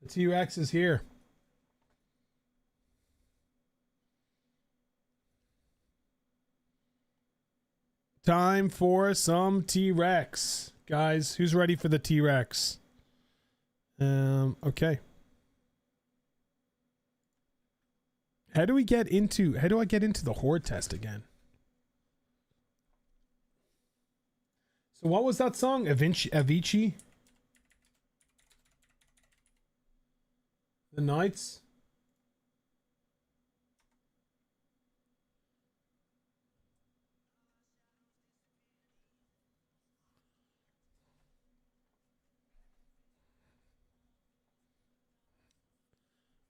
The T-Rex is here. Time for some T-Rex. Guys, who's ready for the T-Rex? Okay. How do I get into the Horde test again? So what was that song? Avicii? The Knights?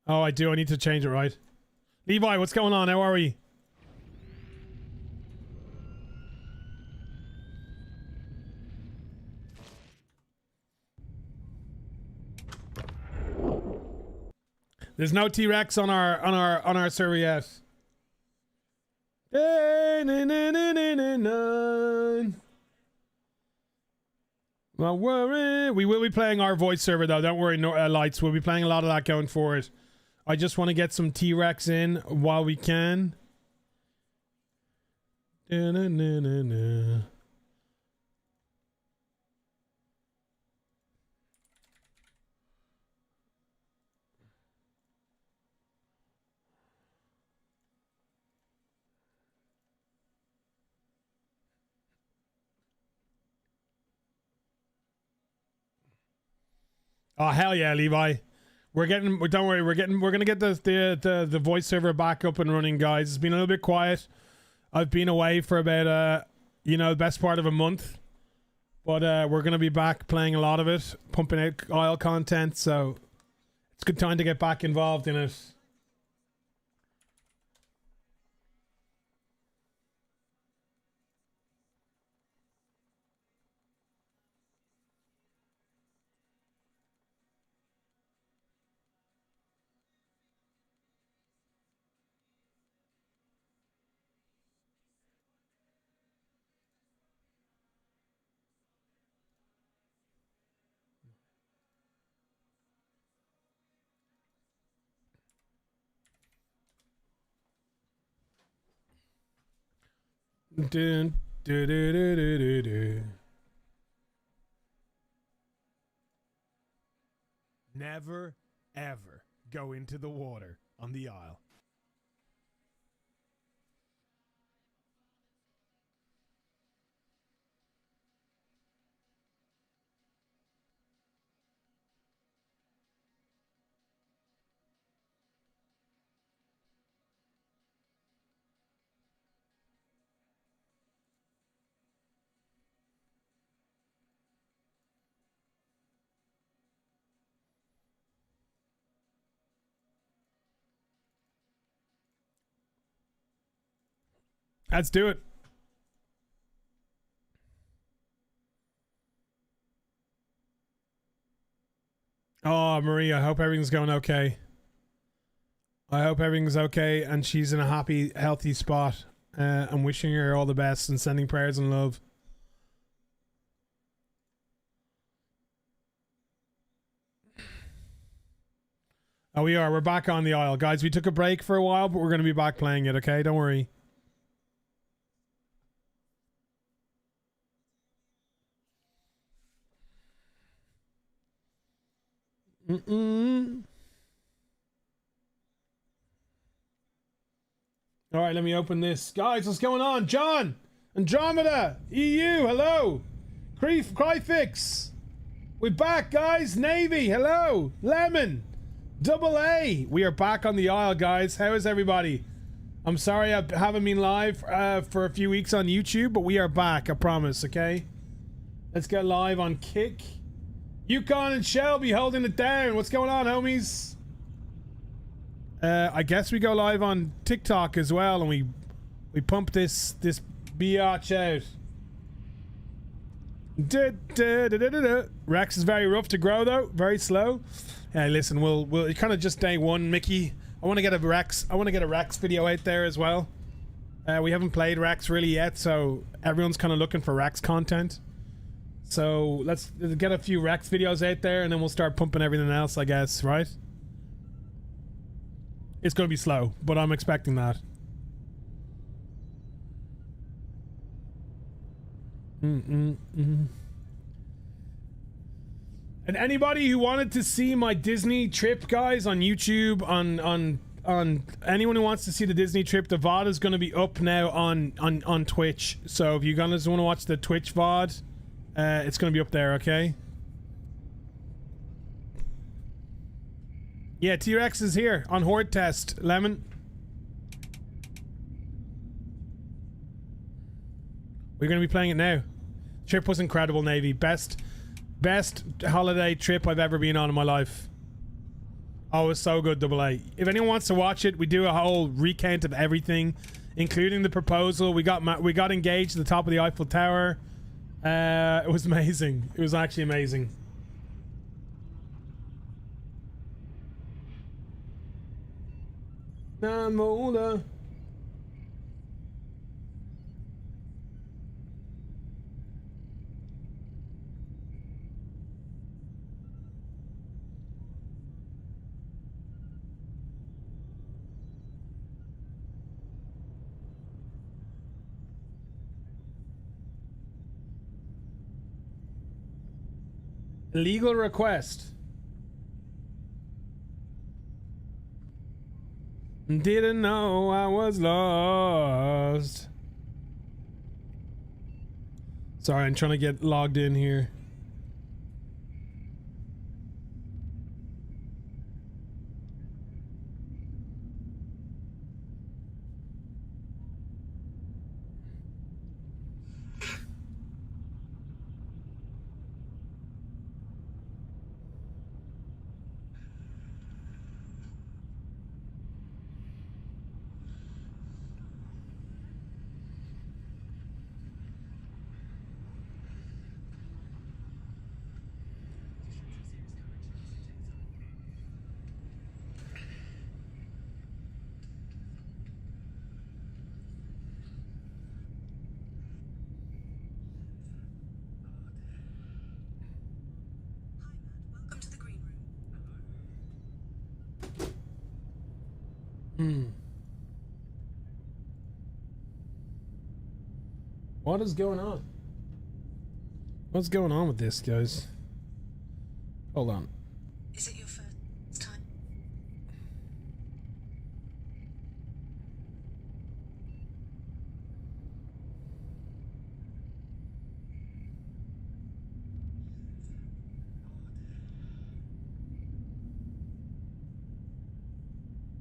Oh, I do. I need to change it, right? Levi, what's going on? How are we? There's no T-Rex on our server yet. Not worry. We will be playing our voice server though. Don't worry, no, lights. We'll be playing a lot of that going forward. I just want to get some T-Rex in while we can. Oh hell yeah, Levi. Don't worry, we're gonna get the voice server back up and running, guys. It's been a little bit quiet. I've been away for about the best part of a month. But we're gonna be back playing a lot of it, pumping out Isle content, so it's a good time to get back involved in it. Dun, do, do, do, do, do, do. Never, ever go into the water on the Isle. Let's do it. Oh, Maria, I hope everything's going okay. I hope everything's okay and she's in a happy, healthy spot. I'm wishing her all the best and sending prayers and love. Oh, we are. We're back on the Isle. Guys, we took a break for a while, but we're going to be back playing it, okay? Don't worry. All right, let me open this. Guys, what's going on? John! Andromeda! EU, hello! Cryfix! We're back, guys! Navy, hello! Lemon! Double A! We are back on the Isle, guys. How is everybody? I'm sorry I haven't been live for a few weeks on YouTube, but we are back, I promise, okay? Let's get live on Kick. Yukon and Shelby holding it down. What's going on, homies? I guess we go live on TikTok as well, and we pump this biatch out. Rex is very rough to grow though, very slow. Hey, listen, we'll kind of just day one, Mickey. I want to get a Rex video out there as well. We haven't played Rex really yet, so everyone's kind of looking for Rex content. So let's get a few Rex videos out there, and then we'll start pumping everything else, I guess, right? It's going to be slow, but I'm expecting that. And anybody who wanted to see my Disney trip, guys, on YouTube, on anyone who wants to see the Disney trip, the VOD is going to be up now on Twitch. So if you guys want to watch the Twitch VOD, it's going to be up there, okay? Yeah, T-Rex is here on Horde test, Lemon. We're going to be playing it now. Trip was incredible, Navy. Best holiday trip I've ever been on in my life. Oh, it was so good, Double A. If anyone wants to watch it, we do a whole recount of everything, including the proposal. We got engaged at the top of the Eiffel Tower. It was amazing. It was actually amazing. I'm older. Legal request. Didn't know I was lost. Sorry, I'm trying to get logged in here. What is going on? What's going on with this, guys? Hold on. Is it your first time?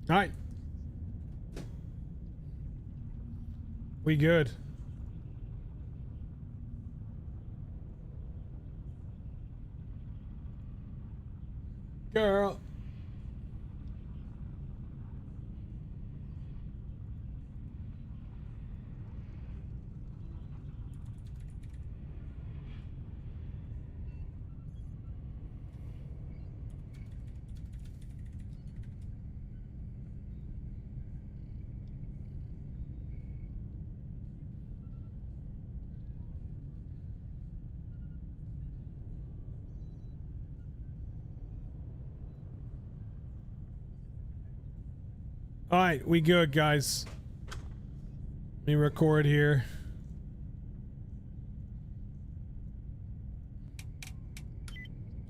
All right. We good. Girl. All right, we good, guys. Let me record here.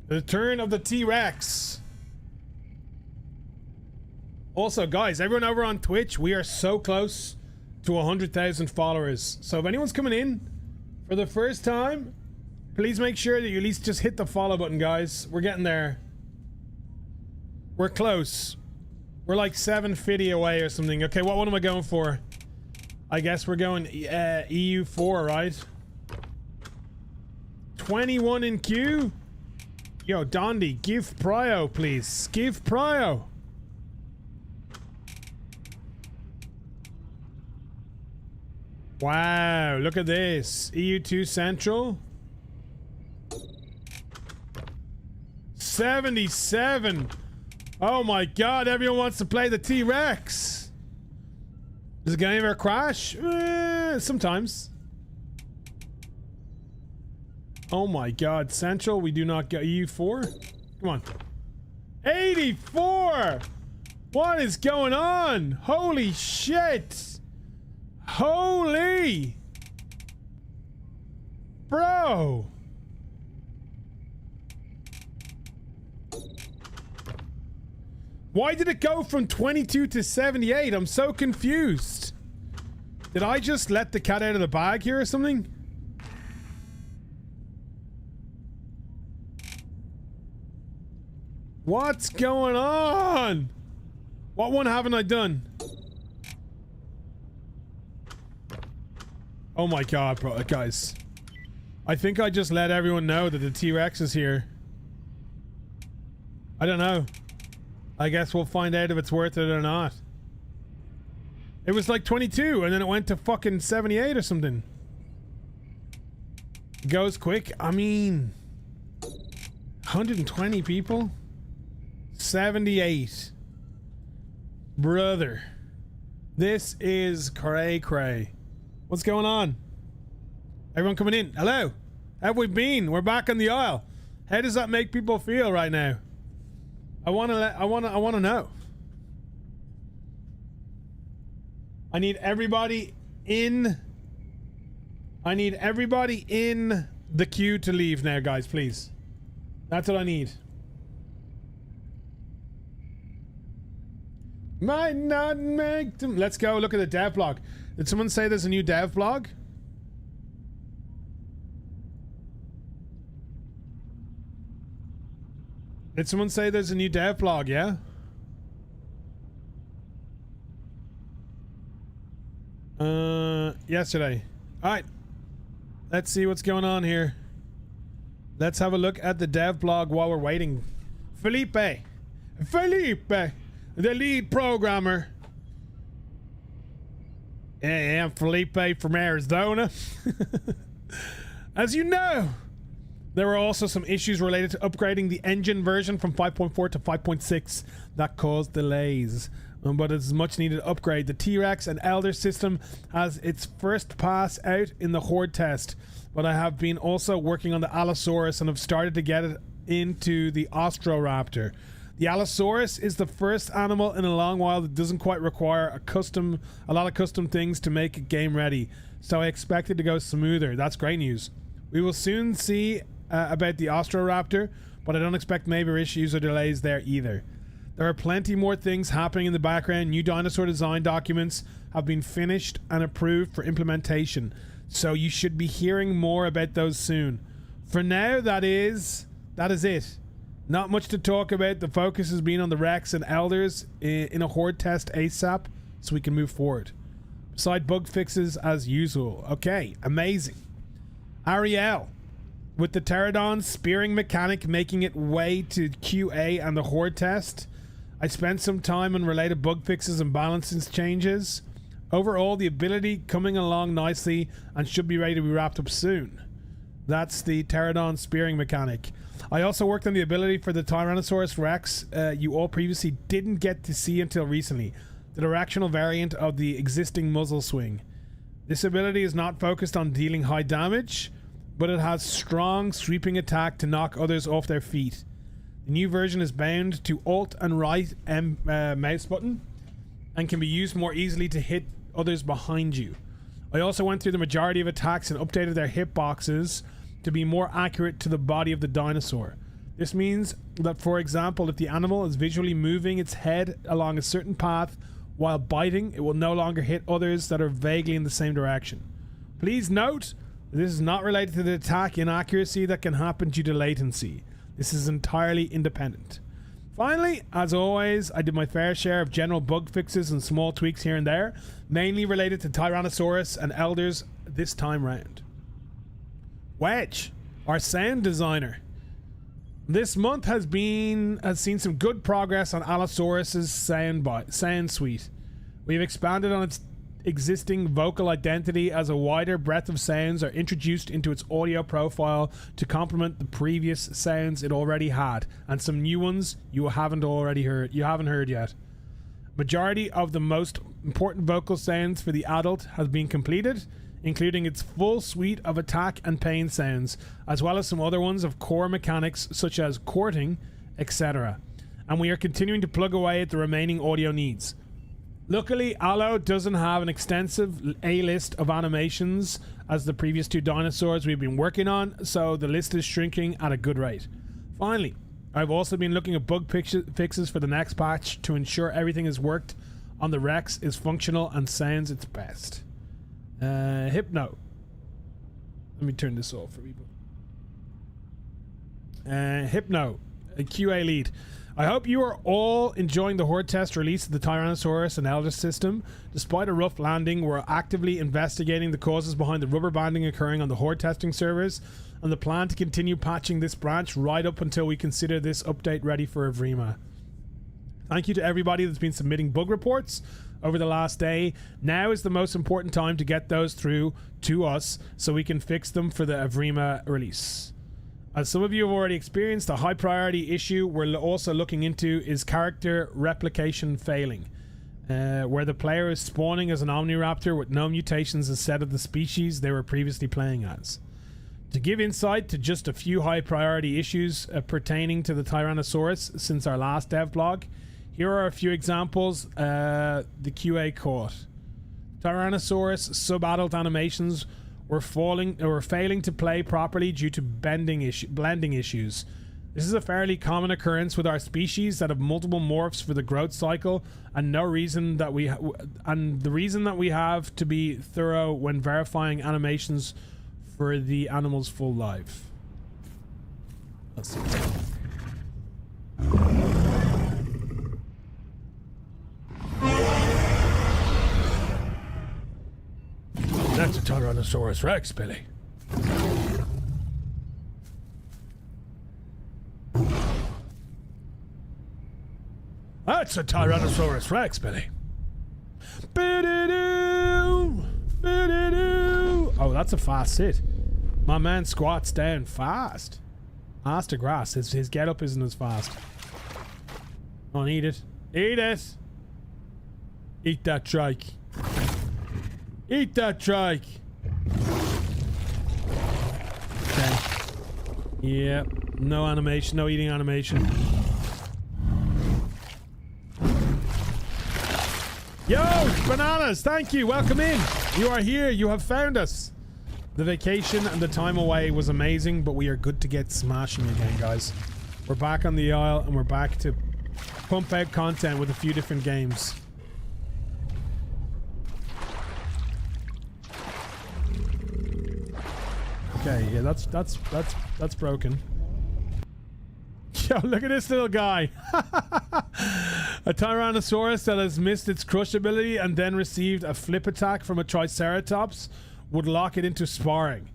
The return of the T-Rex. Also, guys, everyone over on Twitch, we are so close to 100,000 followers. So if anyone's coming in for the first time, please make sure that you at least just hit the follow button, guys. We're getting there. We're close. We're like 750 away or something. Okay, what one am I going for? I guess we're going EU4, right? 21 in queue? Yo, Dondi, give prio, please. Give prio. Wow, look at this. EU2 Central. 77. Oh my god, everyone wants to play the T-Rex. Does the game ever crash? Sometimes. Oh my god, Central, we do not get EU4. Come on. 84! What is going on? Holy shit! Holy! Bro! Why did it go from 22 to 78? I'm so confused. Did I just let the cat out of the bag here or something? What's going on? What one haven't I done? Oh my god, bro, guys. I think I just let everyone know that the T-Rex is here. I don't know. I guess we'll find out if it's worth it or not. It was like 22 and then it went to fucking 78 or something. It goes quick. I mean, 120 people? 78. Brother. This is cray cray. What's going on? Everyone coming in. Hello. How have we been? We're back on the aisle. How does that make people feel right now? I want to know. I need everybody in. I need everybody in the queue to leave now, guys, please. That's what I need. Might not make them. Let's go look at the dev blog. Did someone say there's a new dev blog? Did someone say there's a new dev blog, yeah? Yesterday. Alright. Let's see what's going on here. Let's have a look at the dev blog while we're waiting. Felipe, the lead programmer. Yeah, I'm Felipe from Arizona. As you know, there were also some issues related to upgrading the engine version from 5.4 to 5.6 that caused delays. But it's a much needed upgrade. The T-Rex and Elder system has its first pass out in the Horde test, but I have been also working on the Allosaurus and have started to get it into the Austroraptor. The Allosaurus is the first animal in a long while that doesn't quite require a lot of custom things to make it game ready, so I expect it to go smoother. That's great news. We will soon see about the Austroraptor, but I don't expect major issues or delays there either. There are plenty more things happening in the background. New dinosaur design documents have been finished and approved for implementation, so you should be hearing more about those soon. For now, that is it. Not much to talk about. The focus has been on the Rex and Elders in a Horde test ASAP, so we can move forward. Beside bug fixes as usual. Okay, amazing. Ariel, with the Pterodon spearing mechanic making it way to QA and the Horde test, I spent some time on related bug fixes and balances changes. Overall, the ability coming along nicely and should be ready to be wrapped up soon. That's the Pterodon spearing mechanic. I also worked on the ability for the Tyrannosaurus Rex you all previously didn't get to see until recently, the directional variant of the existing muzzle swing. This ability is not focused on dealing high damage, but it has strong sweeping attack to knock others off their feet. The new version is bound to Alt and right mouse button and can be used more easily to hit others behind you. I also went through the majority of attacks and updated their hitboxes to be more accurate to the body of the dinosaur. This means that, for example, if the animal is visually moving its head along a certain path while biting, it will no longer hit others that are vaguely in the same direction. Please note, this is not related to the attack inaccuracy that can happen due to latency. This is entirely independent. Finally, as always, I did my fair share of general bug fixes and small tweaks here and there, mainly related to Tyrannosaurus and Elders this time round. Wedge, our sound designer. This month has seen some good progress on Allosaurus's sound suite. We've expanded on its existing vocal identity as a wider breadth of sounds are introduced into its audio profile to complement the previous sounds it already had, and some new ones you haven't heard yet. Majority of the most important vocal sounds for the adult has been completed, including its full suite of attack and pain sounds, as well as some other ones of core mechanics such as courting, etc. And we are continuing to plug away at the remaining audio needs. Luckily, Aloe doesn't have an extensive A-list of animations as the previous two dinosaurs we've been working on, so the list is shrinking at a good rate. Finally, I've also been looking at bug fixes for the next patch to ensure everything is worked on the Rex is functional and sounds its best. Hypno. Let me turn this off for people. Hypno, a QA lead. I hope you are all enjoying the Horde test release of the Tyrannosaurus and Elder system. Despite a rough landing, we're actively investigating the causes behind the rubber banding occurring on the Horde testing servers, and the plan to continue patching this branch right up until we consider this update ready for Evrima. Thank you to everybody that's been submitting bug reports over the last day. Now is the most important time to get those through to us so we can fix them for the Evrima release. As some of you have already experienced, a high priority issue we're also looking into is character replication failing, where the player is spawning as an Omniraptor with no mutations instead of the species they were previously playing as. To give insight to just a few high priority issues pertaining to the Tyrannosaurus since our last dev blog, here are a few examples the QA caught. Tyrannosaurus sub-adult animations were failing to play properly due to blending issues. This is a fairly common occurrence with our species that have multiple morphs for the growth cycle, and the reason that we have to be thorough when verifying animations for the animal's full life. Let's see. That's a Tyrannosaurus Rex, Billy. That's a Tyrannosaurus Rex, Billy. Oh, that's a fast sit. My man squats down fast. Ass to grass. His get up isn't as fast. Come on, eat it. Eat it. Eat that trike. Eat that trike. Okay. Yeah. No animation. No eating animation. Yo, bananas. Thank you. Welcome in. You are here. You have found us. The vacation and the time away was amazing, but we are good to get smashing again, guys. We're back on the aisle and we're back to pump out content with a few different games. Okay, yeah, that's broken. Yo, look at this little guy. A Tyrannosaurus that has missed its crush ability and then received a flip attack from a Triceratops would lock it into sparring.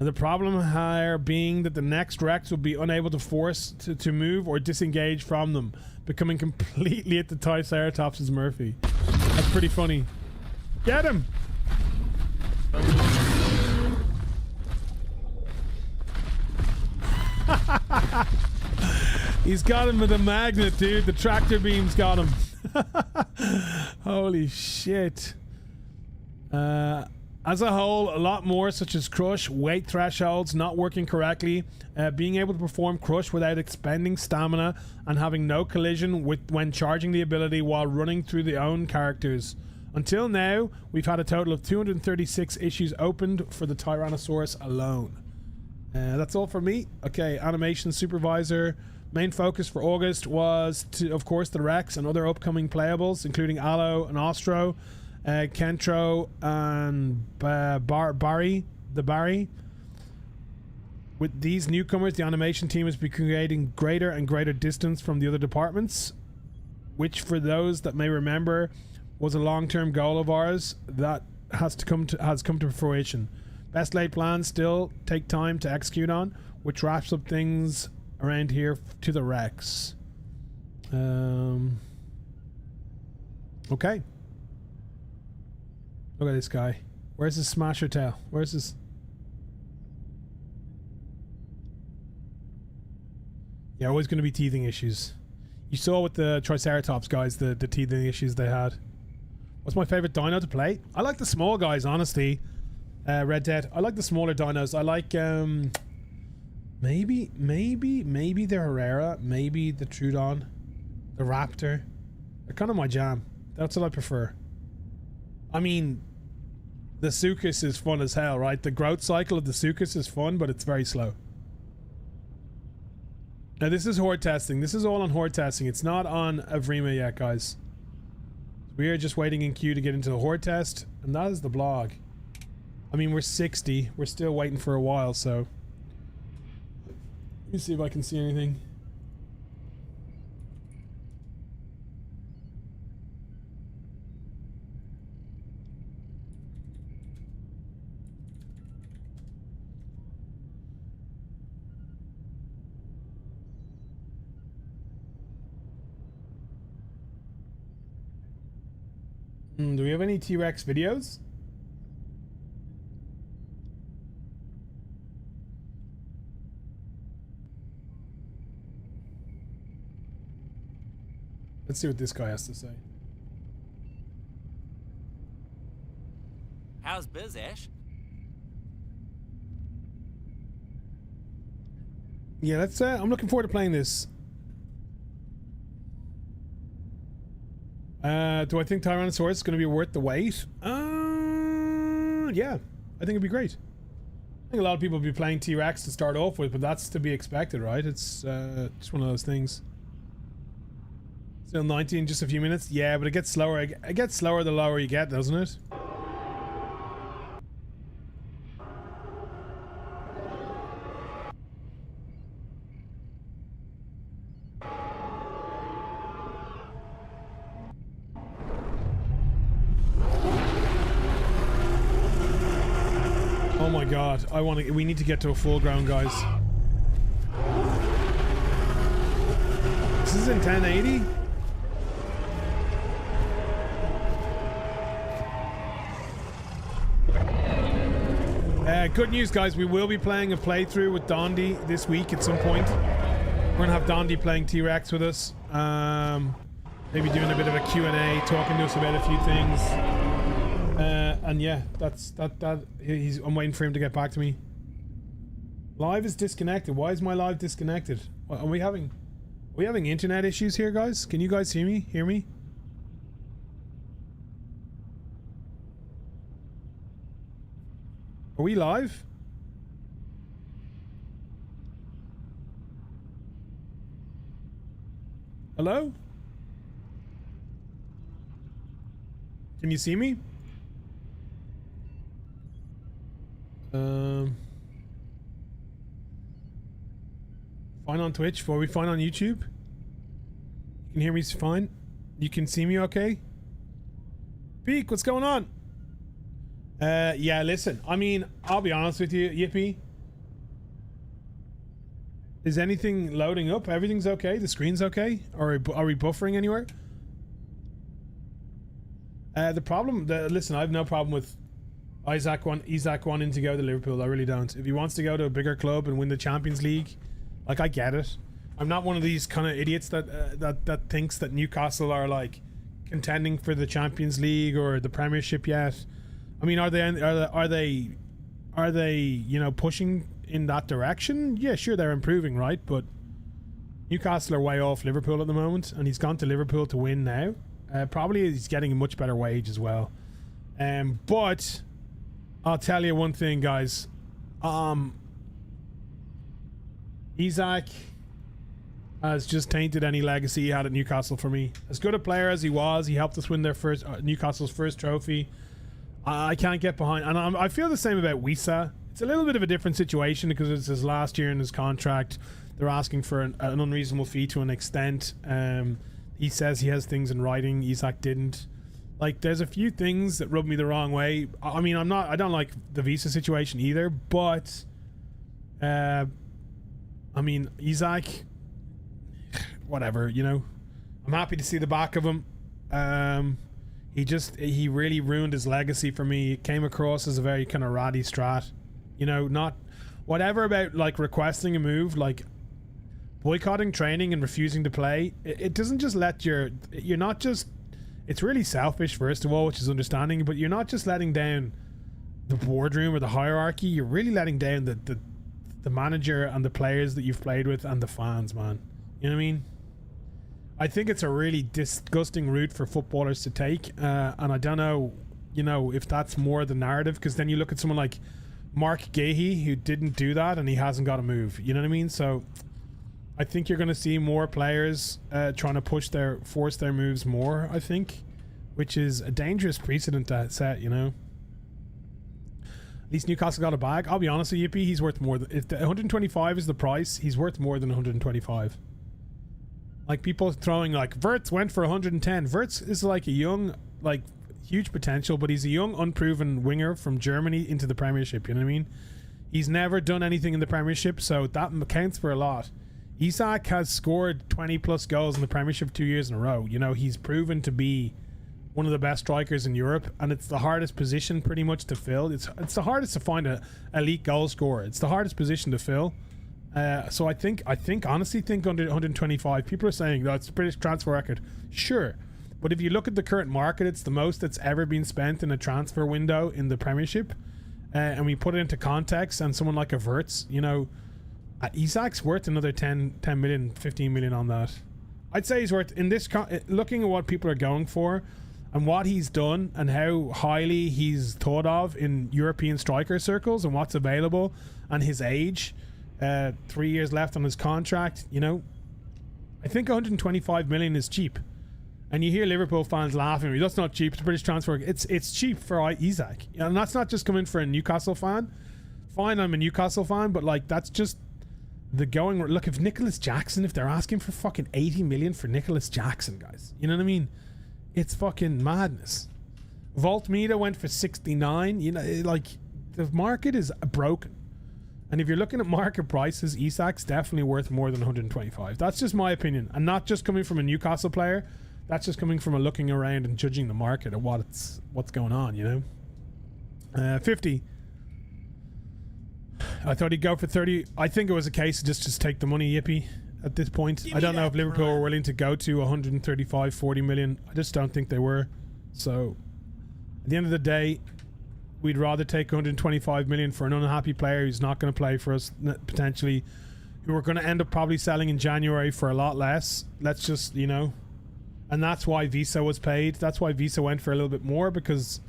And the problem here being that the next Rex would be unable to force to move or disengage from them, becoming completely at the Triceratops' Murphy. That's pretty funny. Get him! He's got him with a magnet, dude. The tractor beam's got him. Holy shit. As a whole, a lot more such as crush, weight thresholds not working correctly, being able to perform crush without expending stamina, and having no collision when charging the ability while running through the own characters. Until now, we've had a total of 236 issues opened for the Tyrannosaurus alone. That's all for me. Okay, animation supervisor. Main focus for August was, of course, the Rex and other upcoming playables, including Aloe and Ostro, Kentro and Barry. With these newcomers, the animation team has been creating greater and greater distance from the other departments, which, for those that may remember, was a long-term goal of ours that has come to fruition. Best laid plans still take time to execute on, which wraps up things around here to the Rex. Okay. Look at this guy. Where's his smasher tail? Where's his... Yeah, always going to be teething issues. You saw with the Triceratops guys, the teething issues they had. What's my favorite dino to play? I like the small guys, honestly. Red Dead. I like the smaller dinos. I like maybe the Herrera, maybe the Trudon, the Raptor. They're kind of my jam. That's what I prefer. I mean, the Sucus is fun as hell, right? The growth cycle of the Sucus is fun, but it's very slow. Now this is Horde testing. This is all on Horde testing. It's not on Avrima yet, guys. We are just waiting in queue to get into the Horde test, and that is the blog. I mean, we're 60. We're still waiting for a while, so... Let me see if I can see anything. Do we have any T-Rex videos? Let's see what this guy has to say. How's biz, Ash? Yeah, let's I'm looking forward to playing this. Do I think Tyrannosaurus is going to be worth the wait? Yeah, I think it'd be great. I think a lot of people will be playing T-Rex to start off with, but that's to be expected, right? It's just one of those things. Still 90 in just a few minutes? Yeah, but it gets slower. It gets slower the lower you get, doesn't it? Oh my god, we need to get to a full ground, guys. This is in 1080? Good news, guys. We will be playing a playthrough with Dondi this week at some point. We're gonna have Dondi playing T-Rex with us. Maybe doing a bit of a Q&A, talking to us about a few things. And yeah, I'm waiting for him to get back to me. Live is disconnected. Why is my live disconnected? Are we having internet issues here, guys? Can you guys hear me? Are we live? Hello? Can you see me? Fine on Twitch. Are we fine on YouTube? You can hear me fine? You can see me okay? Peak, what's going on? Yeah, listen. I mean, I'll be honest with you, Yippee. Is anything loading up? Everything's okay? The screen's okay? Are we buffering anywhere? The problem... listen, I have no problem with Isaac wanting to go to Liverpool. I really don't. If he wants to go to a bigger club and win the Champions League, like, I get it. I'm not one of these kind of idiots that thinks that Newcastle are like contending for the Champions League or the Premiership yet. I mean, are they you know, pushing in that direction? Yeah, sure, they're improving, right? But Newcastle are way off Liverpool at the moment, and he's gone to Liverpool to win now. Probably he's getting a much better wage as well. But I'll tell you one thing, guys. Isaac has just tainted any legacy he had at Newcastle for me. As good a player as he was, he helped us win their first Newcastle's first trophy. I can't get behind, and I feel the same about Wisa. It's a little bit of a different situation because it's his last year in his contract. They're asking for an unreasonable fee to an extent. He says he has things in writing. Isaac didn't. Like, there's a few things that rub me the wrong way. I mean, I don't like the visa situation either, but I mean, Isaac, whatever, you know. I'm happy to see the back of him. He really ruined his legacy for me. It came across as a very kind of ratty strat, you know. Not whatever about like requesting a move, like boycotting training and refusing to play. It doesn't just let you're not just, it's really selfish, first of all, which is understanding, but you're not just letting down the boardroom or the hierarchy, you're really letting down the manager and the players that you've played with and the fans, man. You know what I mean? I think it's a really disgusting route for footballers to take, and I don't know, you know, if that's more the narrative, because then you look at someone like Mark Gahey, who didn't do that and he hasn't got a move. You know what I mean? So I think you're going to see more players trying to force their moves more, I think, which is a dangerous precedent to set, you know. At least Newcastle got a bag. I'll be honest with you, Yippee, he's worth more than, if the 125 is the price, he's worth more than 125. Like, people throwing like Wirtz went for 110. Wirtz is like a young, like, huge potential, but he's a young unproven winger from Germany into the Premiership. You know what I mean? He's never done anything in the Premiership, so that counts for a lot. Isak has scored 20 plus goals in the Premiership 2 years in a row. You know, he's proven to be one of the best strikers in Europe, and it's the hardest position pretty much to fill. It's the hardest to find a elite goal scorer. It's the hardest position to fill. So I honestly think under 125, people are saying that's British transfer record. Sure. But if you look at the current market, it's the most that's ever been spent in a transfer window in the Premiership. And we put it into context, and someone like a Wirtz, you know, Isak's worth another 10 million, 15 million on that. I'd say he's worth, in this, looking at what people are going for and what he's done and how highly he's thought of in European striker circles and what's available and his age, 3 years left on his contract, you know, I think 125 million is cheap. And you hear Liverpool fans laughing at me. That's not cheap. It's British transfer. It's cheap for Isak. And that's not just coming for a Newcastle fan. Fine, I'm a Newcastle fan, but like, that's just the going. Look, if Nicholas Jackson, if they're asking for fucking 80 million for Nicholas Jackson, guys, you know what I mean? It's fucking madness. Voltmeter went for 69. You know, like, the market is broken. And if you're looking at market prices, Isak's definitely worth more than 125. That's just my opinion. And not just coming from a Newcastle player. That's just coming from a looking around and judging the market at what's going on, you know. 50. I thought he'd go for 30. I think it was a case of just take the money, Yippee, at this point. I don't know if Liverpool were willing to go to 135, 40 million. I just don't think they were. So at the end of the day, we'd rather take 125 million for an unhappy player who's not going to play for us, potentially, who we're going to end up probably selling in January for a lot less. Let's just, you know. And that's why Visa was paid. That's why Visa went for a little bit more, because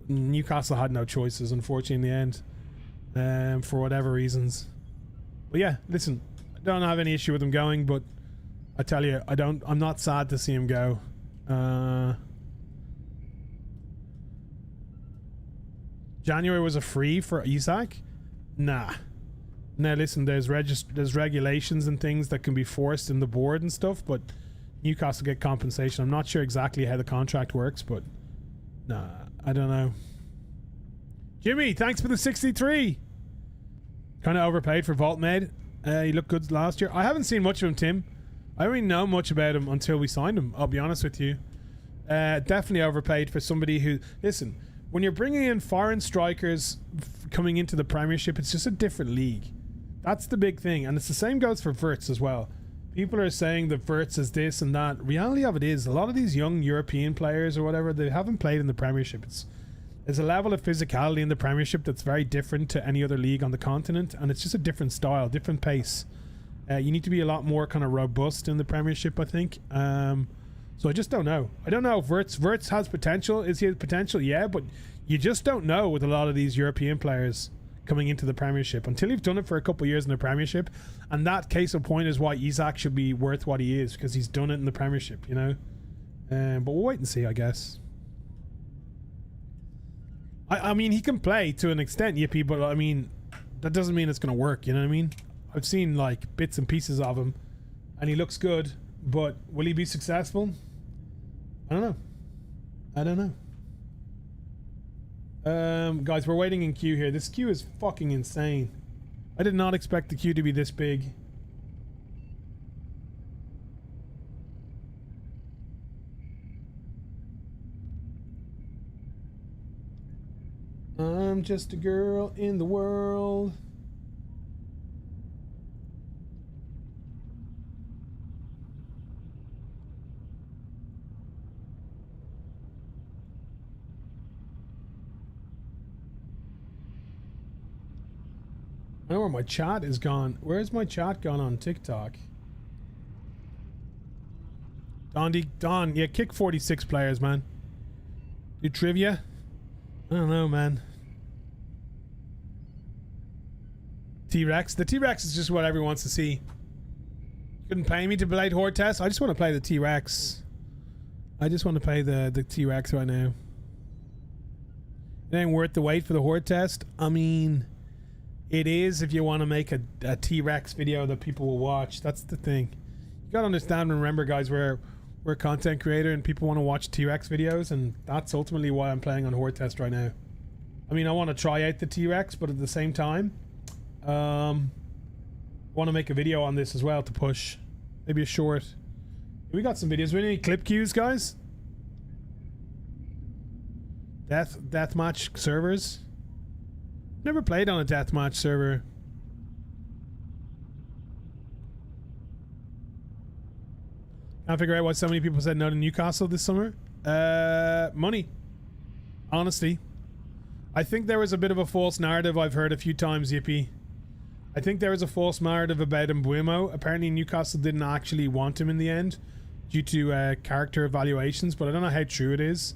Newcastle had no choices, unfortunately, in the end, for whatever reasons. But yeah, listen, I don't have any issue with him going, but I tell you, I'm not sad to see him go. January was a free for Isak? Nah. Now listen, there's regulations and things that can be forced in the board and stuff, but Newcastle get compensation. I'm not sure exactly how the contract works, but nah, I don't know. Jimmy, thanks for the 63. Kind of overpaid for Voltmed. He looked good last year. I haven't seen much of him, Tim. I don't really know much about him until we signed him, I'll be honest with you. Definitely overpaid for somebody who... Listen, when you're bringing in foreign strikers coming into the Premiership, it's just a different league. That's the big thing. And it's the same goes for Wirtz as well. People are saying that Wirtz is this and that. Reality of it is, a lot of these young European players or whatever, they haven't played in the Premiership. There's a level of physicality in the Premiership that's very different to any other league on the continent, and it's just a different style, different pace. You need to be a lot more kind of robust in the Premiership, I think. So I just don't know. I don't know if Wirtz has potential. Is he has potential? Yeah, but you just don't know with a lot of these European players coming into the Premiership until you've done it for a couple of years in the Premiership. And that case of point is why Isak should be worth what he is, because he's done it in the Premiership, you know. But we'll wait and see, I guess. I mean, he can play to an extent, Yippee, but I mean, that doesn't mean it's going to work, you know what I mean? I've seen like bits and pieces of him and he looks good, but will he be successful? I don't know. I don't know. Guys, we're waiting in queue here. This queue is fucking insane. I did not expect the queue to be this big. I'm just a girl in the world. I know where my chat is gone. Where's my chat gone on TikTok? Don, yeah, kick 46 players, man. Do trivia? I don't know, man. T-Rex. The T-Rex is just what everyone wants to see. Couldn't pay me to play Horde test. I just want to play the T-Rex. I just want to play the T-Rex right now. It ain't worth the wait for the Horde test. I mean, it is if you want to make a T-Rex video that people will watch. That's the thing. You gotta understand and remember, guys, we're a content creator and people want to watch T-Rex videos, and that's ultimately why I'm playing on Horde test right now. I mean, I want to try out the T-Rex, but at the same time, I want to make a video on this as well to push. Maybe a short. We got some videos. We need any clip cues, guys? Deathmatch servers? Never played on a deathmatch server. Can't figure out why so many people said no to Newcastle this summer. Money. Honestly. I think there was a bit of a false narrative I've heard a few times, Yippee. I think there was a false narrative about Mbuemo. Apparently Newcastle didn't actually want him in the end due to character evaluations, but I don't know how true it is.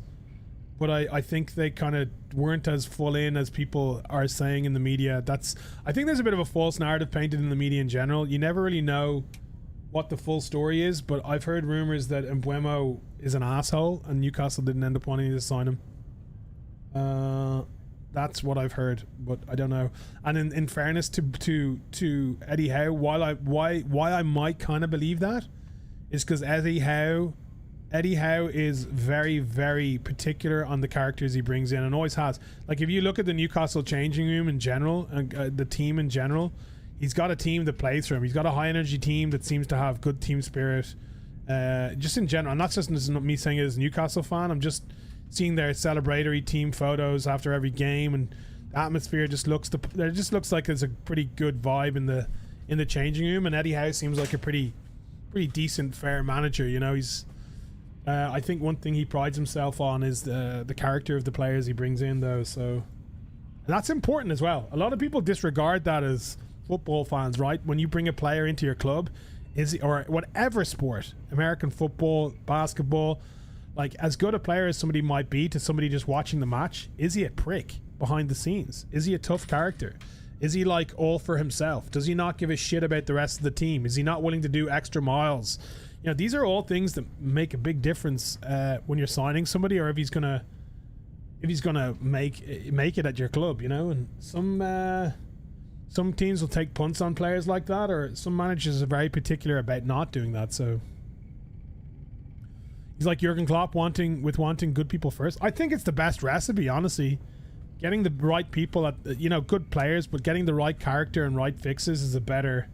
But I think they kind of weren't as full in as people are saying in the media. I think there's a bit of a false narrative painted in the media in general. You never really know what the full story is, but I've heard rumors that Mbuemo is an asshole and Newcastle didn't end up wanting to sign him. That's what I've heard, but I don't know. And in fairness to Eddie Howe, why I might kind of believe that is because Eddie Howe is very, very particular on the characters he brings in and always has. Like, if you look at the Newcastle changing room in general and the team in general, he's got a team that plays for him. He's got a high energy team that seems to have good team spirit. Just in general, and that's just me saying it as a Newcastle fan. I'm just seeing their celebratory team photos after every game, and the atmosphere just looks like there's a pretty good vibe in the changing room. And Eddie Howe seems like a pretty decent, fair manager. You know, he's. I think one thing he prides himself on is the character of the players he brings in, though. So, and that's important as well. A lot of people disregard that as football fans, right? When you bring a player into your club, or whatever sport, American football, basketball. Like, as good a player as somebody might be to somebody just watching the match, is he a prick behind the scenes? Is he a tough character? Is he like all for himself? Does he not give a shit about the rest of the team? Is he not willing to do extra miles? You know, these are all things that make a big difference when you're signing somebody, or if he's gonna make it at your club, you know. And some teams will take punts on players like that, or some managers are very particular about not doing that. So he's like Jurgen Klopp wanting good people first. I think it's the best recipe, honestly. Getting the right people good players, but getting the right character and right fixes is a better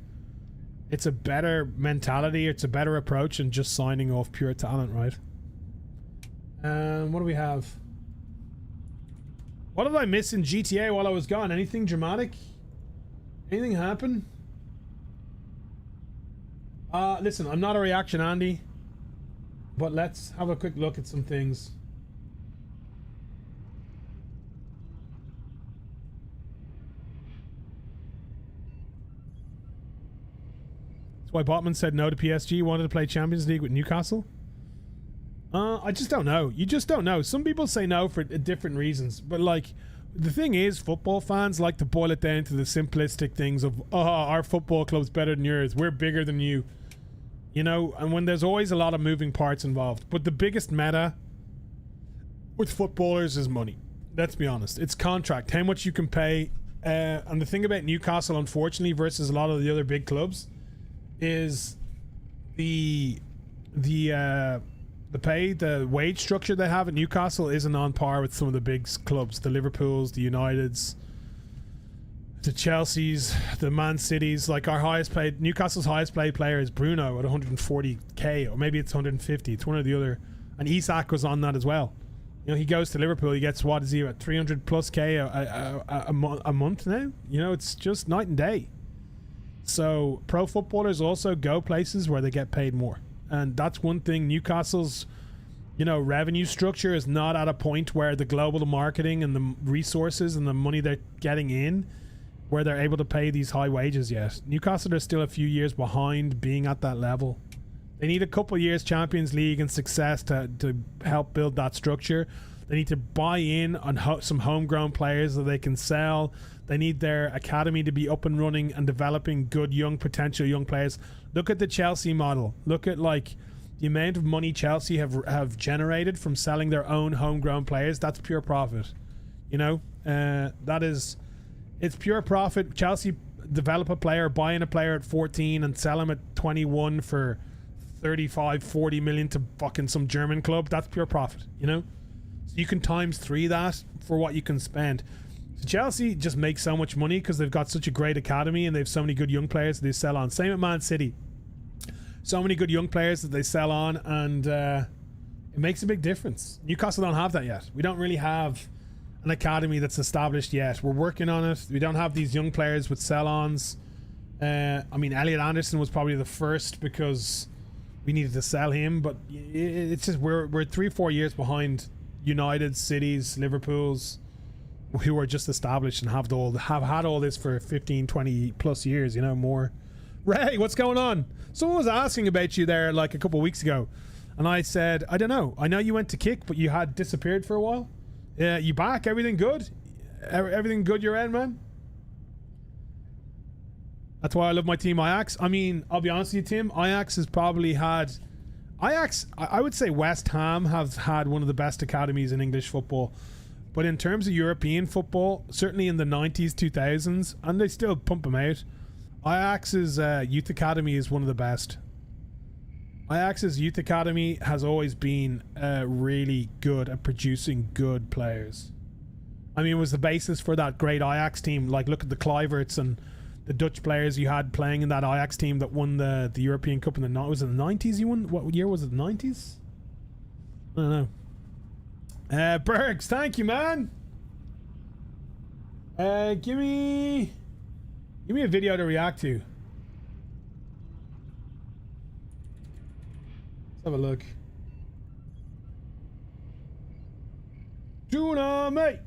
mentality. It's a better approach than just signing off pure talent, right? What do we have? What did I miss in GTA while I was gone? Anything dramatic? Anything happen? Listen, I'm not a reaction Andy, but let's have a quick look at some things. That's why Botman said no to PSG, wanted to play Champions League with Newcastle. I just don't know. You just don't know. Some people say no for different reasons, but like, the thing is, football fans like to boil it down to the simplistic things of, our football club's better than yours, we're bigger than you. You know, and when there's always a lot of moving parts involved. But the biggest meta with footballers is money. Let's be honest. It's contract, how much you can pay. And the thing about Newcastle, unfortunately, versus a lot of the other big clubs, is the wage structure they have at Newcastle isn't on par with some of the big clubs, the Liverpools, the Uniteds, the Chelseas, the Man Cities. Like, Newcastle's highest paid player is Bruno at 140k, or maybe it's 150. It's one or the other. And Isak was on that as well. You know, he goes to Liverpool, he gets, what is he, at 300 plus k a month now? You know, it's just night and day. So pro footballers also go places where they get paid more. And that's one thing. Newcastle's, revenue structure is not at a point where the global marketing and the resources and the money they're getting in where they're able to pay these high wages yet. Newcastle are still a few years behind being at that level. They need a couple of years Champions League and success to help build that structure. They need to buy in on some homegrown players that they can sell. They need their academy to be up and running and developing good potential young players. Look at the Chelsea model. Look at like the amount of money Chelsea have generated from selling their own homegrown players. That's pure profit. You know, it's pure profit. Chelsea develop a player, buy in a player at 14 and sell him at 21 for 35, 40 million to fucking some German club. That's pure profit, you know? So you can times 3 that for what you can spend. So Chelsea just make so much money because they've got such a great academy and they have so many good young players that they sell on. Same at Man City. So many good young players that they sell on, and it makes a big difference. Newcastle don't have that yet. We don't really have an academy that's established yet. We're working on it. We don't have these young players with sell-ons. I mean, Elliot Anderson was probably the first because we needed to sell him, but it's just we're 3-4 years behind United, Cities, Liverpools, who are just established and have had all this for 15, 20 plus years, you know, more. Ray, what's going on? Someone was asking about you there like a couple of weeks ago, and I said, I don't know. I know you went to kick, but you had disappeared for a while. Yeah, you back? Everything good? Everything good your end, man? That's why I love my team Ajax. I mean, I'll be honest with you, Tim. Ajax has probably had... I would say West Ham have had one of the best academies in English football. But in terms of European football, certainly in the 90s, 2000s, and they still pump them out, Ajax's youth academy is one of the best. Ajax's youth academy has always been really good at producing good players. I mean, it was the basis for that great Ajax team. Like, look at the Kluiverts and the Dutch players you had playing in that Ajax team that won the European Cup in the... Was it the 90s you won? What year was it? The 90s? I don't know. Bergs, thank you, man. Give me a video to react to. Have a look. Tuna, mate.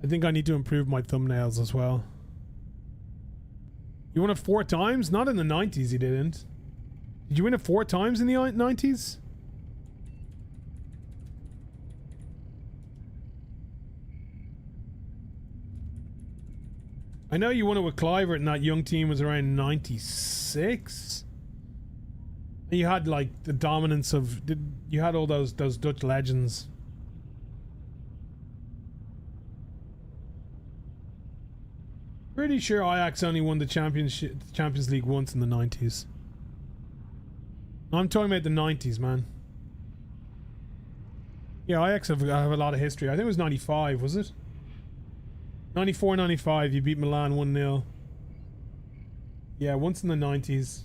I think I need to improve my thumbnails as well. You won it 4 times? Not in the 90s you didn't. Did you win it 4 times in the 90s? I know you won it with Kluivert and that young team was around 96. And you had like the dominance of... You had all those Dutch legends. Pretty sure Ajax only won the Champions League once in the 90s. I'm talking about the 90s, man. Yeah, Ajax have a lot of history. I think it was 95, was it? 94, 95, you beat Milan 1-0. Yeah, once in the 90s.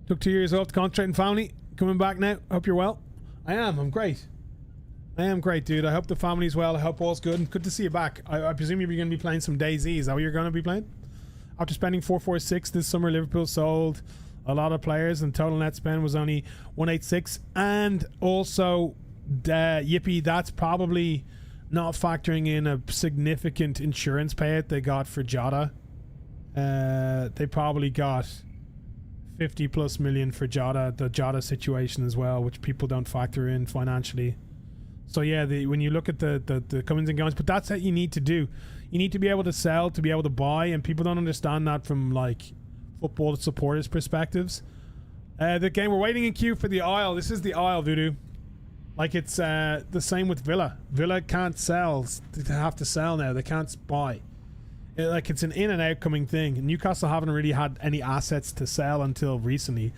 Took 2 years off to concentrate on family. Coming back now. Hope you're well. I'm great. I am great, dude. I hope the family's well. I hope all's good. And good to see you back. I presume you're going to be playing some DayZ. Is that what you're going to be playing? After spending 446 this summer, Liverpool sold a lot of players and total net spend was only 186. And also, Yippee, that's probably not factoring in a significant insurance payout they got for Jota. They probably got 50 plus million for Jota, the Jota situation as well, which people don't factor in financially. So yeah, when you look at the comings and goings, but that's what you need to do. You need to be able to sell, to be able to buy, and people don't understand that from like football supporters' perspectives. The game, we're waiting in queue for the aisle. This is the aisle, Voodoo. Like it's the same with Villa. Villa can't sell. They have to sell now. They can't buy. It's an in and out coming thing. Newcastle haven't really had any assets to sell until recently.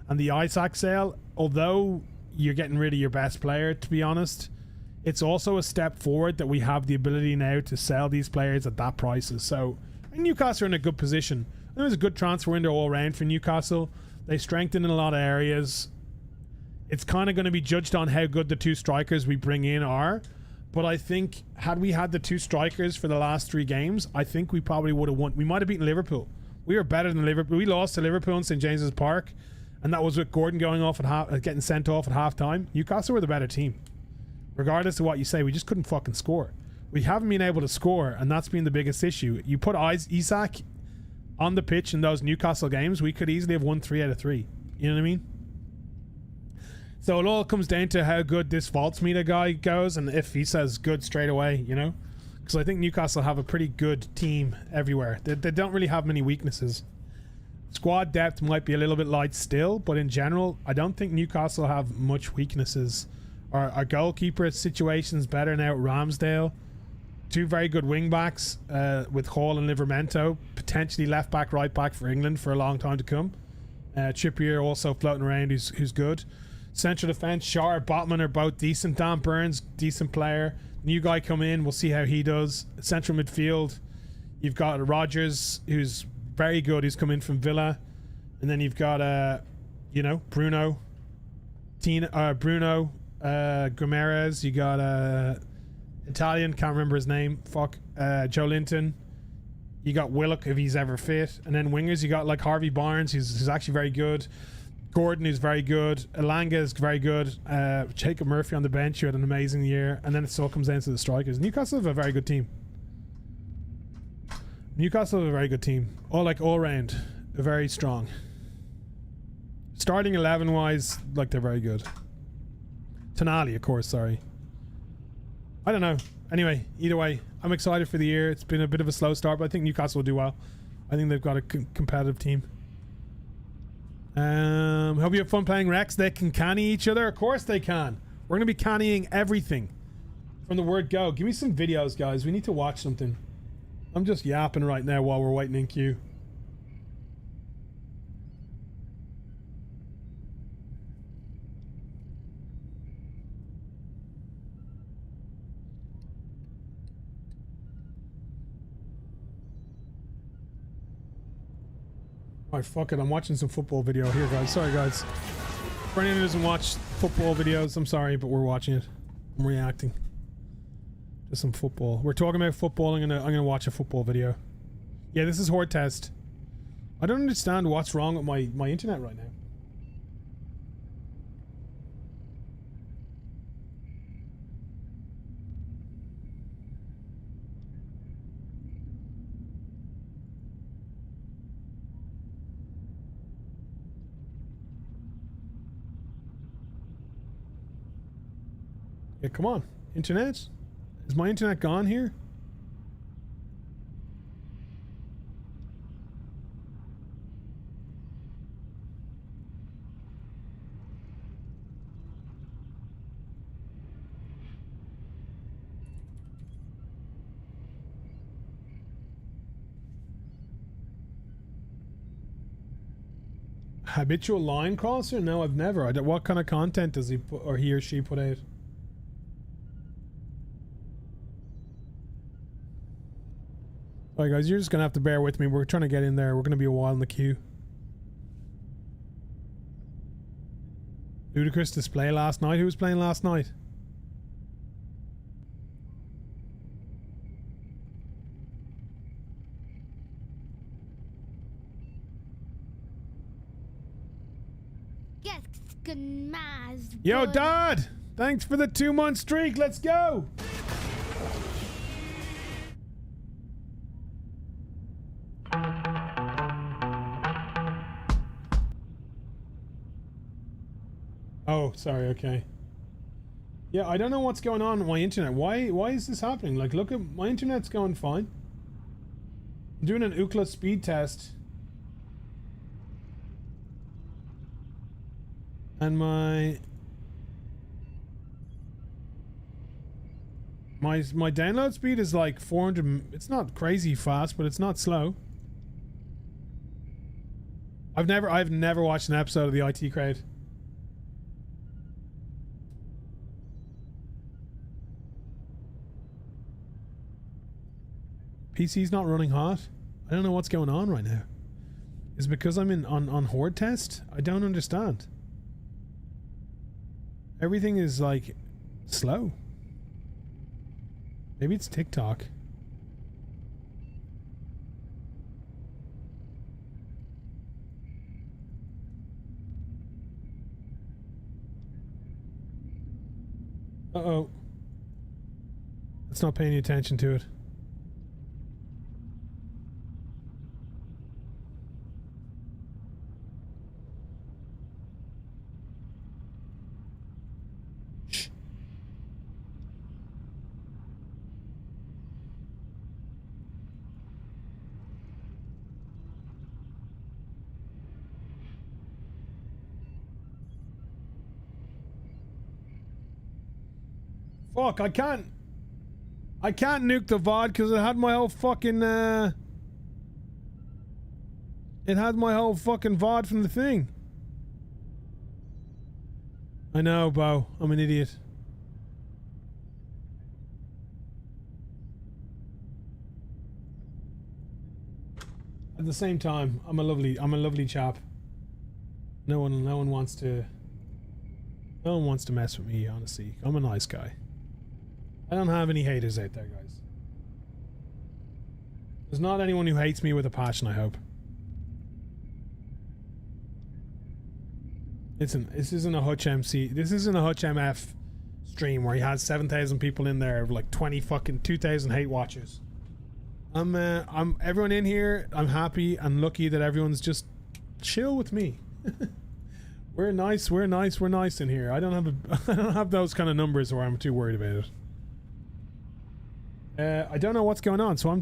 And the Isaac sale, although you're getting rid of your best player, to be honest, it's also a step forward that we have the ability now to sell these players at that prices. So Newcastle are in a good position. It was a good transfer window all around for Newcastle. They strengthened in a lot of areas. It's kind of going to be judged on how good the two strikers we bring in are. But I think had we had the two strikers for the last 3 games, I think we probably would have won. We might have beaten Liverpool. We were better than Liverpool. We lost to Liverpool in St James's Park, and that was with Gordon going off at getting sent off at half time. Newcastle were the better team. Regardless of what you say, we just couldn't fucking score. We haven't been able to score, and that's been the biggest issue. You put Isak on the pitch in those Newcastle games, we could easily have won 3 out of 3. You know what I mean? So it all comes down to how good this Vaults meter guy goes, and if he says good straight away, you know? Because I think Newcastle have a pretty good team everywhere. They don't really have many weaknesses. Squad depth might be a little bit light still, but in general, I don't think Newcastle have much weaknesses. Our goalkeeper situation's better now at Ramsdale. 2 very good wing backs with Hall and Livramento. Potentially left back, right back for England for a long time to come. Trippier also floating around, who's good. Central defence, Shaw, Botman are both decent. Dan Burns, decent player. New guy come in, we'll see how he does. Central midfield, you've got Rodgers, who's very good, who's come in from Villa. And then you've got, Bruno. Bruno Guimaraes. You got Italian, can't remember his name. Joe Linton. You got Willock if he's ever fit. And then wingers, you got like Harvey Barnes, who's actually very good. Gordon, who's very good. Elanga is very good. Jacob Murphy on the bench, who had an amazing year. And then it still comes down to the strikers. Newcastle have a very good team. All round. They're very strong. Starting 11 wise, like they're very good. Tonali, of course, sorry. I don't know. Anyway, either way, I'm excited for the year. It's been a bit of a slow start, but I think Newcastle will do well. I think they've got a competitive team. Hope you have fun playing Rex. They can canny each other. Of course they can. We're going to be cannying everything from the word go. Give me some videos, guys. We need to watch something. I'm just yapping right now while we're waiting in queue. Alright, fuck it. I'm watching some football video here, guys. Sorry, guys. For anyone who doesn't watch football videos, I'm sorry, but we're watching it. I'm reacting to some football. We're talking about football. I'm gonna watch a football video. Yeah, this is Horde test. I don't understand what's wrong with my internet right now. Yeah, come on. Internet? Is my internet gone here? Habitual line crosser? No, I've never. What kind of content does he put, or he or she put out? Alright guys, you're just gonna have to bear with me. We're trying to get in there. We're gonna be a while in the queue. Ludicrous display last night. Who was playing last night? Yo, Dad! Thanks for the 2-month streak. Let's go! Oh, sorry, okay. Yeah, I don't know what's going on with my internet. Why is this happening? Like, look at my internet's going fine. I'm doing an Ookla speed test. And my download speed is like 400. It's not crazy fast, but it's not slow. I've never watched an episode of the IT Crowd. PC's not running hot. I don't know what's going on right now. Is it because I'm on Horde test? I don't understand. Everything is like slow. Maybe it's TikTok. Uh-oh. Let's not pay any attention to it. Shh. Fuck, I can't nuke the VOD because it had my whole fucking it had my whole fucking VOD from the thing. I know, Bo. I'm an idiot. At the same time, I'm a lovely chap. No one wants to mess with me, honestly. I'm a nice guy. I don't have any haters out there, guys. There's not anyone who hates me with a passion, I hope. Listen, this isn't a Hutch MC. This isn't a Hutch MF stream where he has 7,000 people in there, like 2,000 hate watchers. I'm everyone in here. I'm happy and lucky that everyone's just chill with me. We're nice in here. I don't have those kind of numbers where I'm too worried about it. I don't know what's going on, so I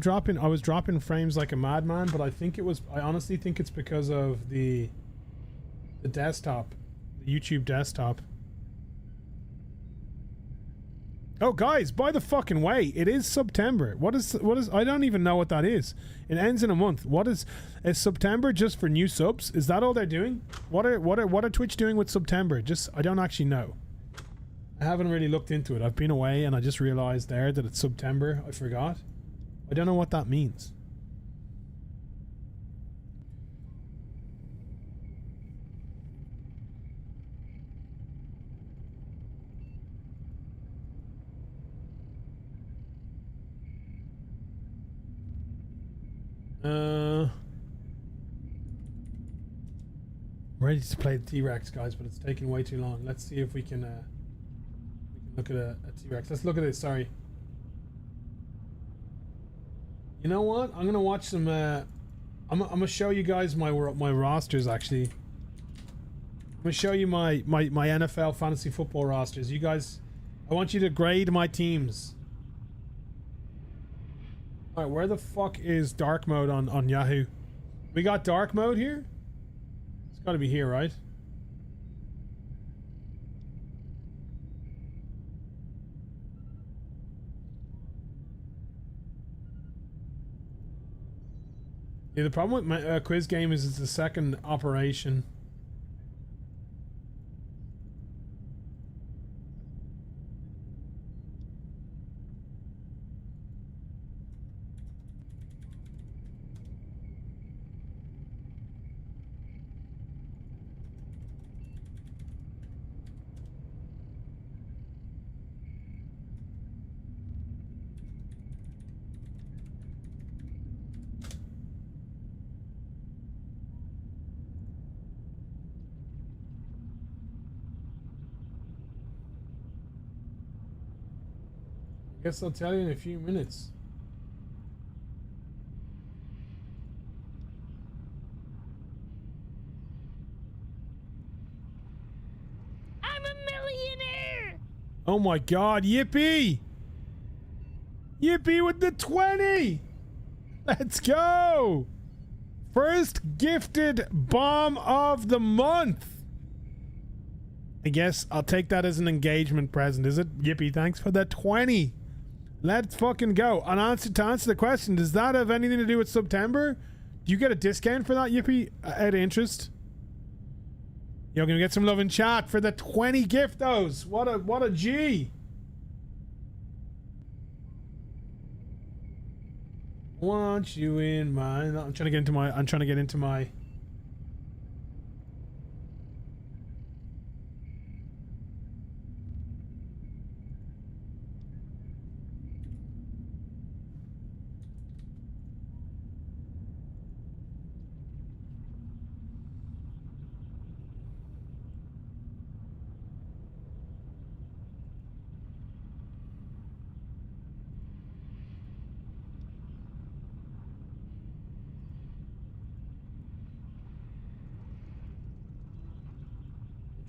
was dropping frames like a madman, but I honestly think it's because of the desktop, the YouTube desktop. Oh guys, by the fucking way, it is September. What is I don't even know what that is. It ends in a month. Is September just for new subs? Is that all they're doing? What are Twitch doing with September? I don't actually know. I haven't really looked into it. I've been away and I just realized there that it's September. I forgot. I don't know what that means. Ready to play the T-Rex, guys, but it's taking way too long. Let's see if we can look at a T-Rex. Let's look at this. Sorry. You know what? I'm gonna watch some. I'm gonna show you guys my rosters. Actually, I'm gonna show you my NFL fantasy football rosters. You guys, I want you to grade my teams. All right, where the fuck is dark mode on Yahoo? We got dark mode here. It's got to be here, right? Yeah, the problem with my quiz game is it's the second operation. Guess I'll tell you in a few minutes. I'm a millionaire! Oh my god, yippee! Yippee with the 20! Let's go! First gifted bomb of the month! I guess I'll take that as an engagement present, is it? Yippee, thanks for the 20! Let's fucking go. And to answer the question, does that have anything to do with September? Do you get a discount for that, Yippee? Out of interest? You're gonna get some love in chat for the 20 giftos. What a G. Want you in my... I'm trying to get into my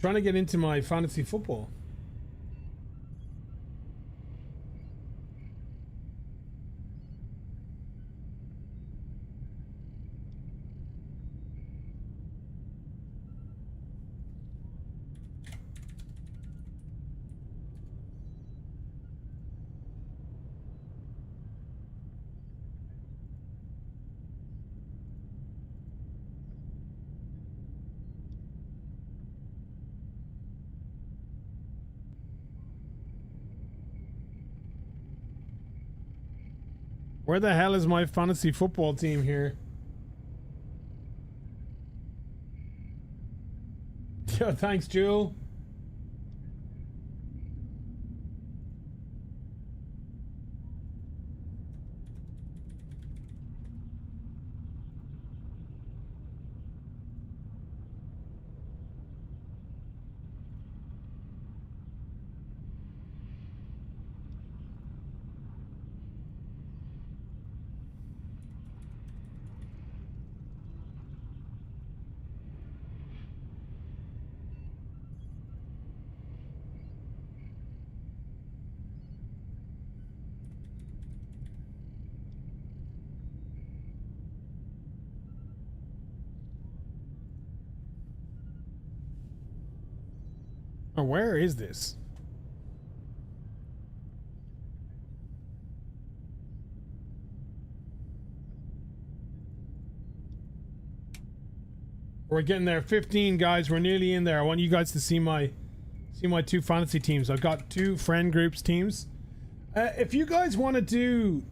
Trying to get into my fantasy football. Where the hell is my fantasy football team here? Yo, thanks, Jewel. Oh, where is this? We're getting there. 15 guys. We're nearly in there. I want you guys to see my two fantasy teams. I've got two friend groups teams. If you guys want to do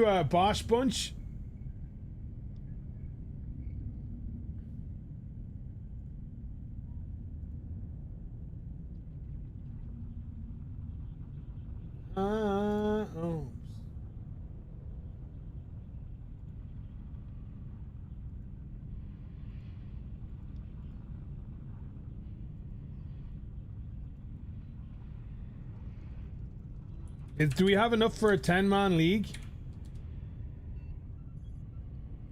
a Bosch bunch, oh. Do we have enough for a 10-man league?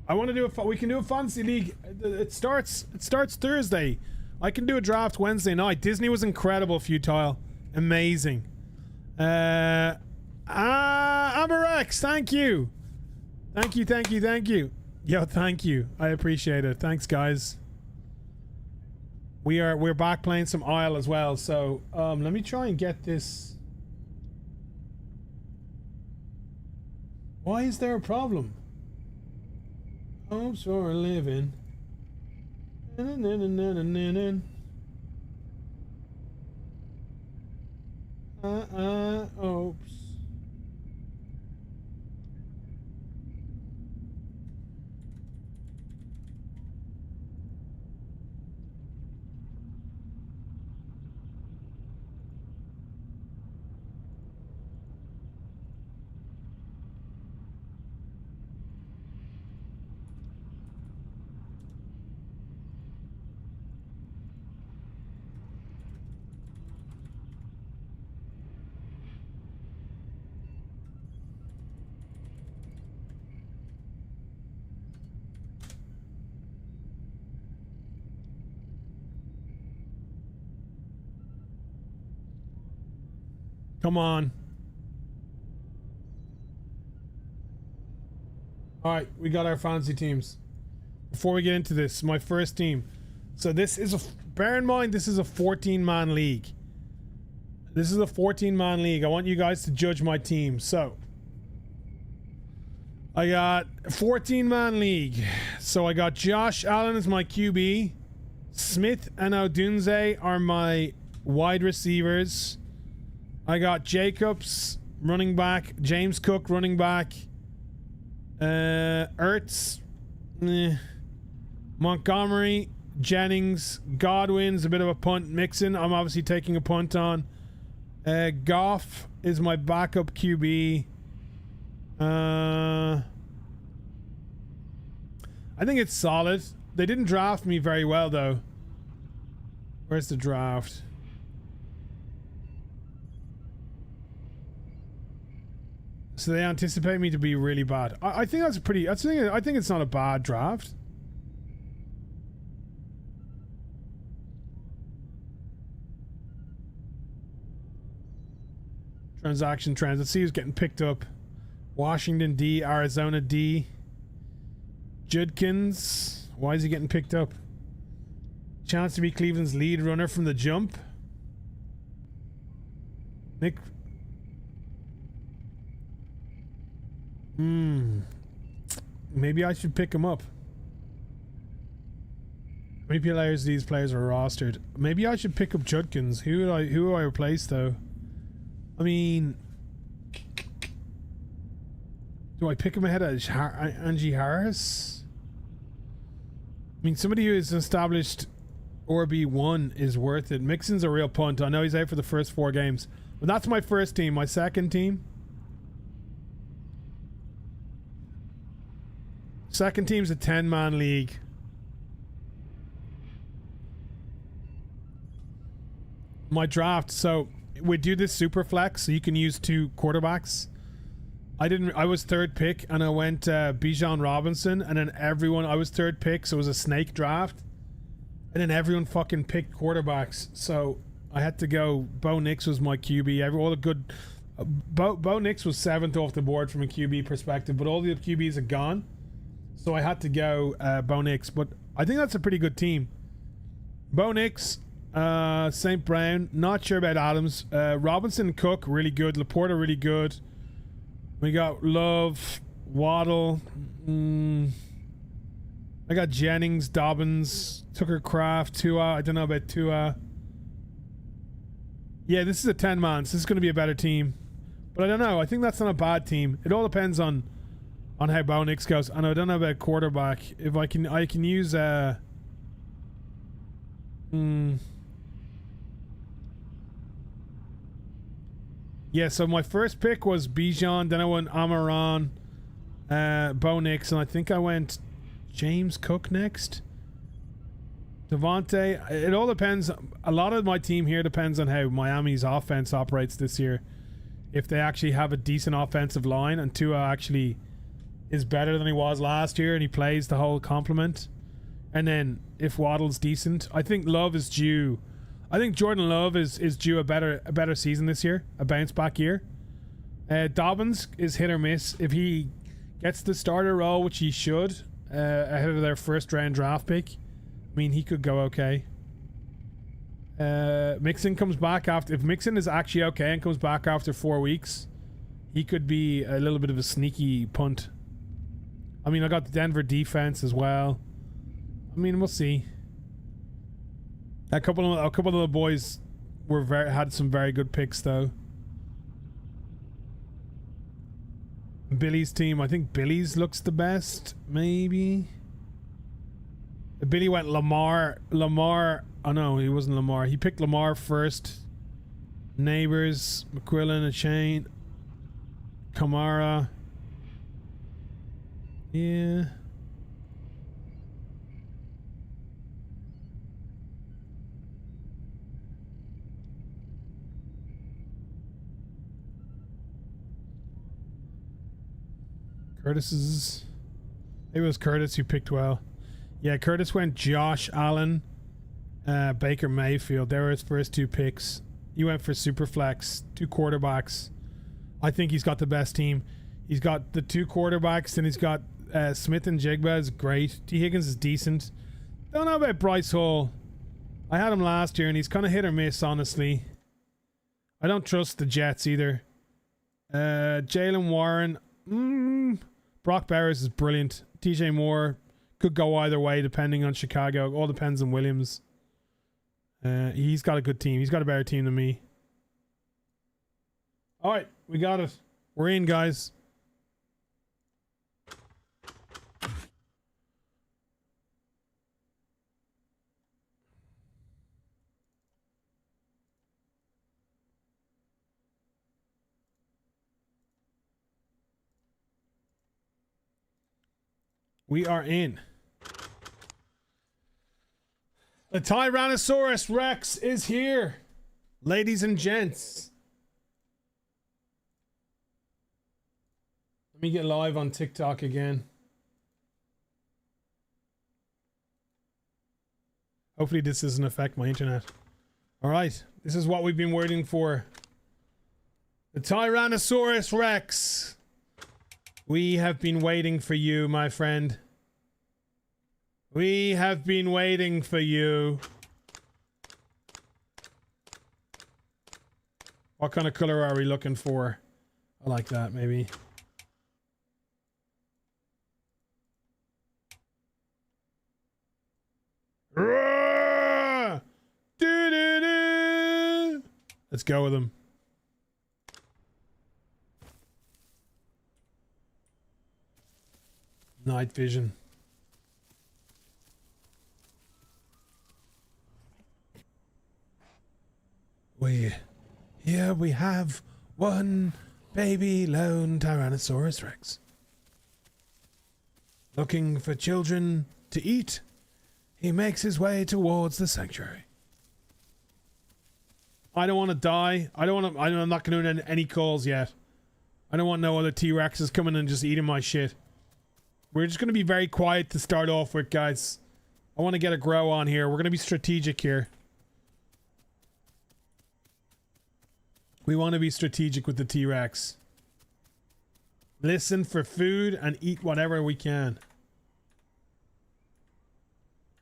I want to do we can do a fantasy league. It starts Thursday. I can do a draft Wednesday night. Disney was incredible, Futile. Amazing. Amarex, thank you. Thank you. Yo, thank you. I appreciate it. Thanks, guys. We're back playing some Isle as well, so let me try and get this. Why is there a problem? Hopes for a living. Hopes. Come on. Alright, we got our fantasy teams. Before we get into this, my first team. So this is bear in mind, this is a 14-man league. This is a 14-man league. I want you guys to judge my team. So, I got a 14-man league. So I got Josh Allen as my QB. Smith and Odunze are my wide receivers. I got Jacobs running back, James Cook running back, Ertz, Montgomery, Jennings, Godwin's a bit of a punt. Mixon, I'm obviously taking a punt on. Goff is my backup QB. I think it's solid. They didn't draft me very well though. Where's the draft? So they anticipate me to be really bad. I think that's a pretty. I think it's not a bad draft. Transaction trends. Let's see who's getting picked up. Washington D, Arizona D. Judkins. Why is he getting picked up? Chance to be Cleveland's lead runner from the jump. Nick. Maybe I should pick him up. How many players these players are rostered? Maybe I should pick up Judkins. Who do I replace though? I mean, do I pick him ahead of Angie Harris? I mean, somebody who is established RB1 is worth it. Mixon's a real punt. I know he's out for the first 4 games, but that's my first team. My second team. Second team's a 10-man league. My draft, so we do this super flex, so you can use 2 quarterbacks. I was 3rd pick, and I went Bijan Robinson, and then I was 3rd pick, so it was a snake draft, and then everyone fucking picked quarterbacks. So I had to go. Bo Nix was my QB. All the good. Bo Nix was 7th off the board from a QB perspective, but all the other QBs are gone. So I had to go Bo Nix, but I think that's a pretty good team. Bo Nix, St. Brown, not sure about Adams. Robinson, Cook, really good. Laporta, really good. We got Love, Waddle. I got Jennings, Dobbins, Tucker Craft, Tua. I don't know about Tua. Yeah, this is a 10-man, so this is going to be a better team. But I don't know. I think that's not a bad team. It all depends on how Bo Nix goes. And I don't know about quarterback. If I can use yeah, so my first pick was Bijan, then I went Amaran, Bo Nix, and I think I went James Cook next. Devontae. It all depends. A lot of my team here depends on how Miami's offense operates this year. If they actually have a decent offensive line and Tua actually is better than he was last year and he plays the whole complement. And then if Waddle's decent, I think Love is due. I think Jordan Love is due a better season this year, a bounce back year. Dobbins is hit or miss. If he gets the starter role, which he should, ahead of their first round draft pick, I mean, he could go okay. Mixon comes back after. If Mixon is actually okay and comes back after 4 weeks, he could be a little bit of a sneaky punt. I mean, I got the Denver defense as well. I mean, we'll see. A couple of the boys had some very good picks though. Billy's team, I think Billy's looks the best, maybe. Billy went Lamar. Oh no, he wasn't Lamar. He picked Lamar first. Neighbors, McQuillan, a chain, Kamara. Yeah. Curtis's. It was Curtis who picked well. Yeah, Curtis went Josh Allen, Baker Mayfield. They were his first 2 picks. He went for Superflex, 2 quarterbacks. I think he's got the best team. He's got the 2 quarterbacks, and he's got Smith and Jigba is great. T. Higgins is decent. Don't know about Bryce Hall. I had him last year, and he's kind of hit or miss, honestly. I don't trust the Jets either. Jalen Warren. Brock Bowers is brilliant. TJ Moore could go either way depending on Chicago. All depends on Williams. He's got a good team. He's got a better team than me. All right, we got it. We're in, guys. We are in. The Tyrannosaurus Rex is here, ladies and gents. Let me get live on TikTok again. Hopefully this doesn't affect my internet. All right, this is what we've been waiting for. The Tyrannosaurus Rex. We have been waiting for you, my friend. We have been waiting for you. What kind of color are we looking for? I like that, maybe. Let's go with him. Night vision. Here we have one baby lone Tyrannosaurus Rex. Looking for children to eat, he makes his way towards the sanctuary. I don't want to die. I'm not going to do any calls yet. I don't want no other T-Rexes coming and just eating my shit. We're just going to be very quiet to start off with, guys. I want to get a grow on here. We're going to be strategic here. We want to be strategic with the T-Rex. Listen for food and eat whatever we can.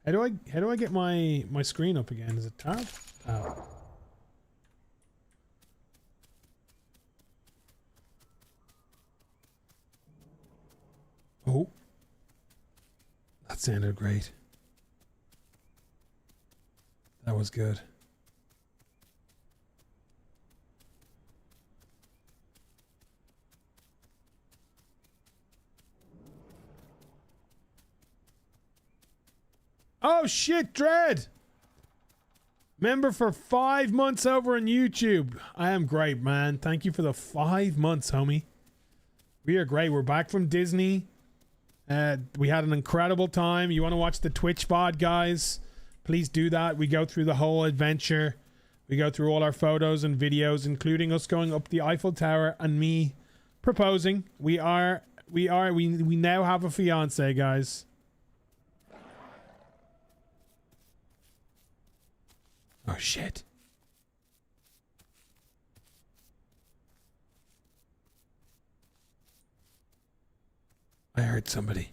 How do I get my screen up again? Is it tab? Oh. Oh. That sounded great. That was good. Oh shit, Dread! Member for 5 months over on YouTube. I am great, man. Thank you for the 5 months, homie. We are great. We're back from Disney. We had an incredible time. You want to watch the Twitch VOD, guys? Please do that. We go through the whole adventure. We go through all our photos and videos, including us going up the Eiffel Tower and me proposing. We now have a fiance, guys. Oh shit. I heard somebody.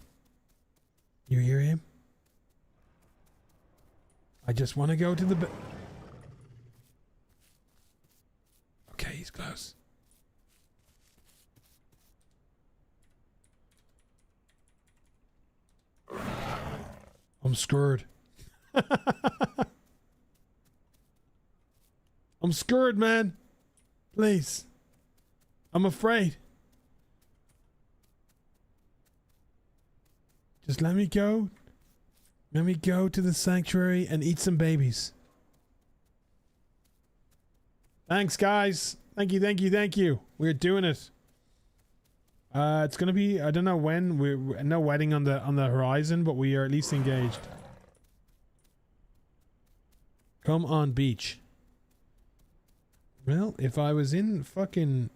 You hear him? I just want to go to the okay, he's close. I'm scared. I'm scared, man. Please. I'm afraid. Just let me go. Let me go to the sanctuary and eat some babies. Thanks, guys. Thank you, thank you, thank you. We're doing it. It's gonna be, I don't know when. We're no wedding on the horizon, but we are at least engaged. Come on, beach. Well, if I was in fucking...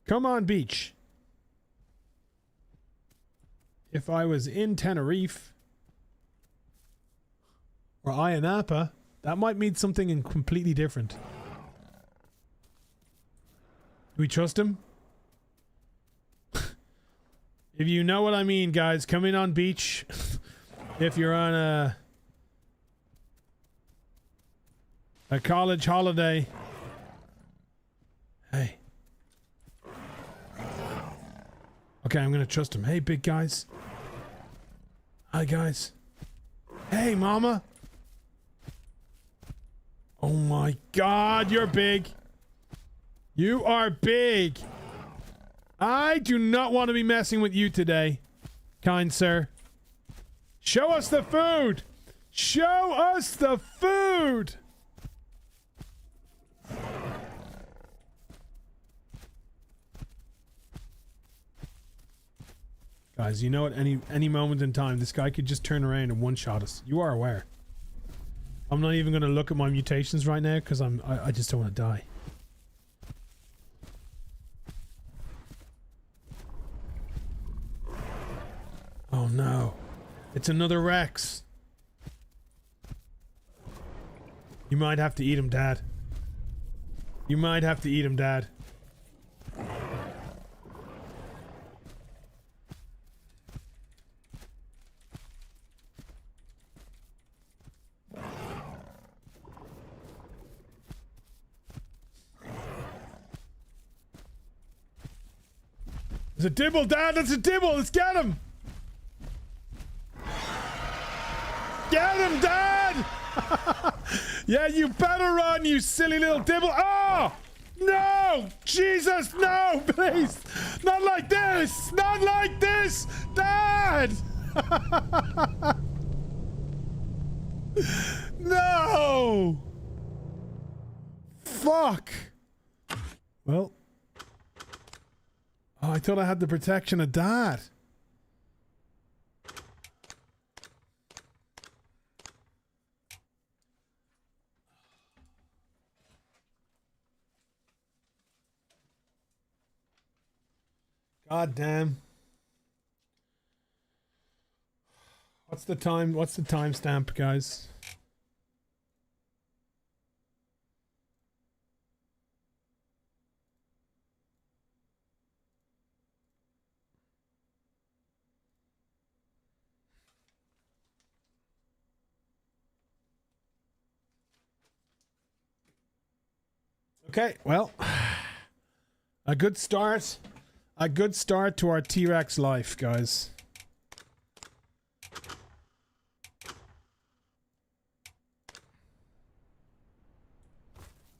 Come on, beach. If I was in Tenerife or Ayia Napa, that might mean something completely different. Do we trust him? If you know what I mean, guys, come in on beach. If you're on a college holiday. Hey. Okay, I'm gonna trust him. Hey, big guys. Hi, guys. Hey, mama. Oh my god, you're big. You are big. I do not want to be messing with you today, kind sir. Show us the food. Show us the food. Guys, you know at any moment in time, this guy could just turn around and one-shot us. You are aware. I'm not even going to look at my mutations right now because I just don't want to die. Oh no. It's another Rex. You might have to eat him, Dad. You might have to eat him, Dad. There's a dibble, Dad. That's a dibble. Let's get him. Get him, Dad. Yeah, you better run, you silly little dibble. Oh, no. Jesus, no, please. Not like this. Not like this. Dad. No. Fuck. Well. Oh, I thought I had the protection of Dad. God damn. What's the time? What's the timestamp, guys? Okay, well, a good start. A good start to our T-Rex life, guys.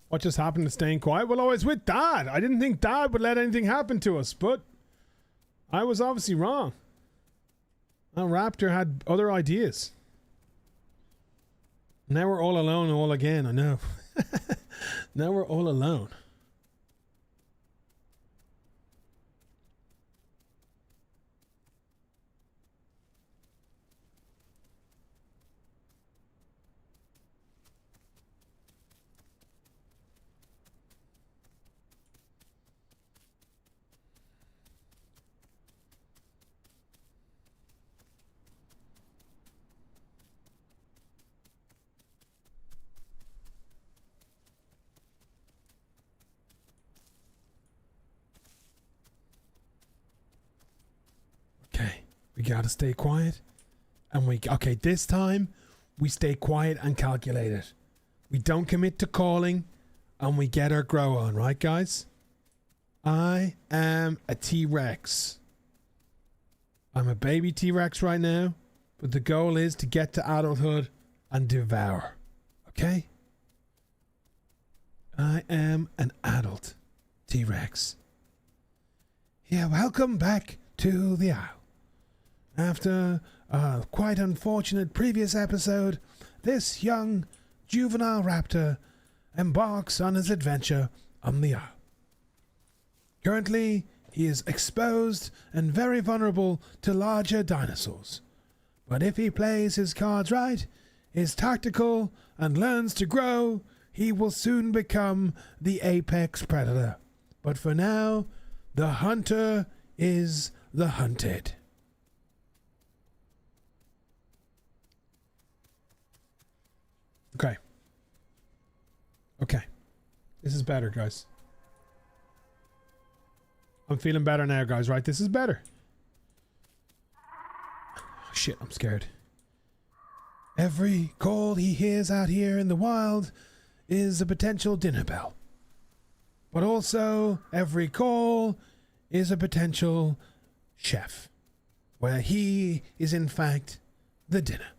What just happened to staying quiet? Well, I was with Dad. I didn't think Dad would let anything happen to us, but I was obviously wrong. Our Raptor had other ideas. Now we're all alone all again, I know. Now we're all alone. We gotta stay quiet. And okay, this time we stay quiet and calculated. We don't commit to calling and we get our grow on, right, guys? I am a T-Rex. I'm a baby T-Rex right now, but the goal is to get to adulthood and devour. Okay? I am an adult T-Rex. Yeah, welcome back to the Isle. After a quite unfortunate previous episode, this young juvenile raptor embarks on his adventure on the Isle. Currently, he is exposed and very vulnerable to larger dinosaurs. But if he plays his cards right, is tactical, and learns to grow, he will soon become the apex predator. But for now, the hunter is the hunted. Okay. Okay. This is better, guys. I'm feeling better now, guys, right? This is better. Oh, shit, I'm scared. Every call he hears out here in the wild is a potential dinner bell. But also, every call is a potential chef, where he is, in fact, the dinner.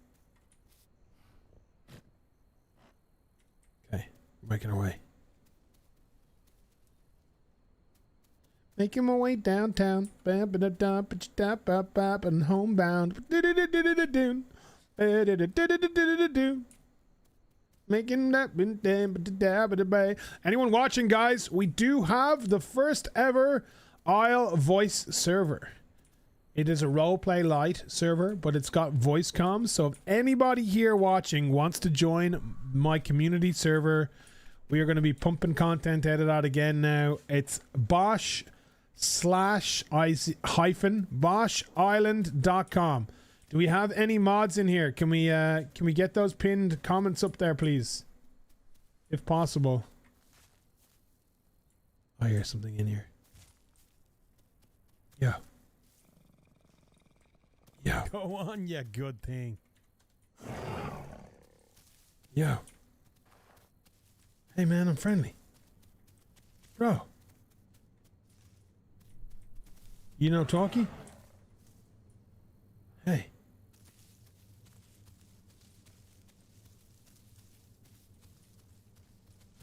Making our way. Making my way downtown. And homebound. Making that. Anyone watching, guys? We do have the first ever Isle voice server. It is a roleplay light server, but it's got voice comms. So if anybody here watching wants to join my community server, we are going to be pumping content out of that again now. It's bosh/boshisland.com. Do we have any mods in here? Can we get those pinned comments up there, please? If possible. I hear something in here. Yeah. Yeah. Go on, you good thing. Yeah. Hey man, I'm friendly. Bro. You know talkie? Hey.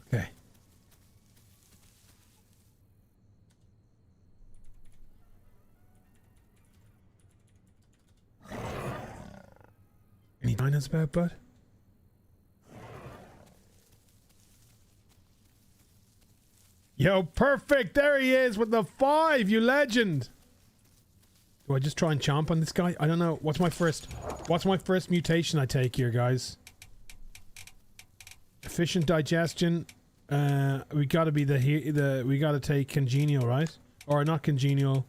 Okay. Any dinos about, bud? Yo, perfect! There he is with the 5, you legend! Do I just try and chomp on this guy? I don't know. What's my first mutation I take here, guys? Efficient digestion. We gotta be we gotta take congenial, right? Or not congenial.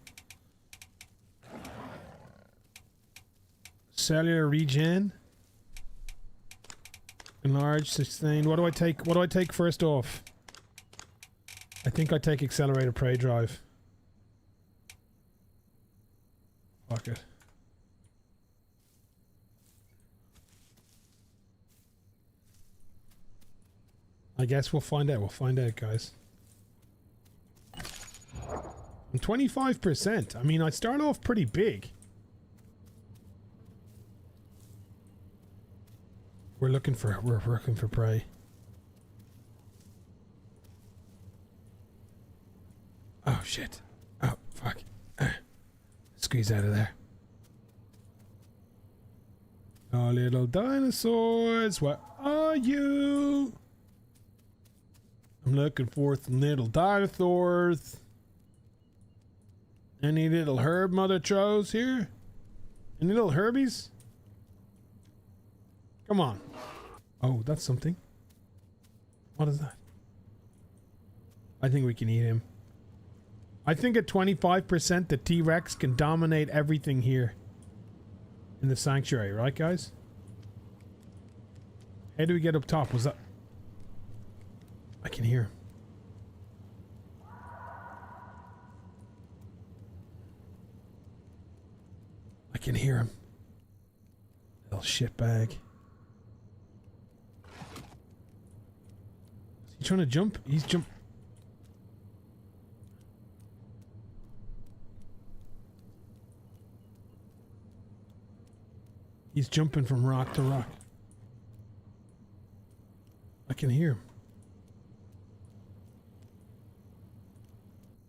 Cellular regen. Enlarge, sustain. What do I take first off? I think I take accelerated prey drive. Fuck it. I guess we'll find out. We'll find out, guys. I'm 25%. I mean, I start off pretty big. We're looking for prey. Oh shit. Oh fuck. Squeeze out of there. Oh, little dinosaurs, where are you? I'm looking for some little dinosaurs. Any little herb mother chose here? Any little herbies? Come on. Oh, that's something. What is that? I think we can eat him. I think at 25% the T-Rex can dominate everything here in the sanctuary, right guys? How do we get up top? Was that... I can hear him. I can hear him. Little shitbag. Is he trying to jump? He's jump. He's jumping from rock to rock. I can hear him.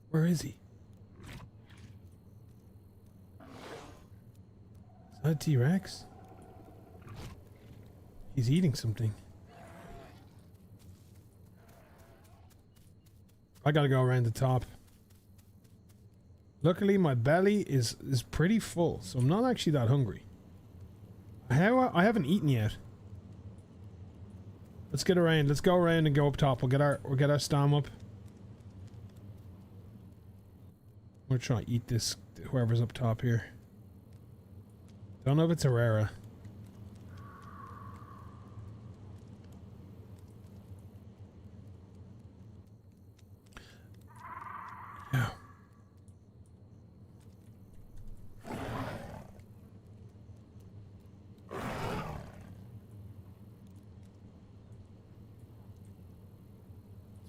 Where is he? Is that a T-Rex? He's eating something. I gotta go around the top. Luckily my belly is pretty full, so I'm not actually that hungry. I haven't eaten yet. Let's get around. Let's go around and go up top. We'll get our stam up. I'm gonna try to eat this whoever's up top here. Don't know if it's a rara. Yeah.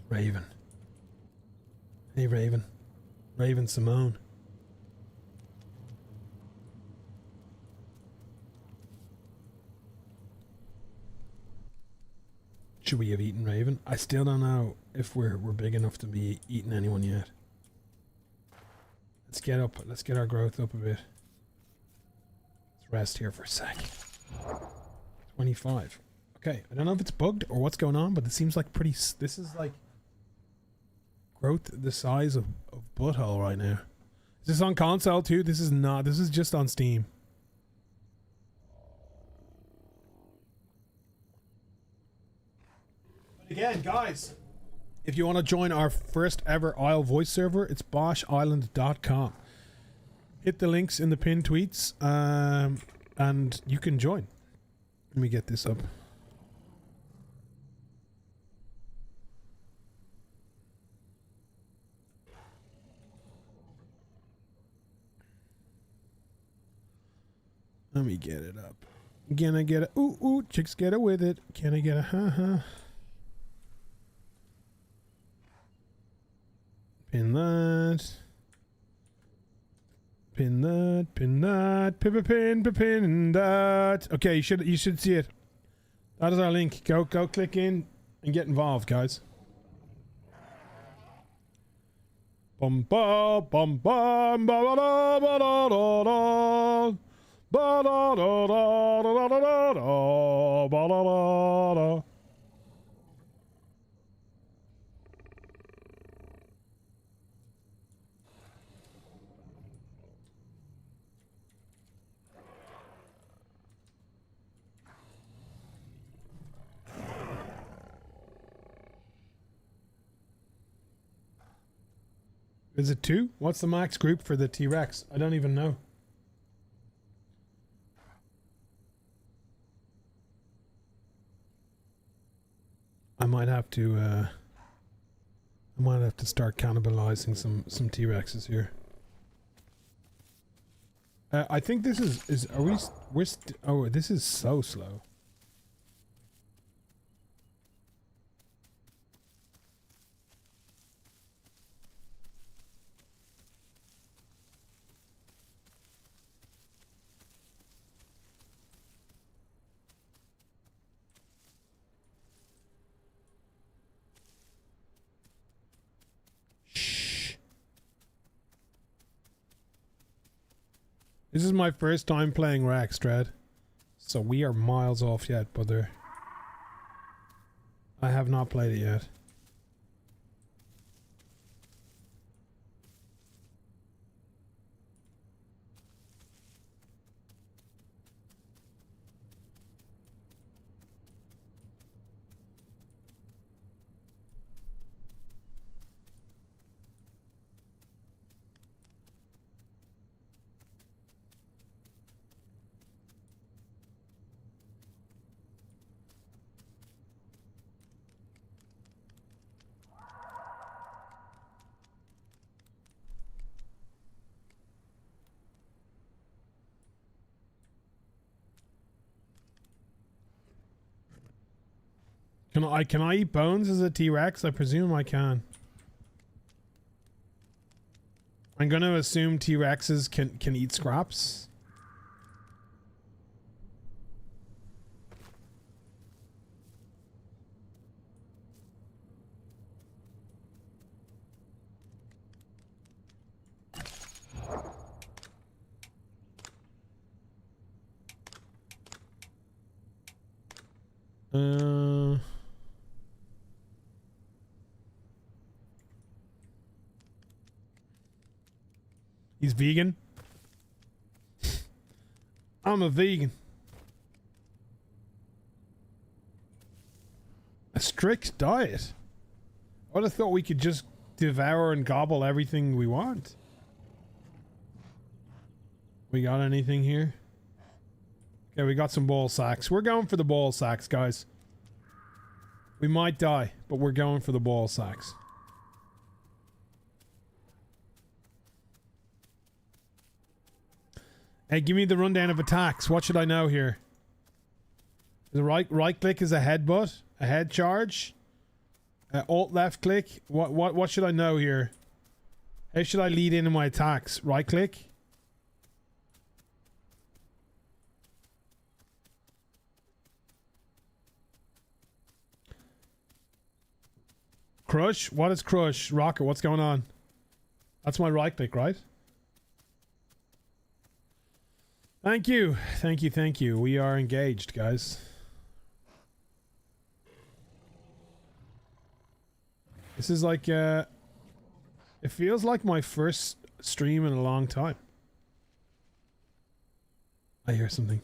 Raven. Hey, Raven. Raven Simone. Should we have eaten Raven? I still don't know if we're big enough to be eating anyone yet. Let's get up. Let's get our growth up a bit. Let's rest here for a sec. 25. Okay, I don't know if it's bugged or what's going on, but it seems like pretty... This is like... growth the size of butthole right now. Is this on console too? This is not. This is just on Steam. But again, guys, if you want to join our first ever Isle voice server, it's boshisland.com. Hit the links in the pinned tweets, and you can join. Let me get this up. Let me get it up. Can I get a ooh ooh? Chicks get it with it. Can I get a ha? Pin that. Pin that, pin that, pin that. Okay, you should see it. That is our link. Go click in and get involved, guys. Bum ba bum bum ba da da ba da da da ba da da da da da da da ba da da da. Is it 2? What's the max group for the T-Rex? I don't even know. I might have to start cannibalizing some T-Rexes here. I think this is are we oh, this is so slow. This is my first time playing Rex, Dread. So we are miles off yet, brother. I have not played it yet. Can I eat bones as a T-Rex? I presume I can. I'm gonna assume T-Rexes can eat scraps. He's vegan. I'm a vegan. A strict diet? I would have thought we could just devour and gobble everything we want. We got anything here? Okay, we got some ball sacks. We're going for the ball sacks, guys. We might die, but we're going for the ball sacks. Hey, give me the rundown of attacks. What should I know here? The right click is a headbutt, a head charge. Alt left click. What should I know here? How should I lead into my attacks? Right click. Crush? What is crush? Rocket, what's going on? That's my right click, right? Thank you. Thank you, thank you. We are engaged, guys. This is like, it feels like my first stream in a long time. I hear something.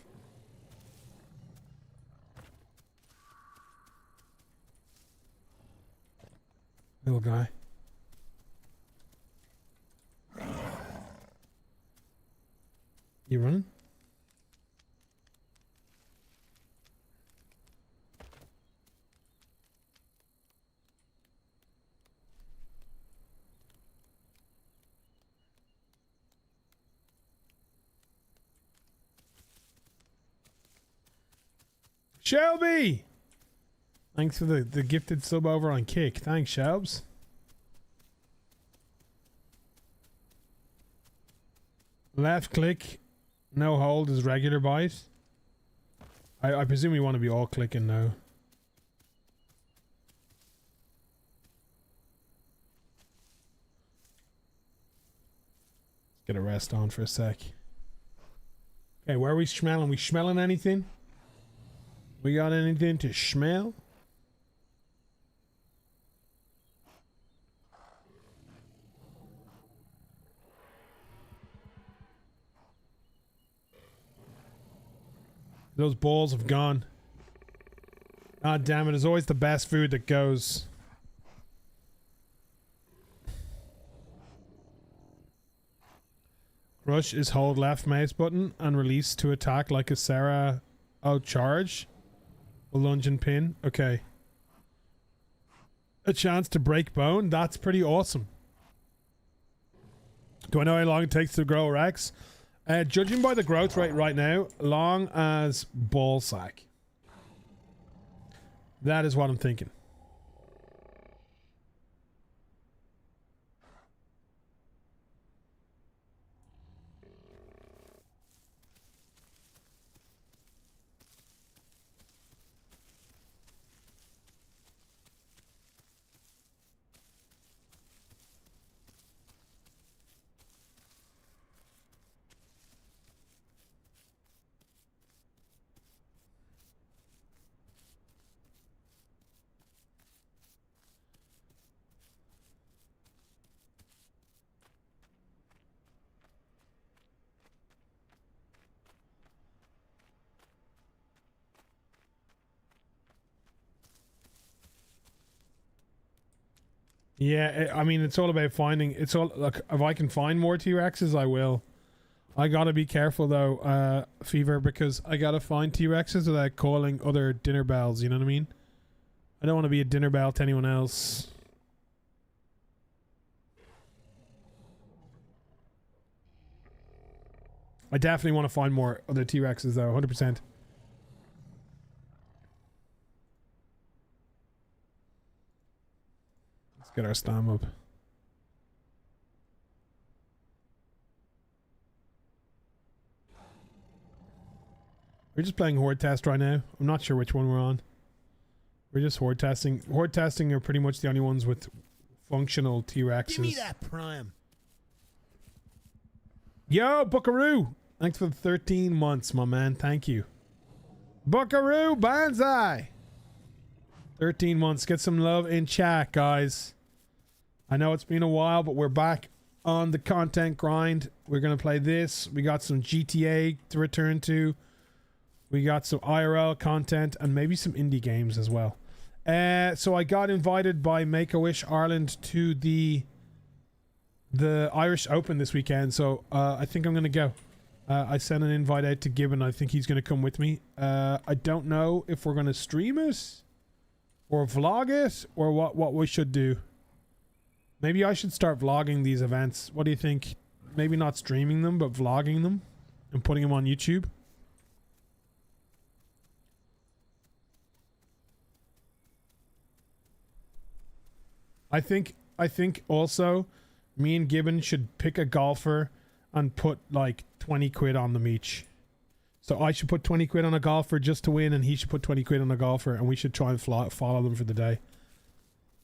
Little guy. You running? Shelby! Thanks for the gifted sub over on Kick. Thanks, Shelbs. Left click. No hold is regular bite. I presume we want to be all clicking now. Get a rest on for a sec. Okay, where are we smelling? We smelling anything? We got anything to smell? Those balls have gone. God damn it, it's always the best food that goes. Rush is hold left mouse button and release to attack like a Sarah. Oh, charge. A lunge and pin. Okay. A chance to break bone. That's pretty awesome. Do I know how long it takes to grow a Rex? Judging by the growth rate right now, long as ball sack. That is what I'm thinking. Yeah, I mean, it's all about finding. It's all like if I can find more T-Rexes, I will. I gotta be careful though, Fever, because I gotta find T-Rexes without calling other dinner bells. You know what I mean? I don't want to be a dinner bell to anyone else. I definitely want to find more other T-Rexes though, 100%. Get our stam up. We're just playing Horde test right now. I'm not sure which one we're on. We're just Horde testing. Horde testing are pretty much the only ones with functional T-Rexes. Give me that prime. Yo, Buckaroo! Thanks for the 13 months, my man. Thank you. Buckaroo Banzai! 13 months. Get some love in chat, guys. I know it's been a while, but we're back on the content grind. We're going to play this. We got some GTA to return to. We got some IRL content and maybe some indie games as well. So I got invited by Make-A-Wish Ireland to the Irish Open this weekend. So I think I'm going to go. I sent an invite out to Gibbon. I think he's going to come with me. I don't know if we're going to stream it or vlog it or what we should do. Maybe I should start vlogging these events. What do you think? Maybe not streaming them, but vlogging them and putting them on YouTube. I think also me and Gibbon should pick a golfer and put like 20 quid on them each. So I should put 20 quid on a golfer just to win, and he should put 20 quid on a golfer, and we should try and follow them for the day.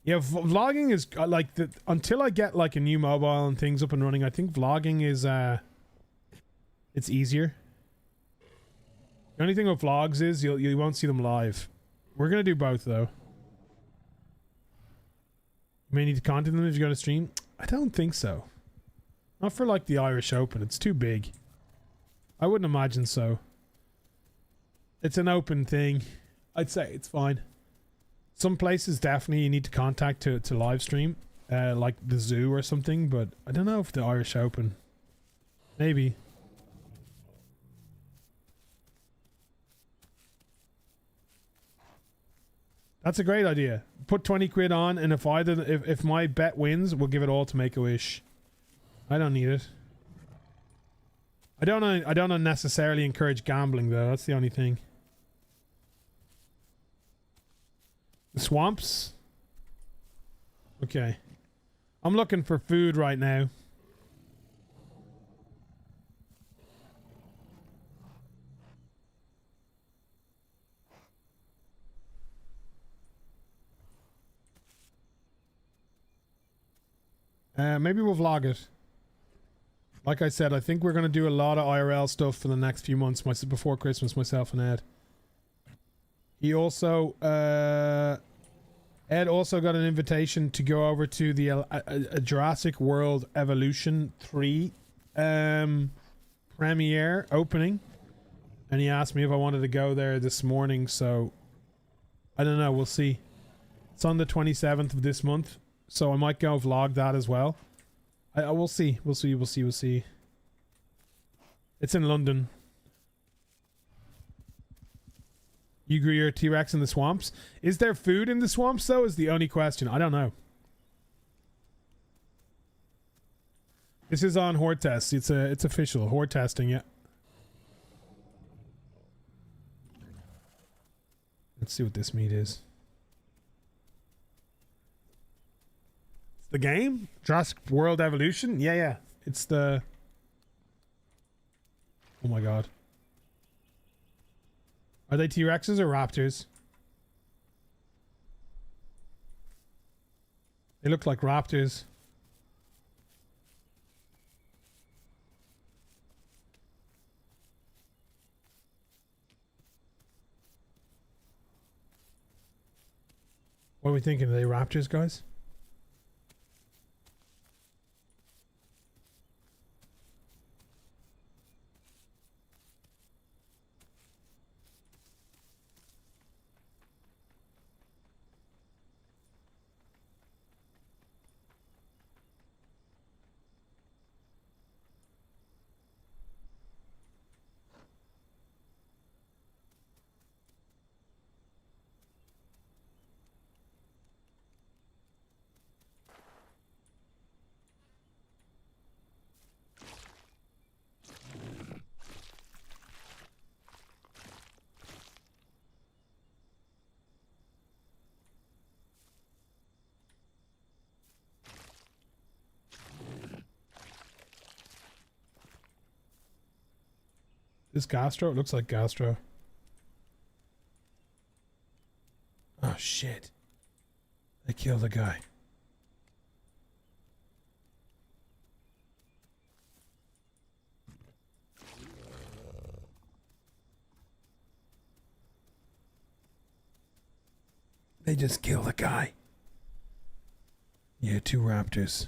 Yeah, vlogging is like until I get like a new mobile and things up and running. I think vlogging is it's easier. The only thing with vlogs is you won't see them live. We're gonna do both though. You may need to contact them if you're gonna stream. I don't think so. Not for like the Irish Open. It's too big. I wouldn't imagine so. It's an open thing. I'd say it's fine. Some places definitely you need to contact to live stream, like the zoo or something, but I don't know if the Irish Open. Maybe. That's a great idea. Put 20 quid on, and if my bet wins, we'll give it all to Make-A-Wish. I don't need it. I don't necessarily encourage gambling though. That's the only thing. The swamps? Okay. I'm looking for food right now. Maybe we'll vlog it. Like I said, I think we're going to do a lot of IRL stuff for the next few months before Christmas, myself and Ed. He also, Ed also got an invitation to go over to the a Jurassic World Evolution 3 premiere opening. And he asked me if I wanted to go there this morning, so I don't know, we'll see. It's on the 27th of this month, so I might go vlog that as well. We'll see. We'll see. It's in London. You grew your T-Rex in the swamps? Is there food in the swamps, though, is the only question. I don't know. This is on Horde test. It's official. Horde testing, yeah. Let's see what this meat is. It's the game? Jurassic World Evolution? Yeah. It's the... Oh my god. Are they T-Rexes or Raptors? They look like Raptors. What are we thinking? Are they Raptors, guys? This Gastro? It looks like Gastro. Oh shit. They killed a guy. They just killed a guy. Yeah, 2 raptors.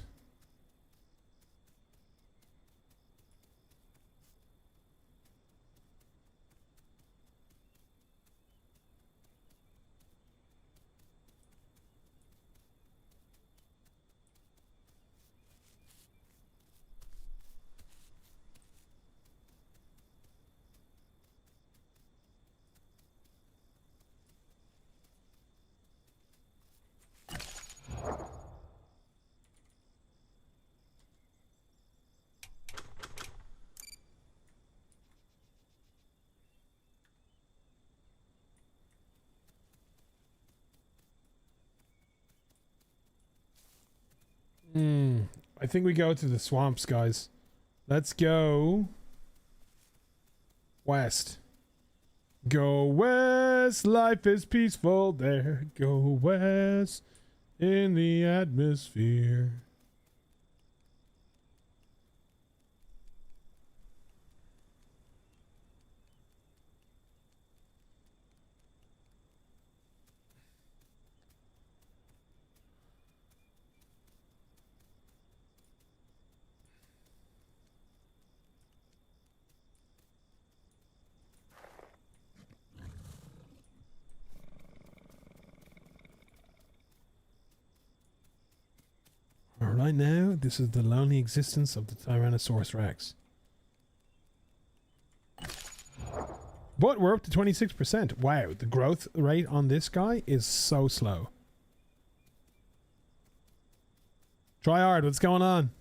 I think we go to the swamps, guys. Let's go west. Go west, life is peaceful there. Go west in the atmosphere. Right now, this is the lonely existence of the Tyrannosaurus Rex. But we're up to 26%. Wow, the growth rate on this guy is so slow. Try hard, what's going on?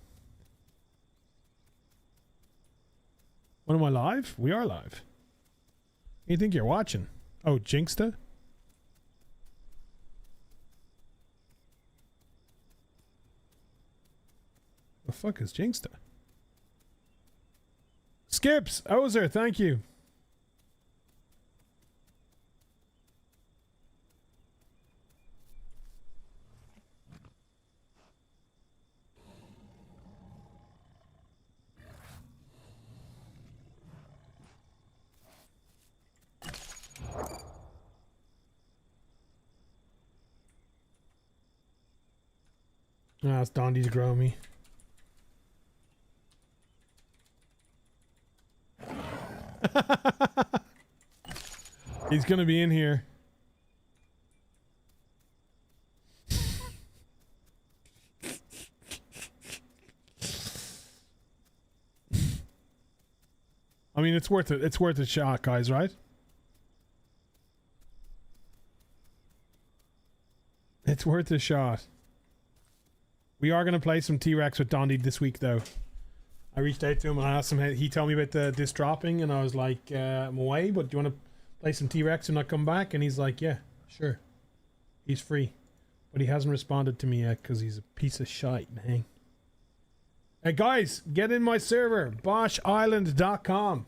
When am I live? We are live. You think you're watching? Oh, Jinxta? The fuck is Jinxta? Skips! Ozer, thank you. Ah, it's Dondi to grow me. He's gonna be in here. I mean, it's worth it. It's worth a shot, guys, right? It's worth a shot. We are going to play some T-Rex with Dondi this week, though. I reached out to him and I asked him, he told me about this dropping, and I was like, I'm away, but do you want to play some T-Rex and not come back? And he's like, yeah, sure. He's free. But he hasn't responded to me yet because he's a piece of shite, man. Hey guys, get in my server, BoschIsland.com.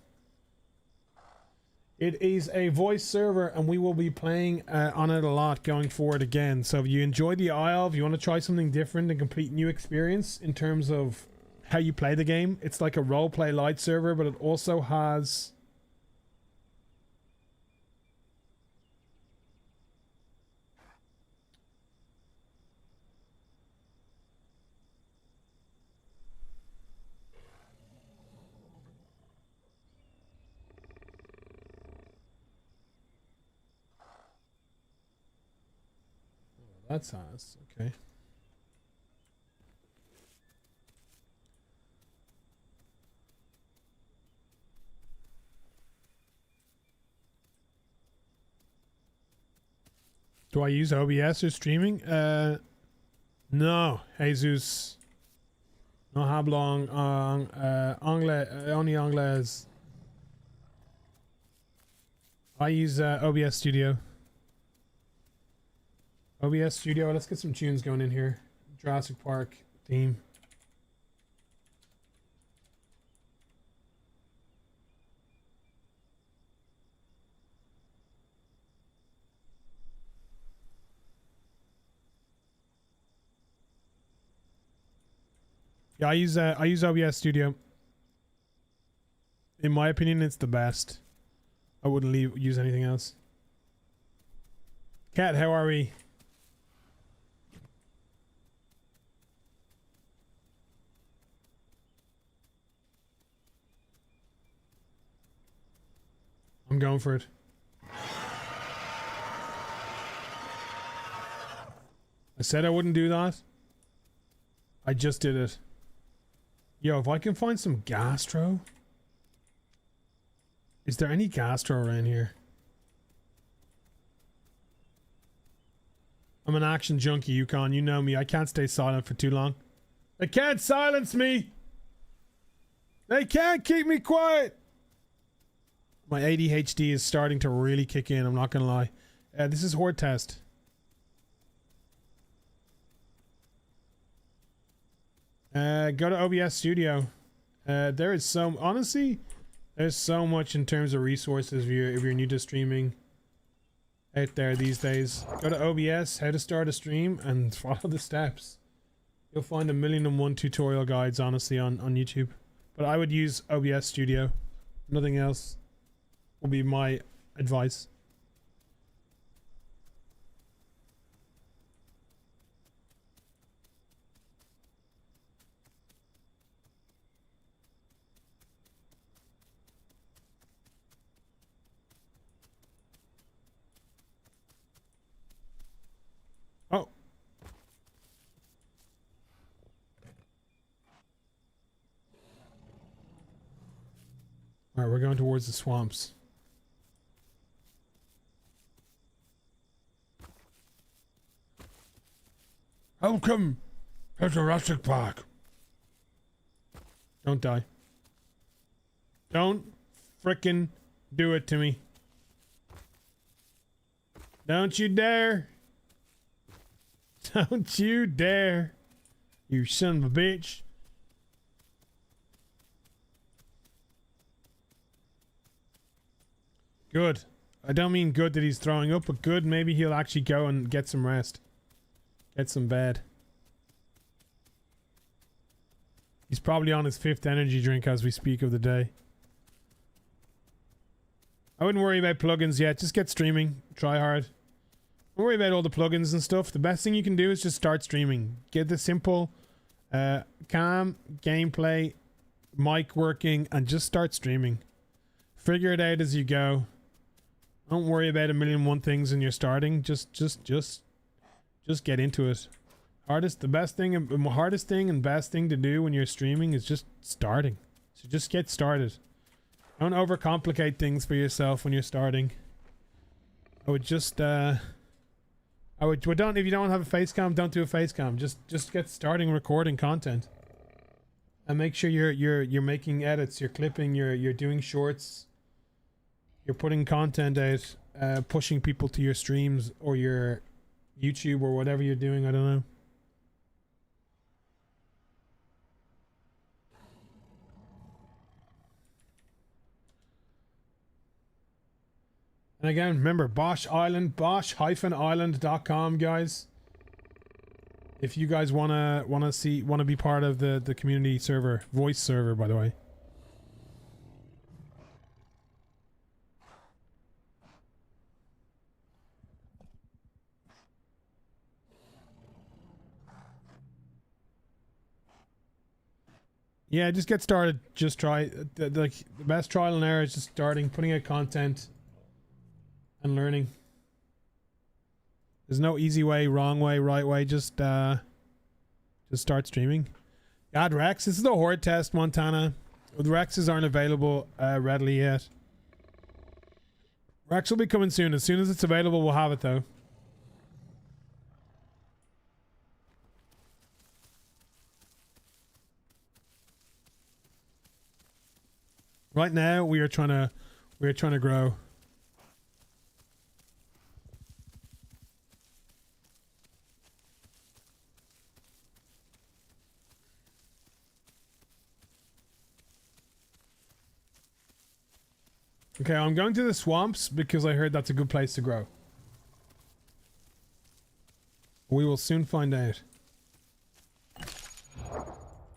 It is a voice server and we will be playing on it a lot going forward again. So if you enjoy the Isle, if you want to try something different and complete new experience in terms of how you play the game, it's like a roleplay light server, but it also has... That's us. Okay. Do I use OBS or streaming? No, Jesus. No hablo anglais, only anglais. I use OBS Studio. OBS Studio, let's get some tunes going in here. Jurassic Park theme. Yeah, I use OBS Studio. In my opinion, it's the best. I wouldn't use anything else. Cat, how are we? I'm going for it. I said I wouldn't do that. I just did it. Yo, if I can find some gastro. Is there any gastro around here? I'm an action junkie, Yukon. You know me. I can't stay silent for too long. They can't silence me! They can't keep me quiet! My ADHD is starting to really kick in, I'm not gonna lie. This is Horde test. Go to OBS Studio. There is so... Honestly, there's so much in terms of resources if you're new to streaming out there these days. Go to OBS, how to start a stream, and follow the steps. You'll find 1,000,001 tutorial guides, honestly, on YouTube. But I would use OBS Studio. Nothing else will be my advice. Oh. Alright, we're going towards the swamps. Welcome to Jurassic Park. Don't die. Don't frickin' do it to me. Don't you dare. Don't you dare. You son of a bitch. Good. I don't mean good that he's throwing up, but good maybe he'll actually go and get some rest. Get some bed. He's probably on his 5th energy drink as we speak of the day. I wouldn't worry about plugins yet. Just get streaming. Try hard. Don't worry about all the plugins and stuff. The best thing you can do is just start streaming. Get the simple cam, gameplay, mic working, and just start streaming. Figure it out as you go. Don't worry about a million and one things when you're starting. Just get into it. Hardest thing and best thing to do when you're streaming is just starting. So just get started. Don't overcomplicate things for yourself when you're starting. I would just if you don't have a face cam, don't do a face cam. Just get starting recording content. And make sure you're making edits, you're clipping, you're doing shorts. You're putting content out, pushing people to your streams or your YouTube or whatever you're doing, I don't know. And again, remember Bosch Island, bosch-island.com, guys. If you guys wanna be part of the community server, voice server, by the way. Yeah, just get started. Just try. The best trial and error is just starting, putting out content, and learning. There's no easy way, wrong way, right way. Just start streaming. God, Rex, this is the Horde test, Montana. The Rexes aren't available readily yet. Rex will be coming soon. As soon as it's available, we'll have it though. Right now, we are trying to grow. Okay, I'm going to the swamps because I heard that's a good place to grow. We will soon find out.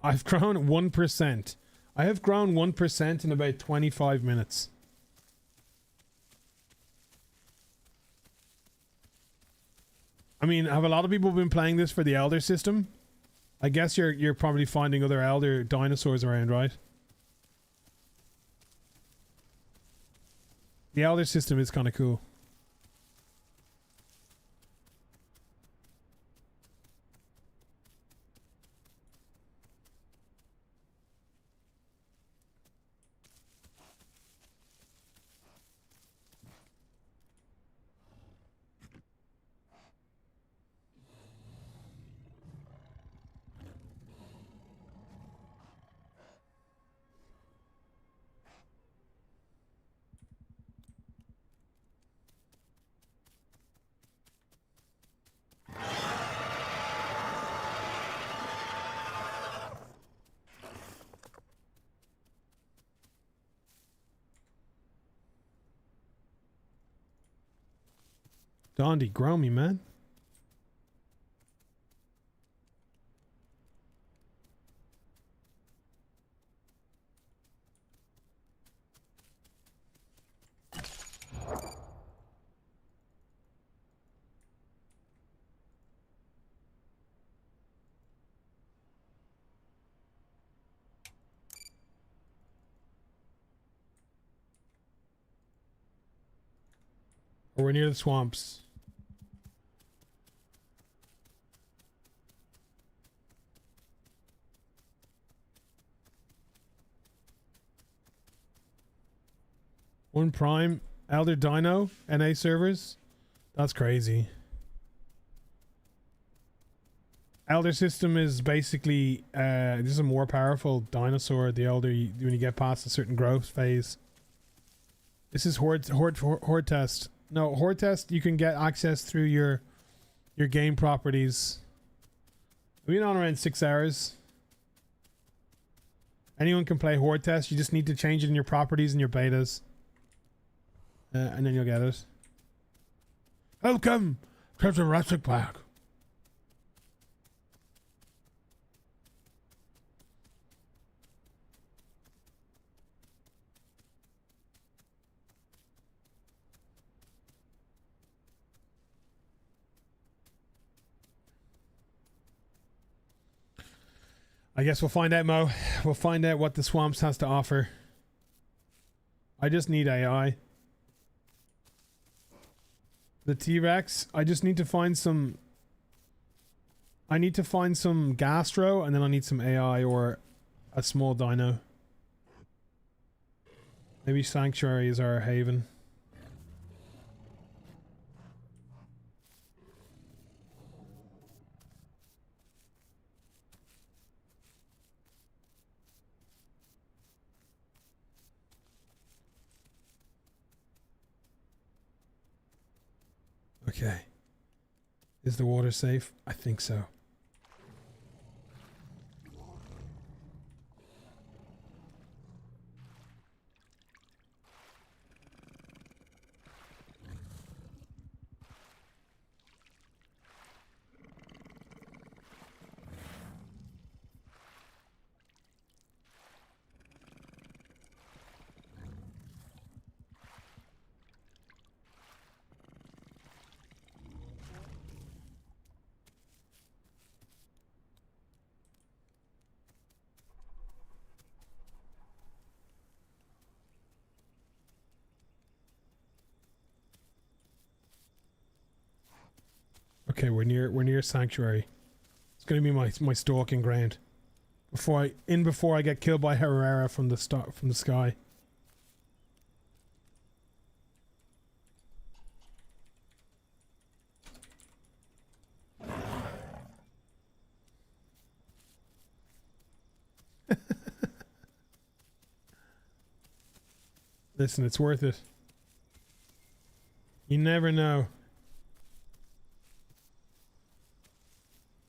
I've grown 1%. I have grown 1% in about 25 minutes. I mean, have a lot of people been playing this for the Elder system? I guess you're probably finding other Elder dinosaurs around, right? The Elder system is kind of cool. Dondi, grow me, man. We're near the swamps. One Prime, Elder Dino, NA servers. That's crazy. Elder system is basically this is a more powerful dinosaur the elder when you get past a certain growth phase. This is Horde test. No, Horde test you can get access through your game properties. We've been on around 6 hours. Anyone can play Horde test. You just need to change it in your properties and your betas. And then you'll get it. Welcome to Jurassic Park. I guess we'll find out, Mo. We'll find out what the swamps has to offer. I just need AI. The T-Rex, I just need to find some... I need to find some gastro, and then I need some AI or a small dino. Maybe Sanctuary is our haven. Okay. Is the water safe? I think so. Okay, we're near Sanctuary. It's gonna be my stalking ground. Before I get killed by Herrera from the sky. Listen, it's worth it. You never know.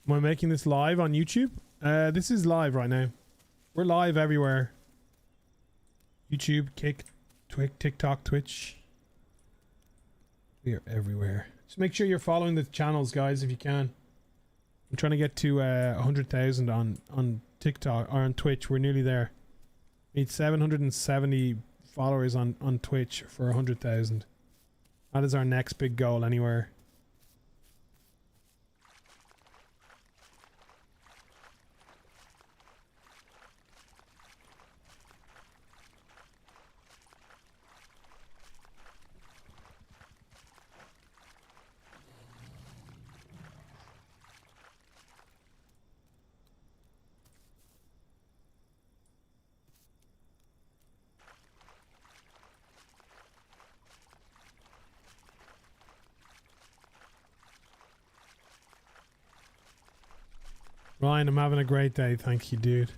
Am I making this live on YouTube? This is live right now. We're live everywhere. YouTube, Kick, TikTok, Twitch. We are everywhere. Just make sure you're following the channels, guys, if you can. I'm trying to get to 100,000 on TikTok or on Twitch. We're nearly there. We need 770 followers on Twitch for 100,000. That is our next big goal anywhere. Ryan, I'm having a great day. Thank you, dude.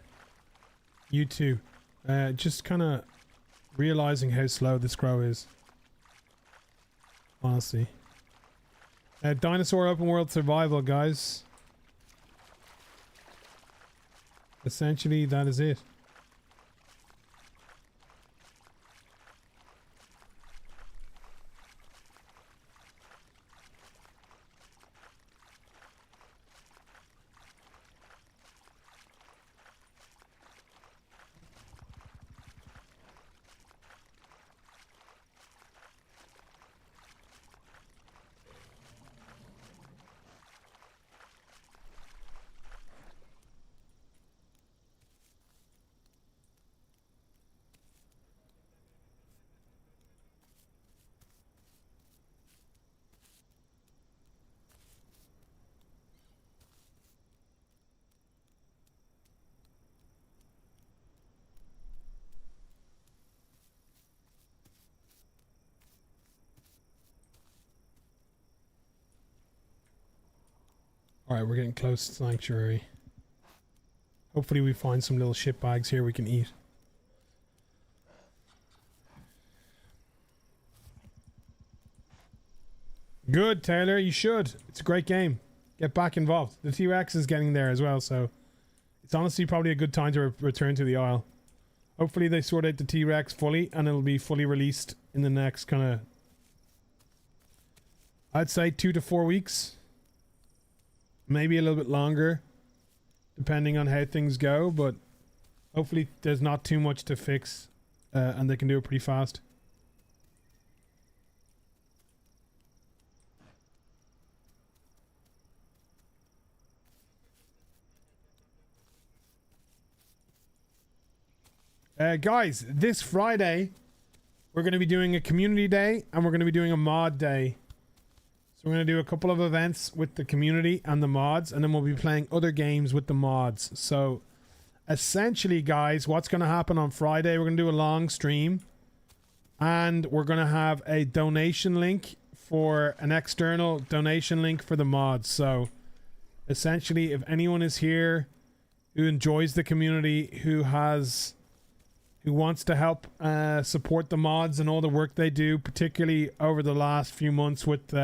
You too. Just kind of realizing how slow this grow is. Honestly. Dinosaur open world survival, guys. Essentially, that is it. Alright, we're getting close to Sanctuary. Hopefully we find some little shit bags here we can eat. Good, Taylor, you should. It's a great game. Get back involved. The T-Rex is getting there as well, so it's honestly probably a good time to return to the Isle. Hopefully they sort out the T-Rex fully and it'll be fully released in the next kind of, I'd say 2 to 4 weeks. Maybe a little bit longer, depending on how things go, but hopefully there's not too much to fix and they can do it pretty fast. Guys, this Friday, we're going to be doing a community day and we're going to be doing a mod day. So we're going to do a couple of events with the community and the mods, and then we'll be playing other games with the mods. So essentially, guys, what's going to happen on Friday, we're going to do a long stream and we're going to have a donation link for an external donation link for the mods. So essentially, if anyone is here who enjoys the community, who wants to help support the mods and all the work they do, particularly over the last few months with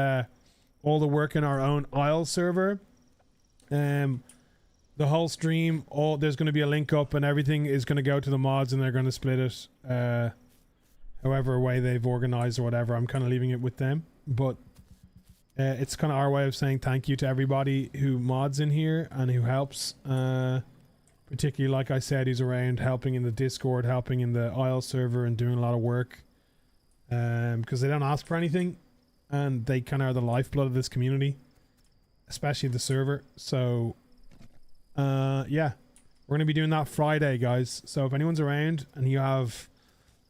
all the work in our own Isle server, the whole stream, there's going to be a link up and everything is going to go to the mods and they're going to split it however way they've organized or whatever. I'm kind of leaving it with them, but it's kind of our way of saying thank you to everybody who mods in here and who helps, particularly, like I said, who's around helping in the Discord, helping in the Isle server and doing a lot of work, because they don't ask for anything and they kind of are the lifeblood of this community, especially the server. So yeah, we're going to be doing that Friday, guys. So if anyone's around and you have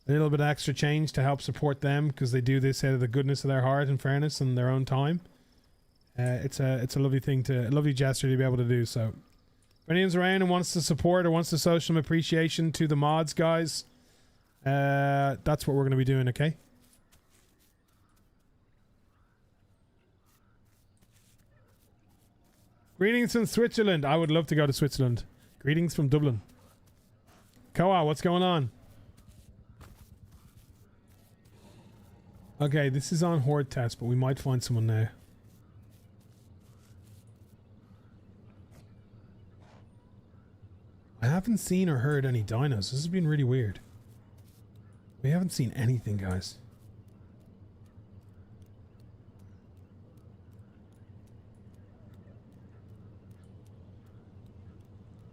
a little bit of extra change to help support them, because they do this out of the goodness of their heart and fairness and their own time, it's a lovely thing a lovely gesture to be able to do. So if anyone's around and wants to support or wants to show some appreciation to the mods, guys, that's what we're going to be doing, okay? Greetings from Switzerland. I would love to go to Switzerland. Greetings from Dublin. Koa, what's going on? Okay, this is on Horde test, but we might find someone now. I haven't seen or heard any dinos. This has been really weird. We haven't seen anything, guys.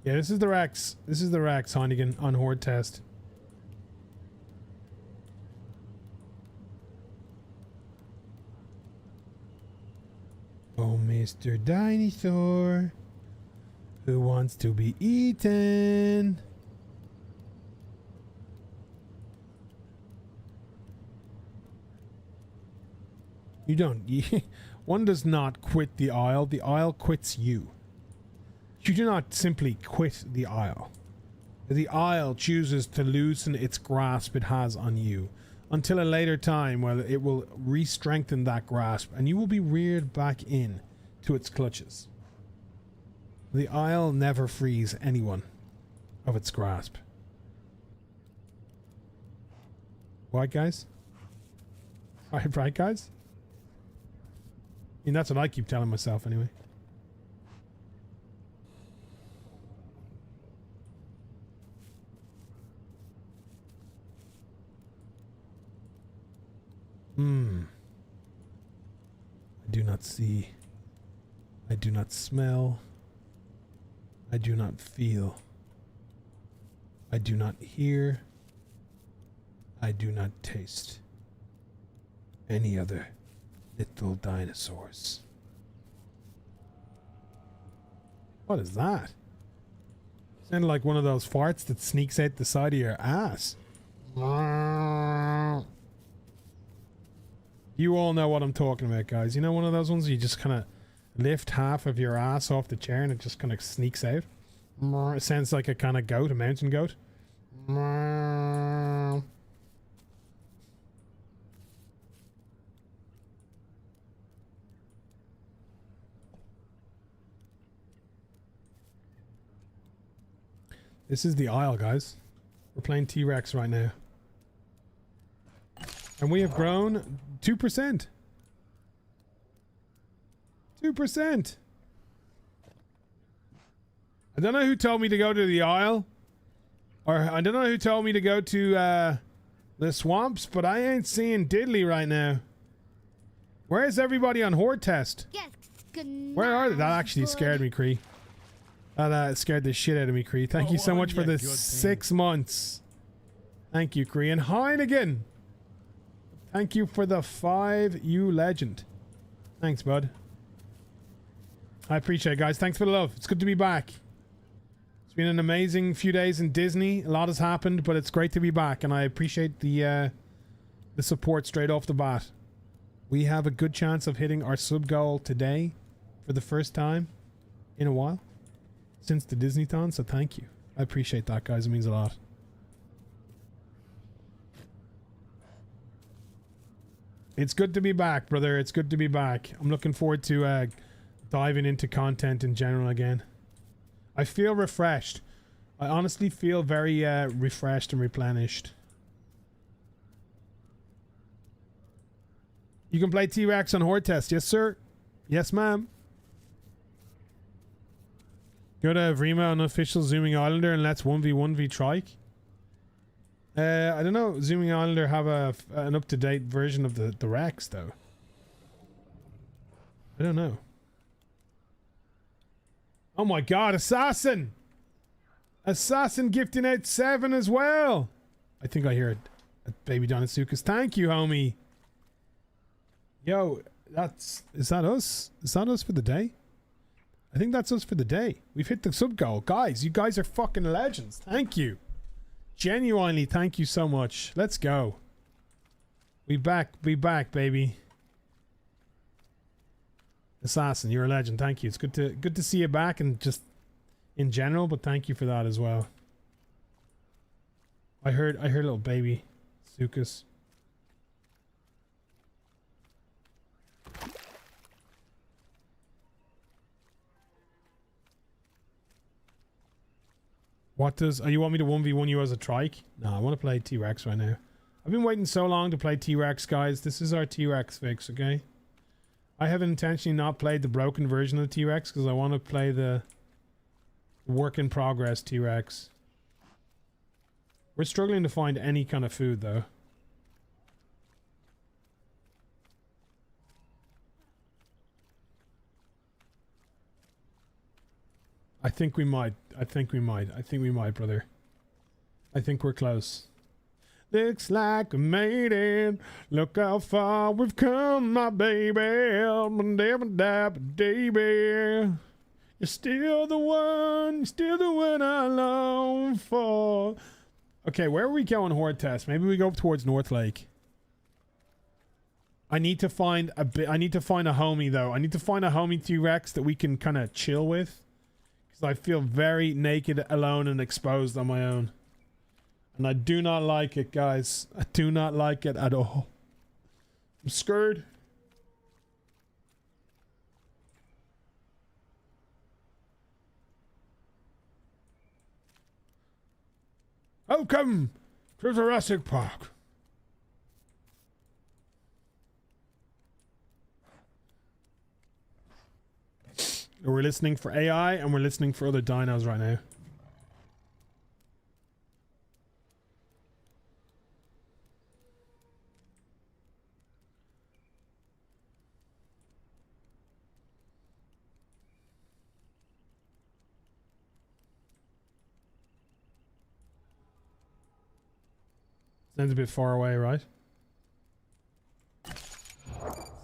Yeah, this is the Rex. This is the Rex, Heineken, on Horde test. Oh, Mr. Dinosaur, who wants to be eaten? You don't. One does not quit the Isle. The Isle quits you. You do not simply quit the Isle. The Isle chooses to loosen its grasp it has on you until a later time where it will re-strengthen that grasp and you will be reared back in to its clutches. The Isle never frees anyone of its grasp. Right, guys? Right, guys? I mean, that's what I keep telling myself anyway. I do not see. I do not smell. I do not feel. I do not hear. I do not taste any other little dinosaurs. What is that? Sounded like one of those farts that sneaks out the side of your ass. You all know what I'm talking about, guys. You know one of those ones you just kind of lift half of your ass off the chair and it just kind of sneaks out? It sounds like a kind of goat, a mountain goat. This is the Isle, guys. We're playing T-Rex right now. And we have grown 2%. 2%. I don't know who told me to go to the Isle. Or I don't know who told me to go to the swamps, but I ain't seeing diddly right now. Where's everybody on Horde test? Yes, good. Where are they? That actually scared me, Cree. That scared the shit out of me, Cree. Thank you so much for the 6 months. Thank you, Cree. And Heineken, thank you for the 5, you legend. Thanks, bud. I appreciate it, guys. Thanks for the love. It's good to be back. It's been an amazing few days in Disney. A lot has happened, but it's great to be back, and I appreciate the support straight off the bat. We have a good chance of hitting our sub goal today for the first time in a while since the Disney-thon, so thank you. I appreciate that, guys. It means a lot. It's good to be back, brother. It's good to be back. I'm looking forward to diving into content in general again. I feel refreshed. I honestly feel very refreshed and replenished. You can play T-Rex on Horde test. Yes, sir. Yes, ma'am. Go to Vrima, unofficial Zooming Islander, and let's 1v1v trike. I don't know. Zooming Islander have an up-to-date version of the Rex, though. I don't know. Oh my god, Assassin! Assassin gifting out 7 as well! I think I hear it. Baby Donatsukas. Thank you, homie. Yo, is that us? Is that us for the day? I think that's us for the day. We've hit the sub goal. Guys, you guys are fucking legends. Thank you. Genuinely, thank you so much. Let's go. We back, baby. Assassin, you're a legend. Thank you. It's good to see you back, and just in general, but thank you for that as well. I heard little baby Sukas. What does... you want me to 1v1 you as a trike? No, I want to play T-Rex right now. I've been waiting so long to play T-Rex, guys. This is our T-Rex fix, okay? I have intentionally not played the broken version of the T-Rex because I want to play the work-in-progress T-Rex. We're struggling to find any kind of food, though. I think we might. I think we might, brother. I think we're close. Looks like we made it. Look how far we've come, my baby. Baby. You're still the one. You're still the one I long for. Okay, where are we going, Horde test? Maybe we go up towards North Lake. I need to find a homie, though. I need to find a homie T-Rex that we can kind of chill with. I feel very naked, alone, and exposed on my own. And I do not like it, guys. I do not like it at all. I'm scared. Welcome to Jurassic Park. We're listening for AI and we're listening for other dinos right now. Sounds a bit far away, right? Let's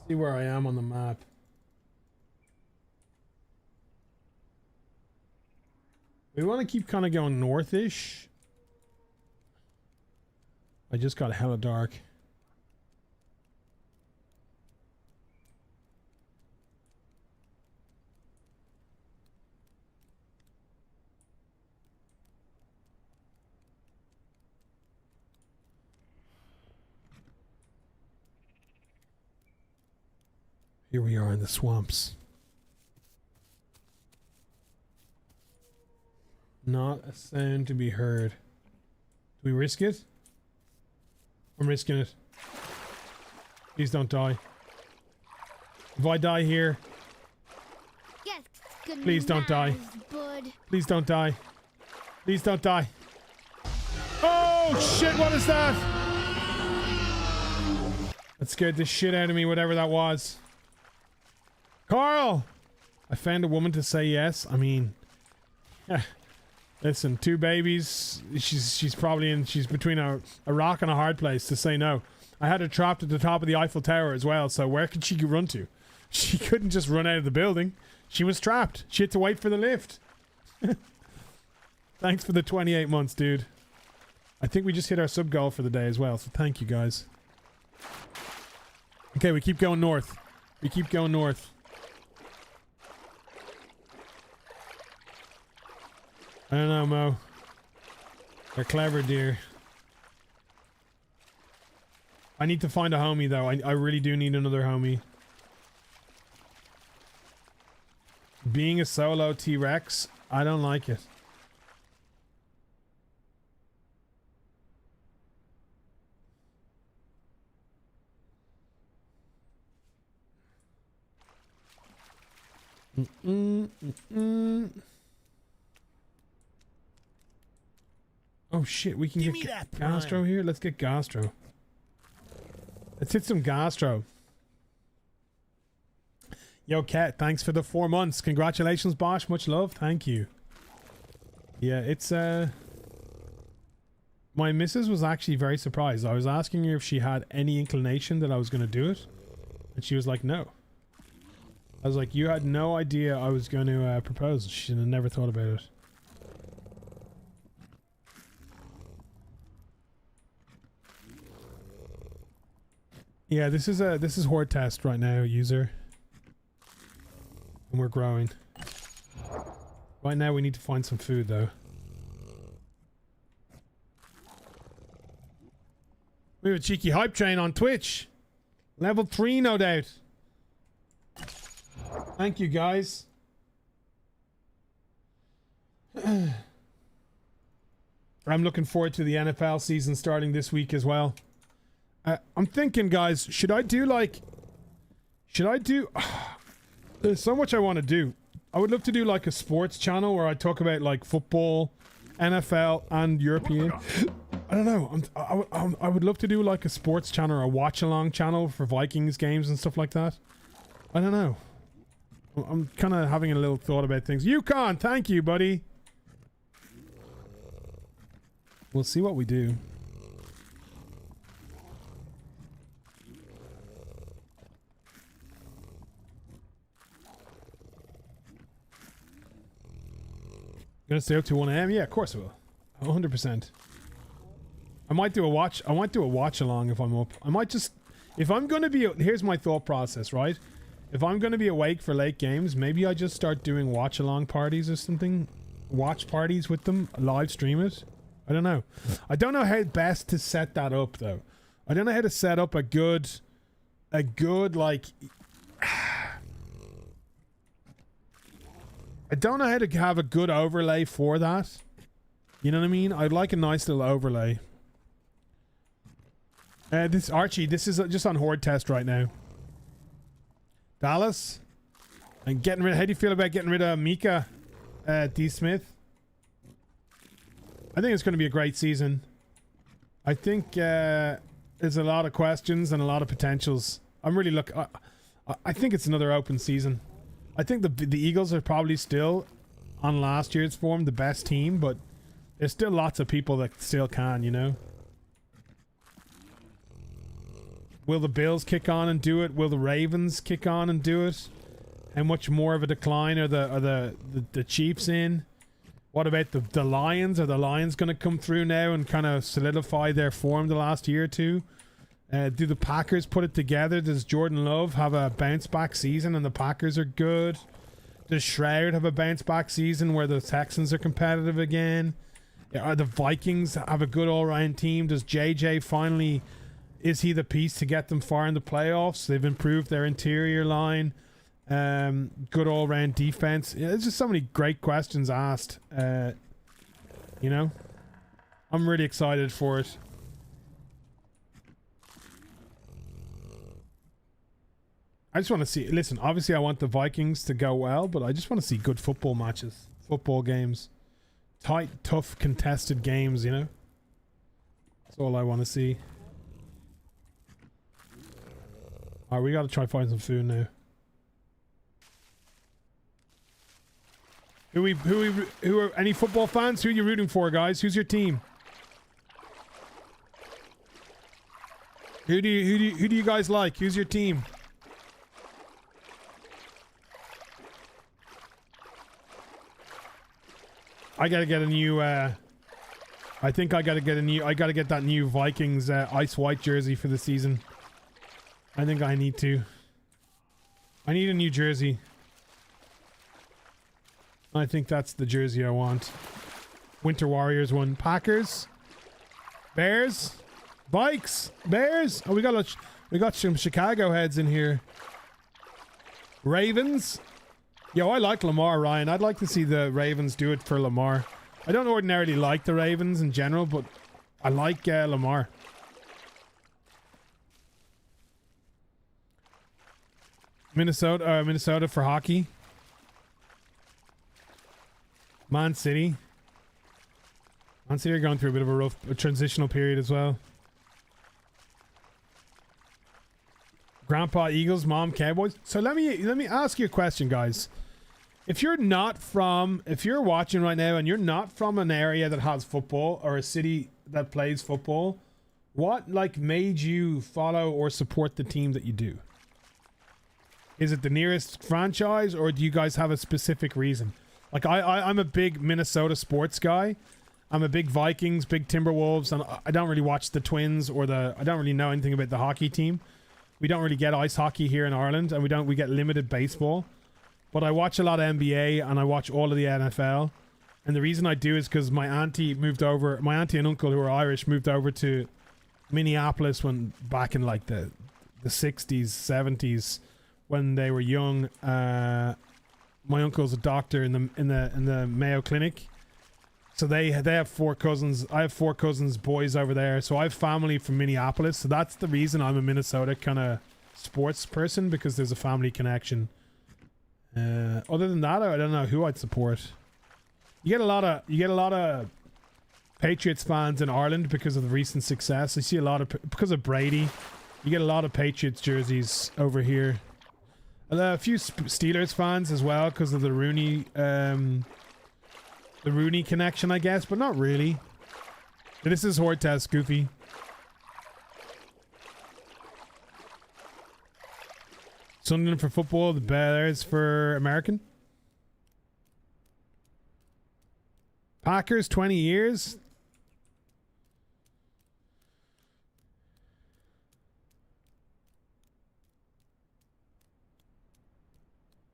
see where I am on the map. We want to keep kind of going northish. I just got hella dark. Here we are in the swamps. Not a sound to be heard. Do we risk it? I'm risking it. Please don't die. If I die here... Yes, good please don't die. Bud. Please don't die. Please don't die. Oh shit, what is that? That scared the shit out of me, whatever that was. Carl! I found a woman to say yes. I mean... Yeah. Listen, 2 babies. She's probably she's between a rock and a hard place to say no. I had her trapped at the top of the Eiffel Tower as well, so where could she run to? She couldn't just run out of the building. She was trapped. She had to wait for the lift. Thanks for the 28 months, dude. I think we just hit our sub goal for the day as well, so thank you guys. Okay, we keep going north. We keep going north. I don't know, Mo. They're clever, dear. I need to find a homie, though. I really do need another homie. Being a solo T-Rex, I don't like it. Oh shit, we can get Gastro here? Let's get Gastro. Let's hit some Gastro. Yo, Kat, thanks for the 4 months. Congratulations, Bosch. Much love. Thank you. Yeah, it's, my missus was actually very surprised. I was asking her if she had any inclination that I was going to do it. And she was like, no. I was like, you had no idea I was going to propose. She had never thought about it. Yeah, this is Horde test right now, user. And we're growing. Right now we need to find some food though. We have a cheeky hype train on Twitch. Level 3 no doubt. Thank you guys. I'm looking forward to the NFL season starting this week as well. I'm thinking, guys, should I do... There's so much I want to do. I would love to do like a sports channel where I talk about like football, NFL, and European. I don't know. I would love to do like a sports channel or a watch-along channel for Vikings games and stuff like that. I don't know. I'm kind of having a little thought about things. Yukon, thank you, buddy. We'll see what we do. Gonna stay up to 1 AM? Yeah, of course I will. 100%. I might do a watch along if I'm up. I might just, if I'm gonna be, here's my thought process, right? If I'm gonna be awake for late games, maybe I just start doing watch along parties or something. Watch parties with them, live stream it. I don't know. I don't know how best to set that up though. I don't know how to set up a good like, I don't know how to have a good overlay for that. You know what I mean? I'd like a nice little overlay. This Archie, this is just on Horde test right now. Dallas, and getting rid. How do you feel about getting rid of Mika, D. Smith? I think it's going to be a great season. I think there's a lot of questions and a lot of potentials. I'm really looking. I think it's another open season. I think the Eagles are probably still, on last year's form, the best team, but there's still lots of people that still can, you know? Will the Bills kick on and do it? Will the Ravens kick on and do it? How much more of a decline are the Chiefs in? What about the Lions? Are the Lions going to come through now and kind of solidify their form the last year or two? Do the Packers put it together? Does Jordan Love have a bounce back season and the Packers are good? Does Shroud have a bounce back season where the Texans are competitive again? Are the Vikings have a good all round team? Does JJ finally, is he the piece to get them far in the playoffs? They've improved their interior line. Good all round defense. Yeah, there's just so many great questions asked. You know, I'm really excited for it. I just want to see, listen, obviously I want the Vikings to go well, but I just want to see good football matches, football games, tight, tough, contested games, you know? That's all I want to see. Alright, we got to try find some food now. Who are any football fans? Who are you rooting for, guys? Who's your team? Who do you guys like? Who's your team? I gotta get a new, I think I gotta get that new Vikings ice white jersey for the season. I think I need to. I need a new jersey. I think that's the jersey I want. Winter Warriors one. Packers. Bears. Vikes. Bears. Oh, we got some Chicago heads in here. Ravens. Yo, I like Lamar, Ryan. I'd like to see the Ravens do it for Lamar. I don't ordinarily like the Ravens in general, but I like Lamar. Minnesota for hockey. Man City. Man City are going through a bit of a transitional period as well. Grandpa Eagles, Mom Cowboys. So let me ask you a question, guys. If you're watching right now and you're not from an area that has football or a city that plays football, what like made you follow or support the team that you do? Is it the nearest franchise, or do you guys have a specific reason? Like I'm a big Minnesota sports guy. I'm a big Vikings, big Timberwolves, and I don't really watch the Twins or I don't really know anything about the hockey team. We don't really get ice hockey here in Ireland, and we get limited baseball. But I watch a lot of NBA and I watch all of the NFL. And the reason I do is because my auntie and uncle who are Irish moved over to Minneapolis back in like the 60s, 70s when they were young. My uncle's a doctor in the Mayo Clinic. So they have 4 cousins. I have 4 cousins, boys over there. So I have family from Minneapolis. So that's the reason I'm a Minnesota kind of sports person, because there's a family connection. Other than that, I don't know who I'd support. You get a lot of Patriots fans in Ireland because of the recent success. I see a lot of, because of Brady, you get a lot of Patriots jerseys over here. A few Steelers fans as well because of the Rooney connection, I guess, but not really. This is Horde Test, Goofy. Sunderland for football, the Bears for American. Packers, 20 years.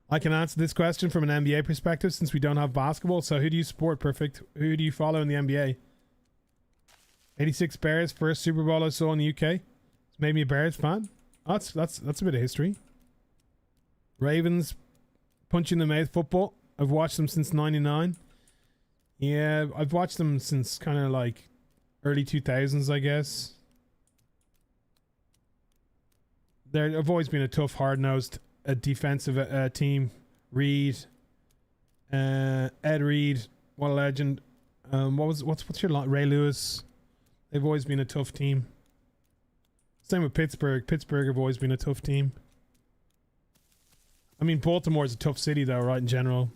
I can answer this question from an NBA perspective since we don't have basketball. So who do you support, Perfect? Who do you follow in the NBA? 86 Bears, first Super Bowl I saw in the UK. It's made me a Bears fan. Oh, that's a bit of history. Ravens, punch in the mouth football. I've watched them since 99. Yeah, I've watched them since kind of like early 2000s, I guess. I've always been a tough, hard-nosed defensive team. Reed, Ed Reed, what a legend. What's your Ray Lewis? They've always been a tough team. Same with Pittsburgh. Pittsburgh have always been a tough team. I mean, Baltimore's a tough city though, right, in general.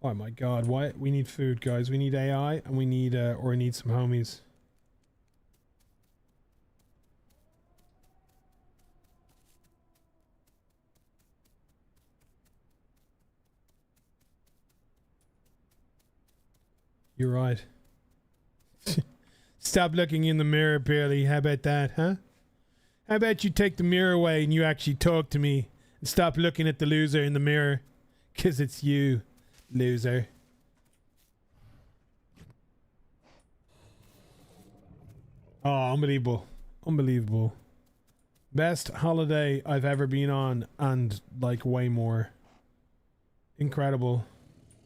Oh my god, why we need food, guys. We need AI and we need some homies. You're right. Stop looking in the mirror, Barely. How about that, huh? How about you take the mirror away and you actually talk to me and stop looking at the loser in the mirror? 'Cause it's you. Loser. Oh, unbelievable. Unbelievable. Best holiday I've ever been on, and like way more. Incredible.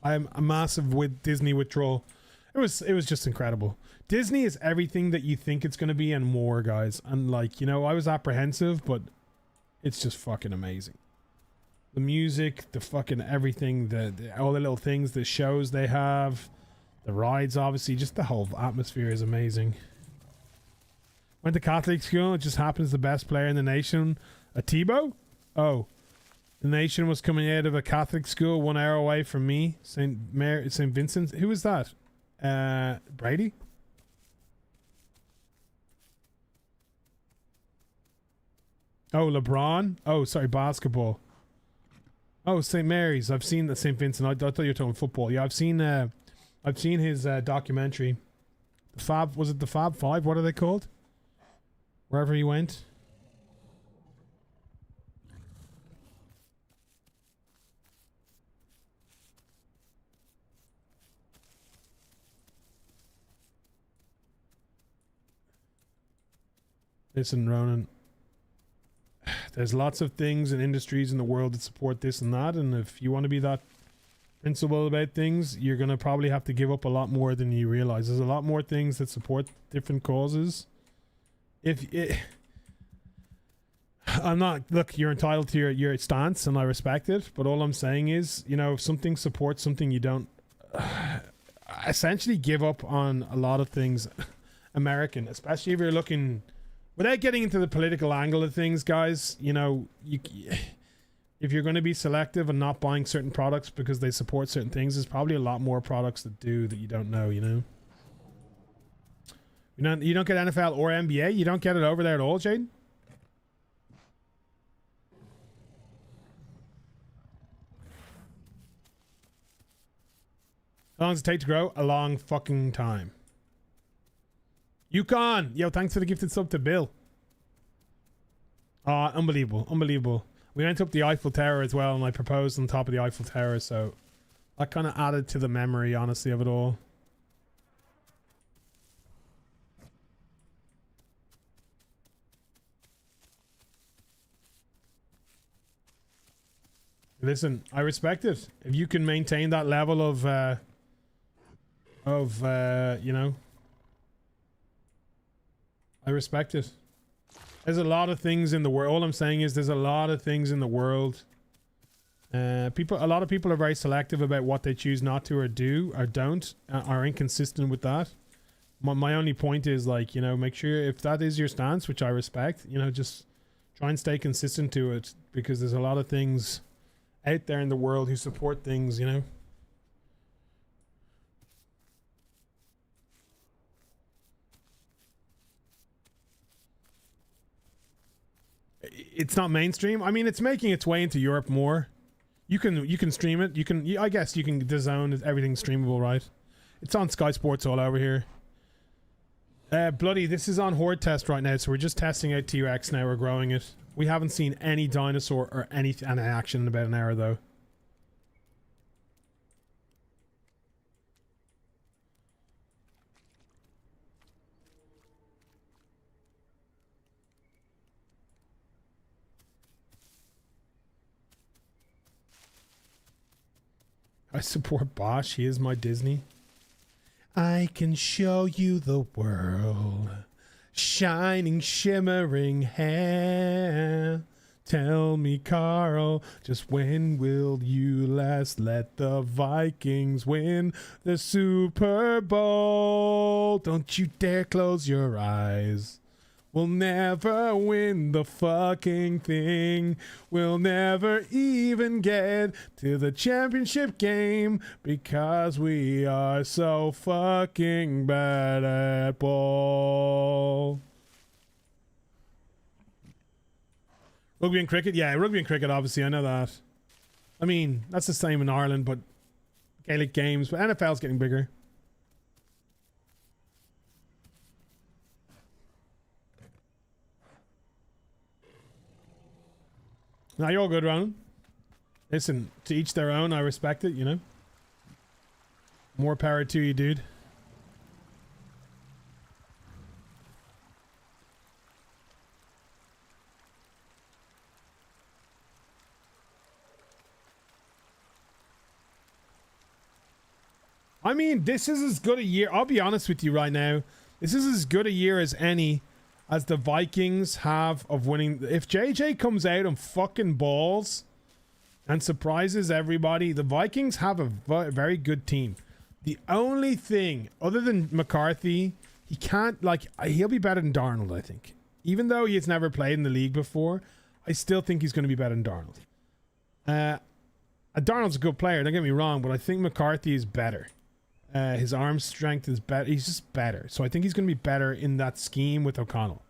I'm a massive with Disney withdrawal. It was just incredible. Disney is everything that you think it's going to be and more, guys. And like, you know, I was apprehensive, but it's just fucking amazing. The music, the fucking everything, all the little things, the shows they have, the rides, obviously, just the whole atmosphere is amazing. Went to Catholic school. It just happens the best player in the nation, a Tebow. Oh, The nation was coming out of a Catholic school 1 hour away from me. St. Vincent. Who was that? Brady? Oh, LeBron? Oh, sorry, basketball. Oh, St. Mary's. I've seen the St. Vincent. I thought you were talking football. Yeah, I've seen his documentary. The Fab, was it the Fab Five? What are they called? Wherever he went. Listen, Ronan. There's lots of things and industries in the world that support this and that, and if you want to be that principled about things, you're going to probably have to give up a lot more than you realize. There's a lot more things that support different causes. I'm not, look, you're entitled to your stance and I respect it, but all I'm saying is, you know, if something supports something, you don't essentially give up on a lot of things American, especially if you're looking, without getting into the political angle of things, guys, you know, if you're going to be selective and not buying certain products because they support certain things, there's probably a lot more products that do that you don't know, you know? You don't get NFL or NBA? You don't get it over there at all, Jaden? How long does it take to grow? A long fucking time. Yukon! Yo, thanks for the gifted sub to Bill. Unbelievable. Unbelievable. We went up the Eiffel Tower as well, and I proposed on top of the Eiffel Tower, so that kind of added to the memory, honestly, of it all. Listen, I respect it. If you can maintain that level of you know, I respect it. There's a lot of things in the world. All I'm saying is there's a lot of things in the world. A lot of people are very selective about what they choose not to or do or don't, are inconsistent with that. My only point is, like, you know, make sure if that is your stance, which I respect, you know, just try and stay consistent to it, because there's a lot of things out there in the world who support things, you know. It's not mainstream. I mean, it's making its way into Europe more. You can stream it. I guess you can DAZN, everything's streamable, right? It's on Sky Sports all over here. Bloody, this is on Horde test right now, so we're just testing out T-Rex now. We're growing it. We haven't seen any dinosaur or any action in about an hour, though. I support Bosch. He is my Disney. I can show you the world. Shining, shimmering hair. Tell me, Carl, just when will you last let the Vikings win the Super Bowl? Don't you dare close your eyes. We'll never win the fucking thing. We'll never even get to the championship game because we are so fucking bad at ball. Rugby and cricket? Yeah, rugby and cricket, obviously, I know that. I mean, that's the same in Ireland, but Gaelic games, but NFL's getting bigger. Now you're all good, Ronan. Listen, to each their own. I respect it, you know. More power to you, dude. I mean, this is as good a year. I'll be honest with you right now. This is as good a year as any as the Vikings have of winning. If JJ comes out and fucking balls and surprises everybody, the Vikings have a very good team. The only thing, other than McCarthy, he can't, like, he'll be better than Darnold, I think. Even though he has never played in the league before, I still think he's going to be better than Darnold. Darnold's a good player, don't get me wrong, but I think McCarthy is better. His arm strength is better. He's just better. So I think he's going to be better in that scheme with O'Connell.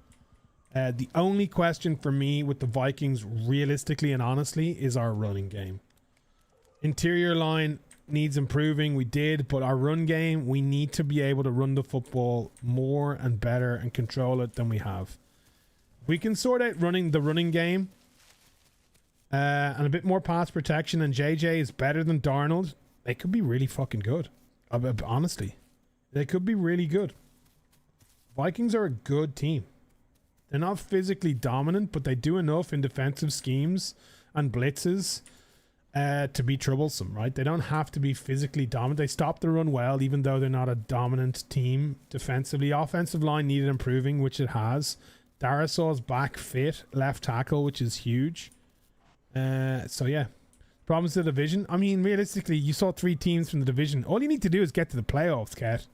The only question for me with the Vikings, realistically and honestly, is our running game. Interior line needs improving. We did, but our run game, we need to be able to run the football more and better and control it than we have. We can sort out running the running game and a bit more pass protection, and JJ is better than Darnold. They could be really fucking good. Honestly, they could be really good. Vikings are a good team. They're not physically dominant, but they do enough in defensive schemes and blitzes to be troublesome, right? They don't have to be physically dominant. They stop the run well, even though they're not a dominant team defensively. Offensive line needed improving, which it has. Darasaw's back fit, left tackle, which is huge. So yeah, problems of the division. I mean, realistically, you saw 3 teams from the division. All you need to do is get to the playoffs, Kat.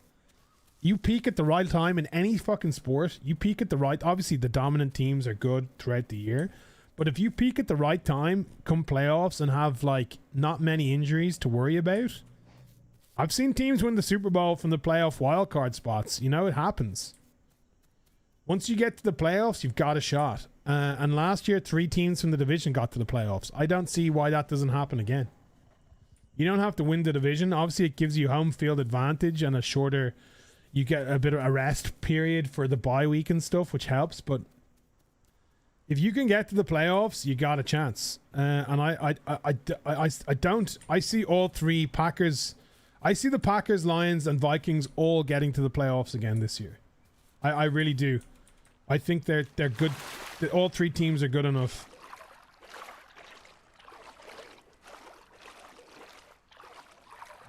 You peak at the right time in any fucking sport. You peak at the right... Obviously, the dominant teams are good throughout the year. But if you peak at the right time, come playoffs, and have, like, not many injuries to worry about... I've seen teams win the Super Bowl from the playoff wildcard spots. You know, it happens. Once you get to the playoffs, you've got a shot. And last year, 3 teams from the division got to the playoffs. I don't see why that doesn't happen again. You don't have to win the division. Obviously, it gives you home field advantage and a shorter... You get a bit of a rest period for the bye week and stuff, which helps. But if you can get to the playoffs, you got a chance. And I don't. I see all 3 Packers. I see the Packers, Lions, and Vikings all getting to the playoffs again this year. I really do. I think they're good. All 3 teams are good enough.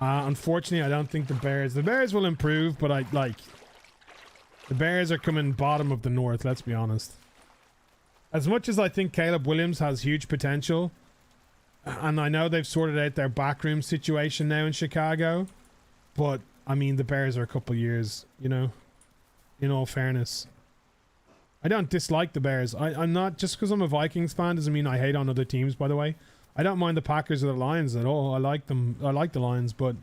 Unfortunately, I don't think the Bears will improve, but the Bears are coming bottom of the North, let's be honest. As much as I think Caleb Williams has huge potential, and I know they've sorted out their backroom situation now in Chicago, but I mean, the Bears are a couple years, you know, in all fairness. I don't dislike the Bears. I'm not, just because I'm a Vikings fan doesn't mean I hate on other teams, by the way. I don't mind the Packers or the Lions at all. I like them. I like the Lions, but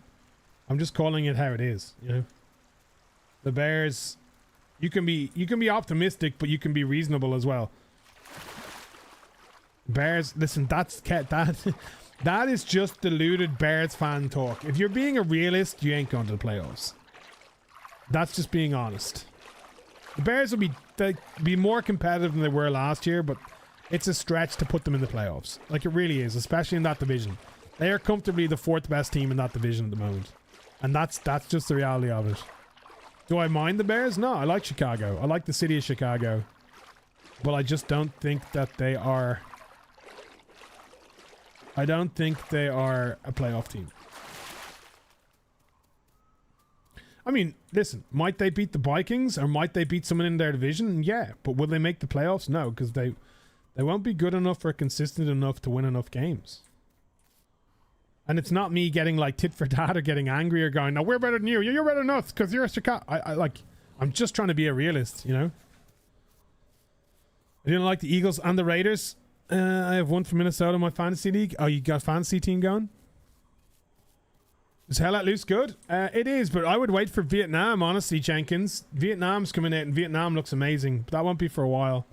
I'm just calling it how it is, you know. The Bears, you can be optimistic, but you can be reasonable as well. Bears, listen, that is just deluded Bears fan talk. If you're being a realist, you ain't going to the playoffs. That's just being honest. The Bears will be more competitive than they were last year, but it's a stretch to put them in the playoffs. Like, it really is, especially in that division. They are comfortably the 4th best team in that division at the moment. And that's just the reality of it. Do I mind the Bears? No, I like Chicago. I like the city of Chicago. But I just don't think that they are... I don't think they are a playoff team. I mean, listen, might they beat the Vikings? Or might they beat someone in their division? Yeah. But will they make the playoffs? No, because they won't be good enough or consistent enough to win enough games. And it's not me getting like tit for tat or getting angry or going, no, we're better than you. You're better than us because you're a Chicago. I'm just trying to be a realist, you know? I didn't like the Eagles and the Raiders. I have one from Minnesota in my fantasy league. Oh, you got a fantasy team going? Is Hell Let Loose good? It is, but I would wait for Vietnam, honestly, Jenkins. Vietnam's coming out and Vietnam looks amazing. But that won't be for a while.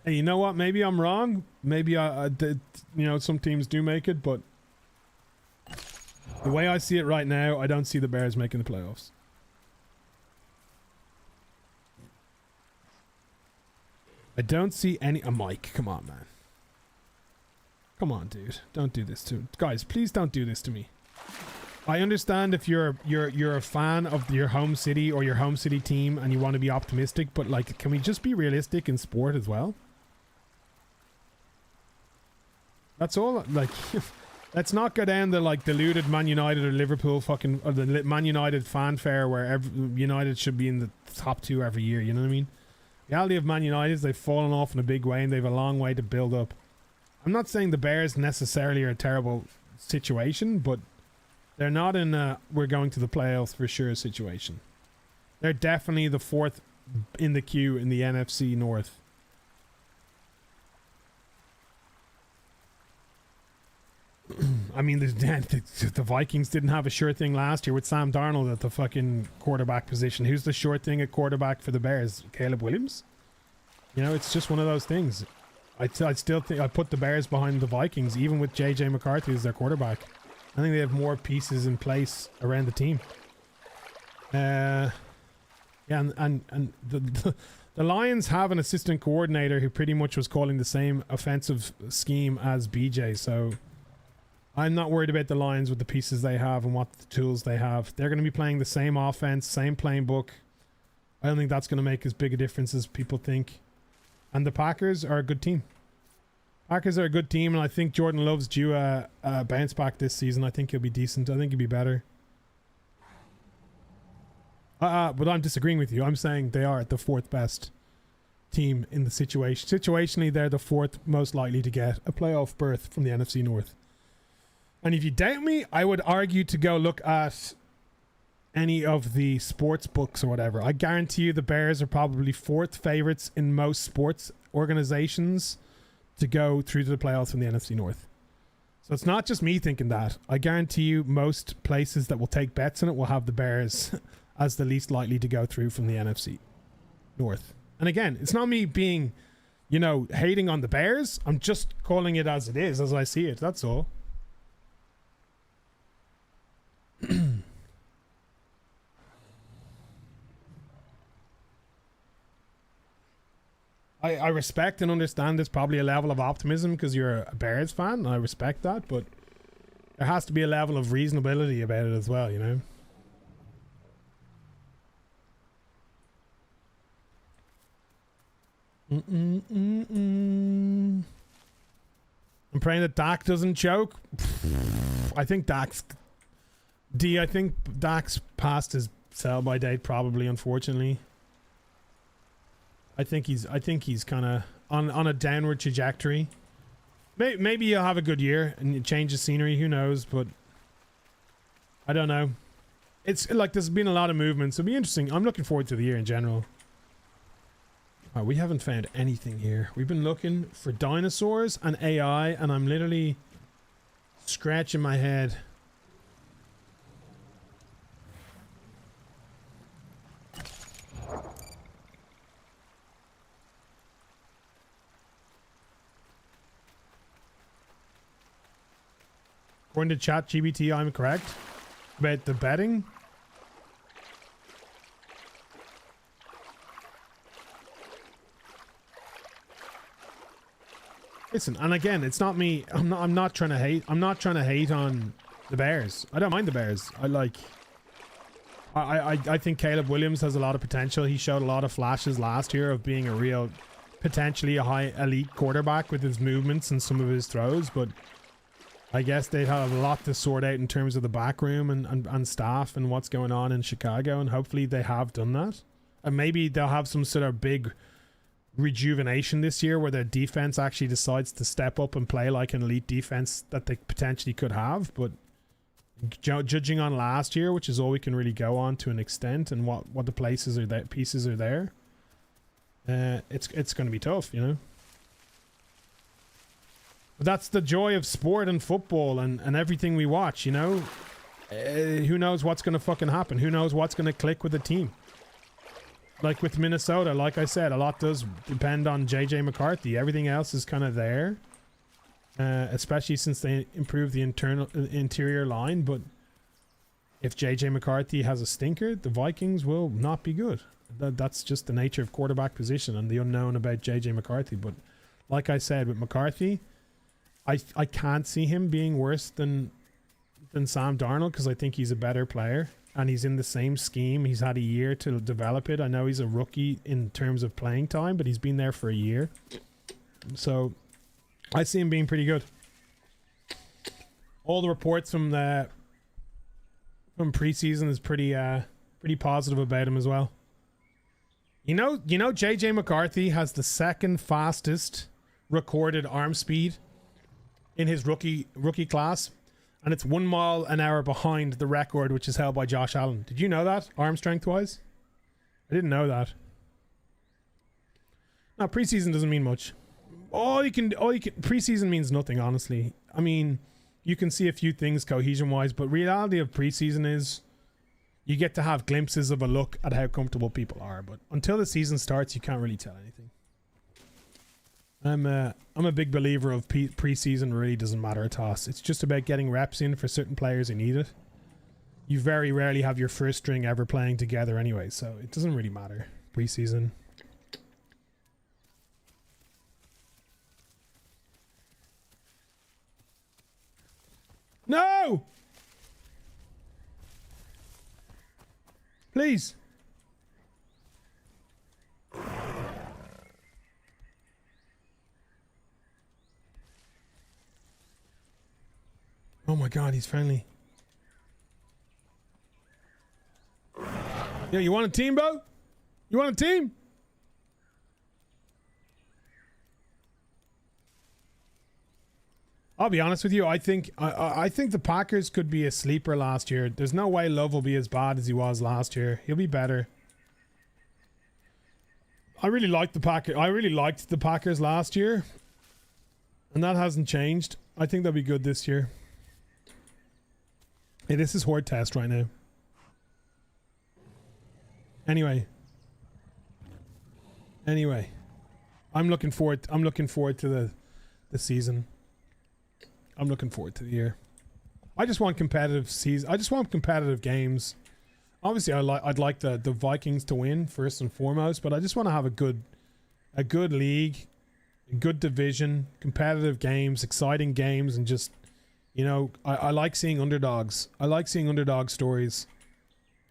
Hey, you know what? Maybe I'm wrong. Maybe some teams do make it, but the way I see it right now, I don't see the Bears making the playoffs. I don't see any... Mike, come on, man. Come on, dude. Don't do this to... Guys, please don't do this to me. I understand if you're a fan of your home city or your home city team and you want to be optimistic, but like, can we just be realistic in sport as well? That's all. Like, let's not go down the like deluded Man United or Liverpool fucking or the Man United fanfare where United should be in the top 2 every year. You know what I mean? The reality of Man United is they've fallen off in a big way and they've a long way to build up. I'm not saying the Bears necessarily are a terrible situation, but they're not in a we're going to the playoffs for sure situation. They're definitely the 4th in the queue in the NFC North. I mean, the Vikings didn't have a sure thing last year with Sam Darnold at the fucking quarterback position. Who's the sure thing at quarterback for the Bears? Caleb Williams? You know, it's just one of those things. I still think I put the Bears behind the Vikings, even with JJ McCarthy as their quarterback. I think they have more pieces in place around the team. Yeah, and the Lions have an assistant coordinator who pretty much was calling the same offensive scheme as BJ, so I'm not worried about the Lions with the pieces they have and what the tools they have. They're going to be playing the same offense, same playing book. I don't think that's going to make as big a difference as people think. And the Packers are a good team. Packers are a good team, and I think Jordan Love's due a bounce back this season. I think he'll be decent. I think he'll be better. But I'm disagreeing with you. I'm saying they are the fourth best team in the situation. Situationally, they're the fourth most likely to get a playoff berth from the NFC North. And if you doubt me, I would argue to go look at any of the sports books or whatever. I guarantee you the Bears are probably fourth favorites in most sports organizations to go through to the playoffs from the NFC North. So it's not just me thinking that. I guarantee you most places that will take bets on it will have the Bears as the least likely to go through from the NFC North. And again, it's not me being, you know, hating on the Bears. I'm just calling it as it is, as I see it. That's all. I respect and understand there's probably a level of optimism because you're a Bears fan, and I respect that, but there has to be a level of reasonability about it as well, you know? I'm praying that Dak doesn't choke. I think Dak's past his sell-by date probably, unfortunately. I think he's kind of on a downward trajectory. Maybe he'll have a good year and change the scenery. Who knows? But I don't know. It's like there's been a lot of movements. It'll be interesting. I'm looking forward to the year in general. Oh, we haven't found anything here. We've been looking for dinosaurs and AI, and I'm literally scratching my head. According to ChatGPT, I'm correct about the betting. Listen, and again, it's not me. I'm not trying to hate. I'm not trying to hate on the Bears. I don't mind the Bears. I think Caleb Williams has a lot of potential. He showed a lot of flashes last year of being a real, potentially a high elite quarterback with his movements and some of his throws, but I guess they'd have a lot to sort out in terms of the back room and staff and what's going on in Chicago, and hopefully they have done that. And maybe they'll have some sort of big rejuvenation this year where their defense actually decides to step up and play like an elite defense that they potentially could have. But judging on last year, which is all we can really go on to an extent, and what the pieces are there, it's going to be tough, you know. But that's the joy of sport and football and everything we watch, you know. Who knows what's going to fucking happen? Who knows what's going to click with the team? Like with Minnesota, like I said, a lot does depend on JJ McCarthy. Everything else is kind of there, especially since they improved the interior line. But if JJ McCarthy has a stinker, the Vikings will not be good. That's just the nature of quarterback position and the unknown about JJ McCarthy. But like I said, with McCarthy, I can't see him being worse than Sam Darnold because I think he's a better player. And he's in the same scheme. He's had a year to develop it. I know he's a rookie in terms of playing time, but he's been there for a year. So I see him being pretty good. All the reports from preseason is pretty positive about him as well. You know, JJ McCarthy has the second fastest recorded arm speed in his rookie class. And it's 1 mile an hour behind the record, which is held by Josh Allen. Did you know that, arm strength-wise? I didn't know that. Now, preseason doesn't mean much. Preseason means nothing, honestly. I mean, you can see a few things cohesion wise, but reality of preseason is you get to have glimpses of a look at how comfortable people are, but until the season starts you can't really tell anything. I'm a big believer of preseason really doesn't matter a toss. It's just about getting reps in for certain players who need it. You very rarely have your first string ever playing together anyway, so it doesn't really matter preseason. No! Please. Oh my god, he's friendly. Yeah, you want a team, Bo? You want a team? I'll be honest with you. I think the Packers could be a sleeper last year. There's no way Love will be as bad as he was last year. He'll be better. I really liked the Packers last year, and that hasn't changed. I think they'll be good this year. Hey, this is Horde test right now. Anyway, I'm looking forward to the season. I'm looking forward to the year. I just want competitive season. I just want competitive games. Obviously, I'd like the Vikings to win first and foremost, but I just want to have a good league, a good division, competitive games, exciting games, and just, you know, I like seeing underdogs. I like seeing underdog stories.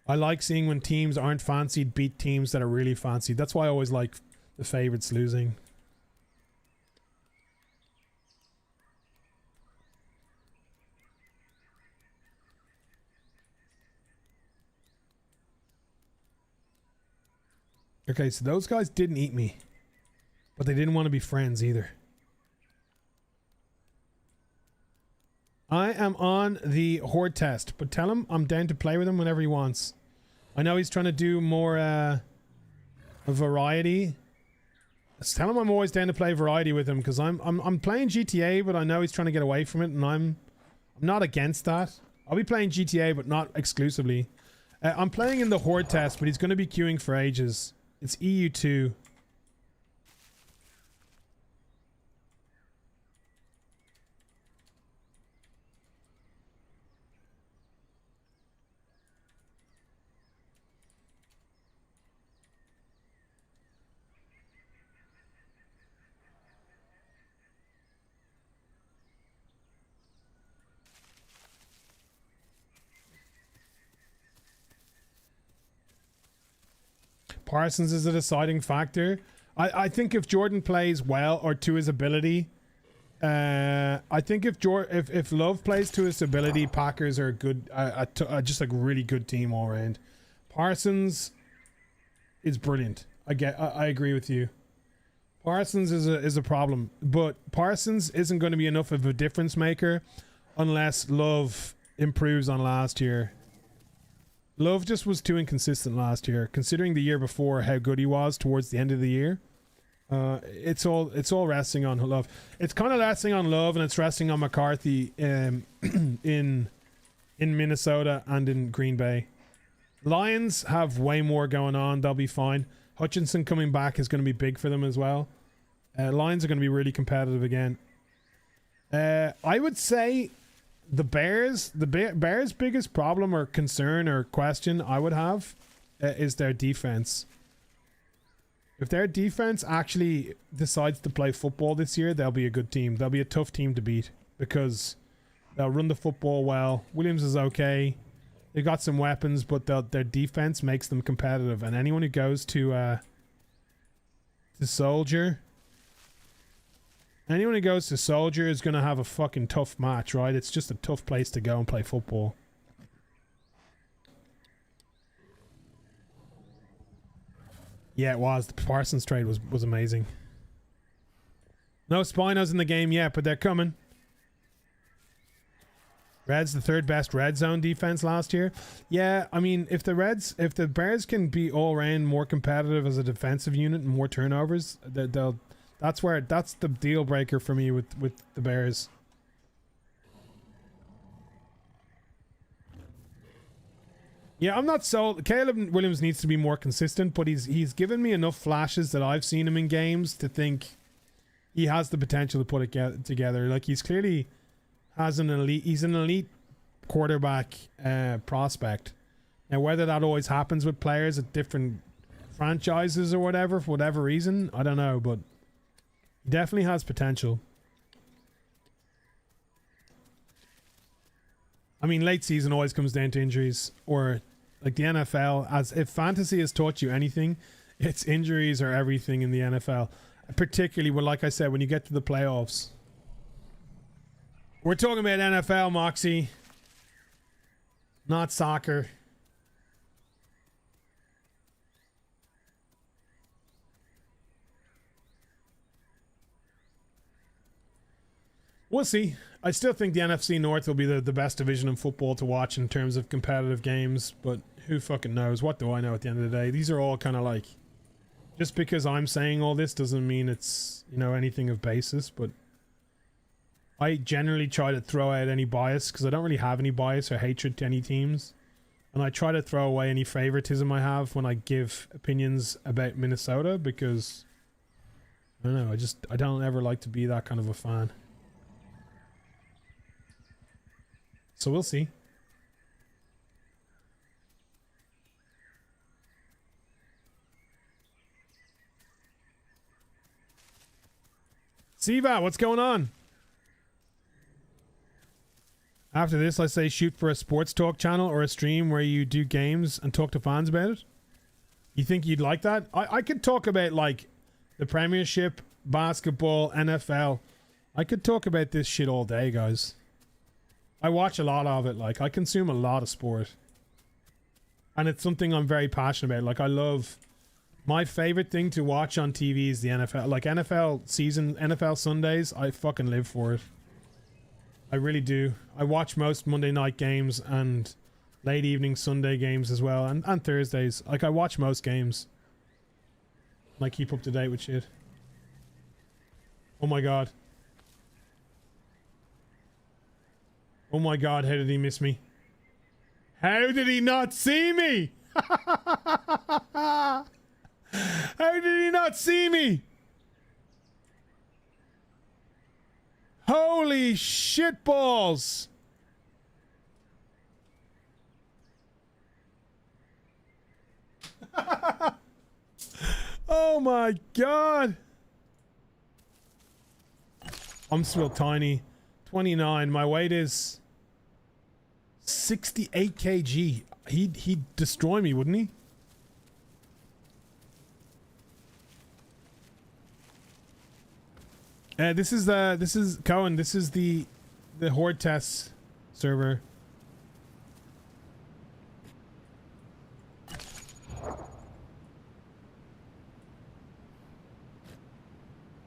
I like seeing when teams aren't fancied beat teams that are really fancied. That's why I always like the favorites losing. Okay, so those guys didn't eat me, but they didn't want to be friends either. I am on the Horde test, but tell him I'm down to play with him whenever he wants. I know he's trying to do more a variety. Just tell him I'm always down to play variety with him, because I'm playing GTA, but I know he's trying to get away from it, and I'm not against that. I'll be playing GTA, but not exclusively. I'm playing in the Horde test, but he's going to be queuing for ages. It's EU2. Parsons is a deciding factor. I think if Jordan plays well or to his ability, I think if Love plays to his ability, Packers are good, just like really good team all around. Parsons is brilliant. I agree with you. Parsons is a problem, but Parsons isn't going to be enough of a difference maker unless Love improves on last year. Love just was too inconsistent last year, considering the year before how good he was towards the end of the year. It's all resting on Love. It's kind of resting on Love, and it's resting on McCarthy in Minnesota and in Green Bay. Lions have way more going on. They'll be fine. Hutchinson coming back is going to be big for them as well. Lions are going to be really competitive again. I would say the Bears' biggest problem or concern or question I would have is their defense. If their defense actually decides to play football this year, they'll be a good team. They'll be a tough team to beat because they'll run the football well. Williams is okay. They got some weapons, but their defense makes them competitive. And anyone who goes to Soldier, is going to have a fucking tough match, right? It's just a tough place to go and play football. Yeah, it was. The Parsons trade was amazing. No Spinos in the game yet, but they're coming. Reds the third best red zone defense last year. Yeah, I mean, if the Bears can be all around more competitive as a defensive unit and more turnovers, that's the deal breaker for me with the Bears. Yeah, I'm not sold. Caleb Williams needs to be more consistent, but he's given me enough flashes that I've seen him in games to think he has the potential to put it together. Like, he's clearly has an elite quarterback prospect. Now, whether that always happens with players at different franchises or whatever, for whatever reason, I don't know, but he definitely has potential. I mean, late season always comes down to injuries, or like the NFL, as if fantasy has taught you anything, it's injuries are everything in the NFL. Particularly when, like I said, when you get to the playoffs. We're talking about NFL, Moxie, not soccer. We'll see. I still think the NFC North will be the best division in football to watch in terms of competitive games, but who fucking knows? What do I know at the end of the day? These are all kind of like, just because I'm saying all this doesn't mean it's, you know, anything of basis, but I generally try to throw out any bias because I don't really have any bias or hatred to any teams, and I try to throw away any favoritism I have when I give opinions about Minnesota, because I don't know, I don't ever like to be that kind of a fan. So we'll see. Siva, what's going on? After this, I say shoot for a sports talk channel or a stream where you do games and talk to fans about it. You think you'd like that? I could talk about like the Premiership, basketball, NFL. I could talk about this shit all day, guys. I watch a lot of it. Like, I consume a lot of sport, and it's something I'm very passionate about. Like, I love, my favorite thing to watch on TV is the NFL. Like, NFL season, NFL Sundays, I fucking live for it. I really do. I watch most Monday night games and late evening Sunday games as well, and Thursdays. Like, I watch most games. I keep up to date with shit. Oh my god. Oh my god, how did he miss me? How did he not see me? How did he not see me? Holy shit balls. Oh my god. I'm still tiny. 29. My weight is 68 kg. He'd destroy me, wouldn't he? This is Cohen. This is the Horde test server.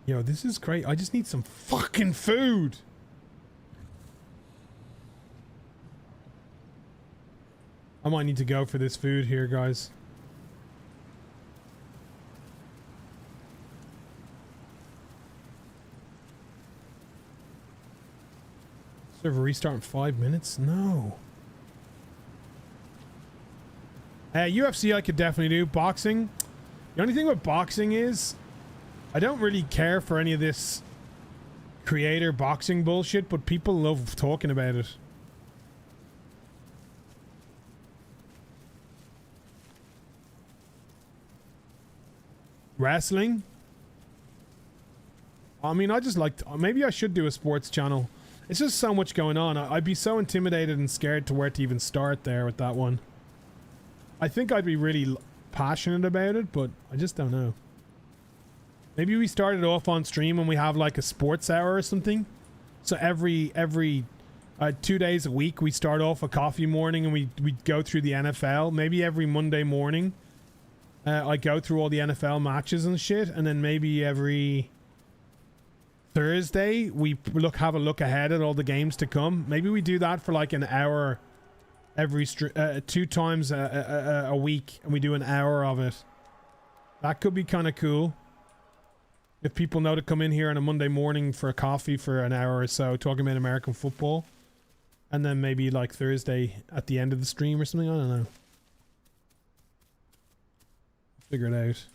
Yo, this is great. I just need some fucking food. I might need to go for this food here, guys. Server restart in 5 minutes? No. UFC I could definitely do. Boxing. The only thing with boxing is I don't really care for any of this creator boxing bullshit, but people love talking about it. Wrestling? I mean, I just like maybe I should do a sports channel. It's just so much going on. I'd be so intimidated and scared to where to even start there with that one. I think I'd be really passionate about it, but I just don't know. Maybe we started off on stream and we have like a sports hour or something. So every 2 days a week we start off a coffee morning and we go through the NFL. Maybe every Monday morning I go through all the NFL matches and shit, and then maybe every Thursday we have a look ahead at all the games to come. Maybe we do that for like an hour every 2 times a week, and we do an hour of it. That could be kind of cool. If people know to come in here on a Monday morning for a coffee for an hour or so talking about American football, and then maybe like Thursday at the end of the stream or something, I don't know. Figure it out.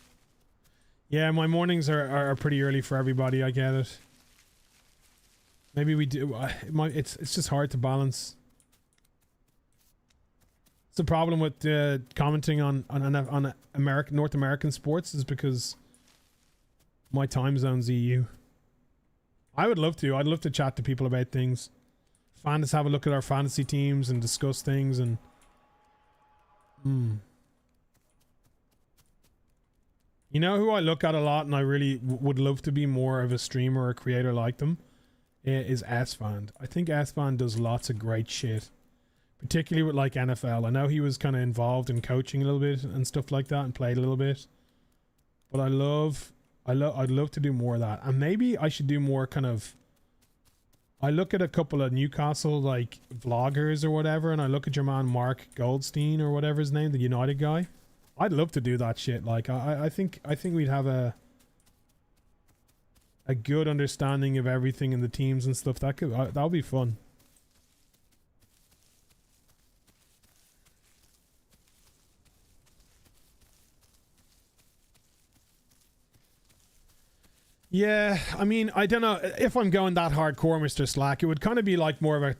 Yeah, my mornings are pretty early for everybody. I get it. Maybe we do. It's just hard to balance. It's the problem with commenting on North American sports is because my time zone's EU. I would love to. I'd love to chat to people about things. Have a look at our fantasy teams and discuss things and. You know who I look at a lot and I really would love to be more of a streamer or a creator like them? Is S-Fan. I think S-Fan does lots of great shit. Particularly with like NFL. I know he was kind of involved in coaching a little bit and stuff like that and played a little bit. But I'd love to do more of that. And maybe I should do more kind of... I look at a couple of Newcastle like vloggers or whatever and I look at your man Mark Goldstein or whatever his name, the United guy. I'd love to do that shit. Like I think we'd have a good understanding of everything in the teams and stuff. That'll be fun. Yeah, I mean, I don't know if I'm going that hardcore, Mr. Slack. It would kind of be like more of a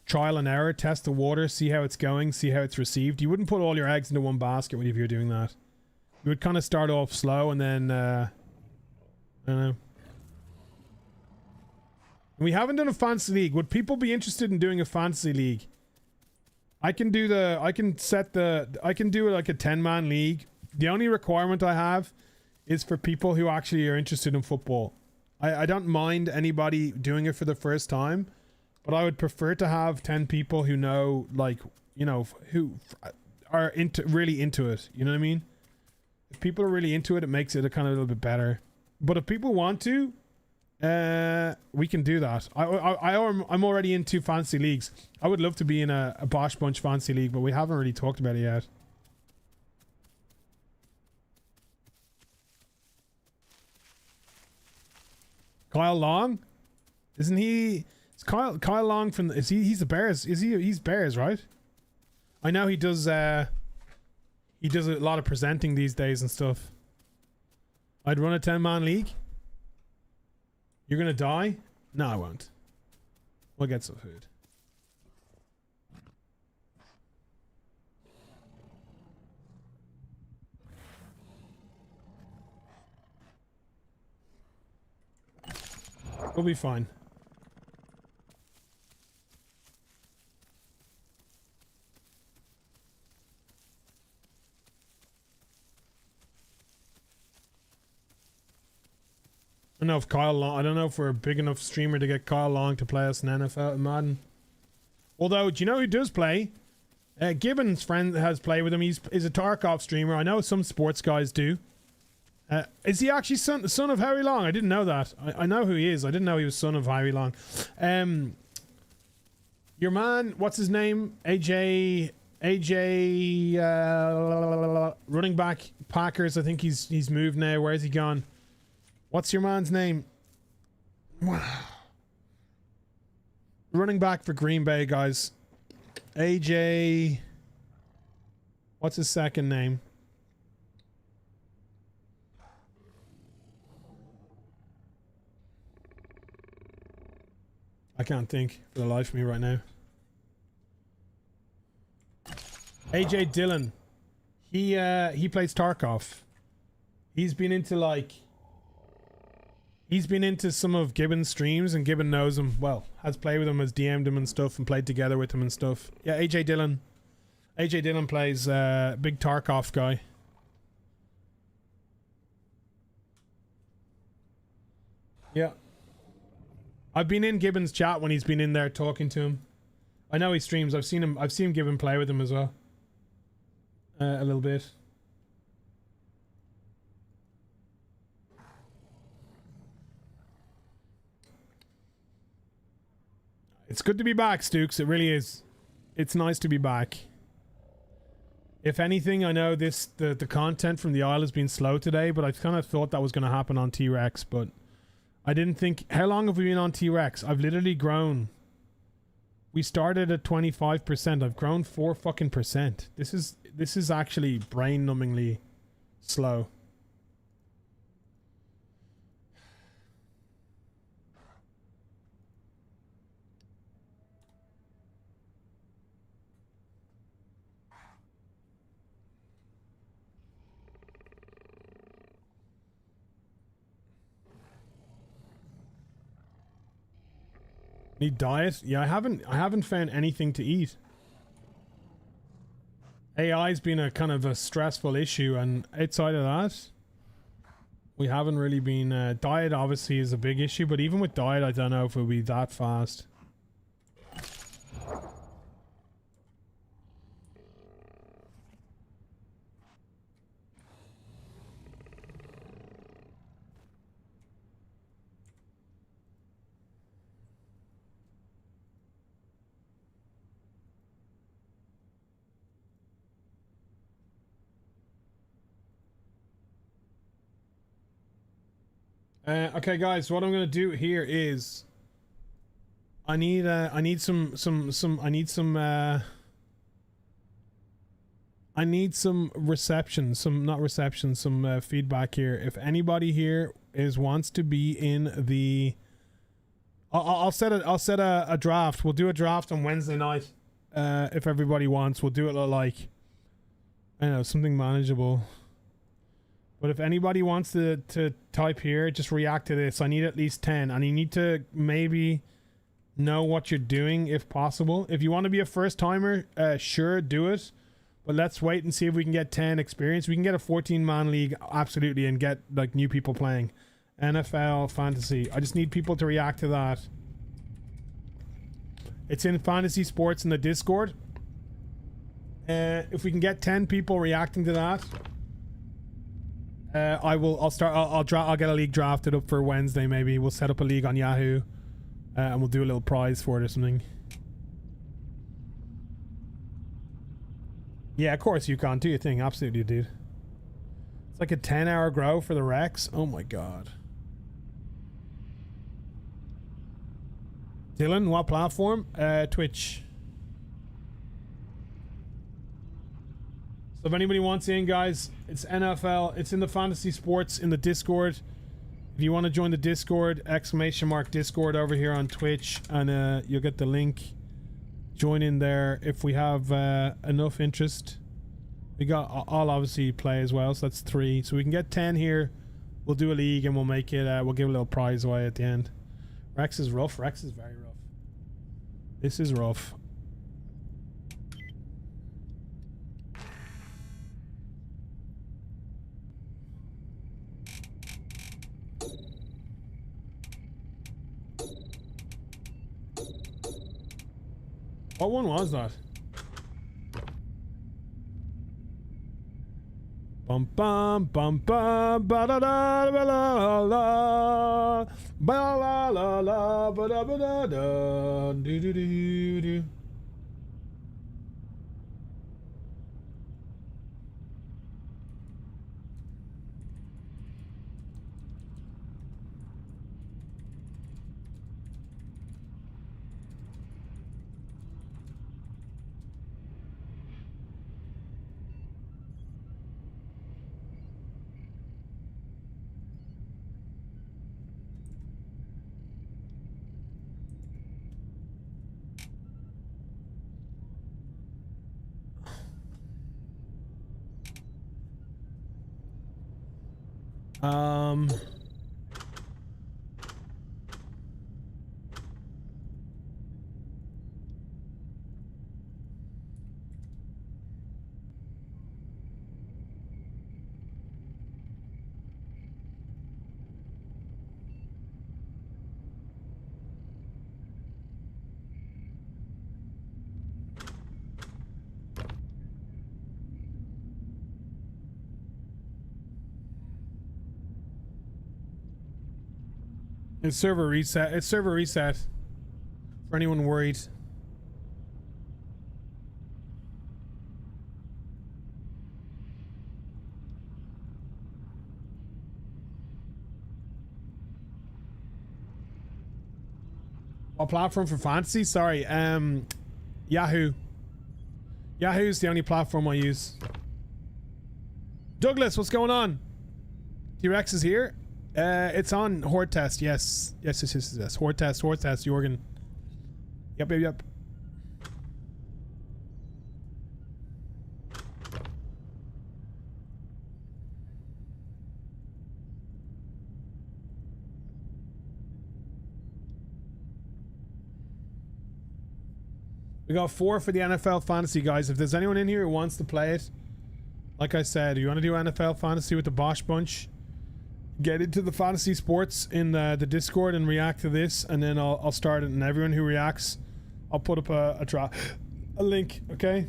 trial and error, test the water, see how it's going, see how it's received. You wouldn't put all your eggs into one basket if you're doing that. You would kind of start off slow and then I don't know. We haven't done a fantasy league. Would people be interested in doing a fantasy league? I can do like a 10-man league. The only requirement I have is for people who actually are interested in football. I don't mind anybody doing it for the first time. But I would prefer to have 10 people who know, like, you know, who are really into it. You know what I mean? If people are really into it, it makes it a kind of a little bit better. But if people want to, we can do that. I'm already into fantasy leagues. I would love to be in a Bosch Bunch fantasy league, but we haven't really talked about it yet. Kyle Long? Isn't he... Kyle Long from he's the Bears. He's Bears, right? I know he does a lot of presenting these days and stuff. I'd run a 10-man league. You're gonna die? No, I won't. We'll get some food. We'll be fine. I don't know if I don't know if we're a big enough streamer to get Kyle Long to play us in NFL in Madden. Although, do you know who does play? Gibbons' friend has played with him. He's a Tarkov streamer. I know some sports guys do. Is he actually son of Harry Long? I didn't know that. I know who he is. I didn't know he was son of Harry Long. Your man, what's his name? AJ, running back Packers. I think he's moved now. Where's he gone? What's your man's name? Running back for Green Bay, guys. AJ. What's his second name? I can't think for the life of me right now. AJ Dillon. He plays Tarkov. He's been into some of Gibbon's streams, and Gibbon knows him well. Has played with him, has DM'd him and stuff, and played together with him and stuff. Yeah, AJ Dillon. AJ Dillon plays big Tarkov guy. Yeah. I've been in Gibbon's chat when he's been in there talking to him. I know he streams. I've seen Gibbon play with him as well. A little bit. It's good to be back, Stukes. It really is. It's nice to be back. If anything, I know the content from the Isle has been slow today, but I kind of thought that was going to happen on T-Rex, but I didn't think... How long have we been on T-Rex? I've literally grown. We started at 25%. I've grown 4 fucking %. This is actually brain-numbingly slow. Need diet? Yeah, I haven't found anything to eat. AI's been a kind of a stressful issue, and outside of that, we haven't really been... diet obviously is a big issue, but even with diet, I don't know if it'll be that fast. Okay, guys, what I'm gonna do here is I need some reception, some feedback here. If anybody here wants to be in the, I'll set a draft. We'll do a draft on Wednesday night. If everybody wants, we'll do it like, I don't know, something manageable. But if anybody wants to type here, just react to this. I need at least 10. And you need to maybe know what you're doing if possible. If you want to be a first timer, sure, do it. But let's wait and see if we can get 10 experience. We can get a 14-man league, absolutely, and get like new people playing. NFL, fantasy. I just need people to react to that. It's in Fantasy Sports in the Discord. If we can get 10 people reacting to that, I'll get a league drafted up for Wednesday. Maybe we'll set up a league on Yahoo, and we'll do a little prize for it or something. Yeah, of course you can. Do your thing. Absolutely, dude. It's like a 10-hour grow for the Rex. Oh my god. Dylan, what platform? Twitch. So if anybody wants in, guys, it's NFL. It's in the Fantasy Sports in the Discord. If you want to join the Discord, !Discord over here on Twitch, and you'll get the link. Join in there if we have enough interest. I'll obviously play as well, so that's 3. So we can get 10 here. We'll do a league and we'll make it. We'll give a little prize away at the end. Rex is rough. Rex is very rough. This is rough. What one was that? Bum bum bum bum ba da da ba la la ba la la la ba da ba da da do do do do. It's server reset. It's server reset. For anyone worried. What platform for fantasy? Sorry, Yahoo. Yahoo's the only platform I use. Douglas, what's going on? T-Rex is here. It's on Horde test. Yes. Yes. Horde test, Jorgen. Yep. We got 4 for the NFL fantasy, guys. If there's anyone in here who wants to play it, like I said, you want to do NFL fantasy with the Bosch Bunch, get into the fantasy sports in the Discord and react to this, and then I'll start it. And everyone who reacts, I'll put up a link. Okay.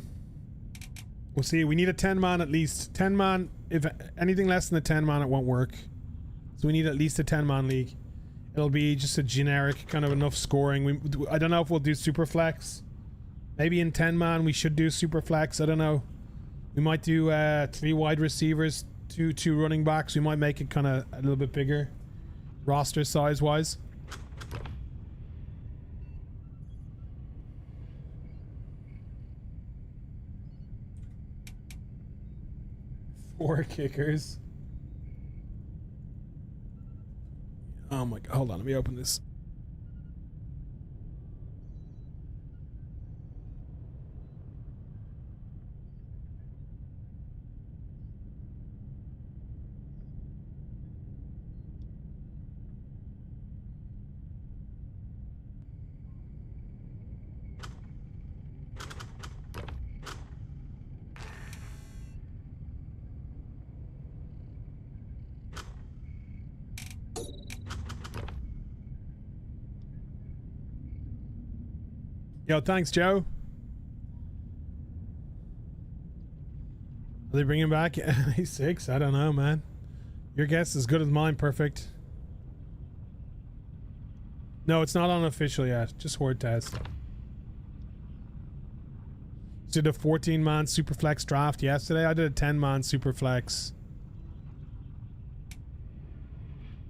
We'll see. We need a 10-man at least. 10-man. If anything less than a 10-man, it won't work. So we need at least a 10-man league. It'll be just a generic kind of enough scoring. I don't know if we'll do super flex. Maybe in 10-man we should do super flex. I don't know. We might do 3 wide receivers, two running backs. We might make it kind of a little bit bigger, roster size wise. Four kickers. Oh my god! Hold on, let me open this. Yo, thanks, Joe. Are they bringing back A6? I don't know, man. Your guess is as good as mine. Perfect. No, it's not unofficial yet. Just Horde test. Did a 14-man Superflex draft yesterday. I did a 10-man Superflex.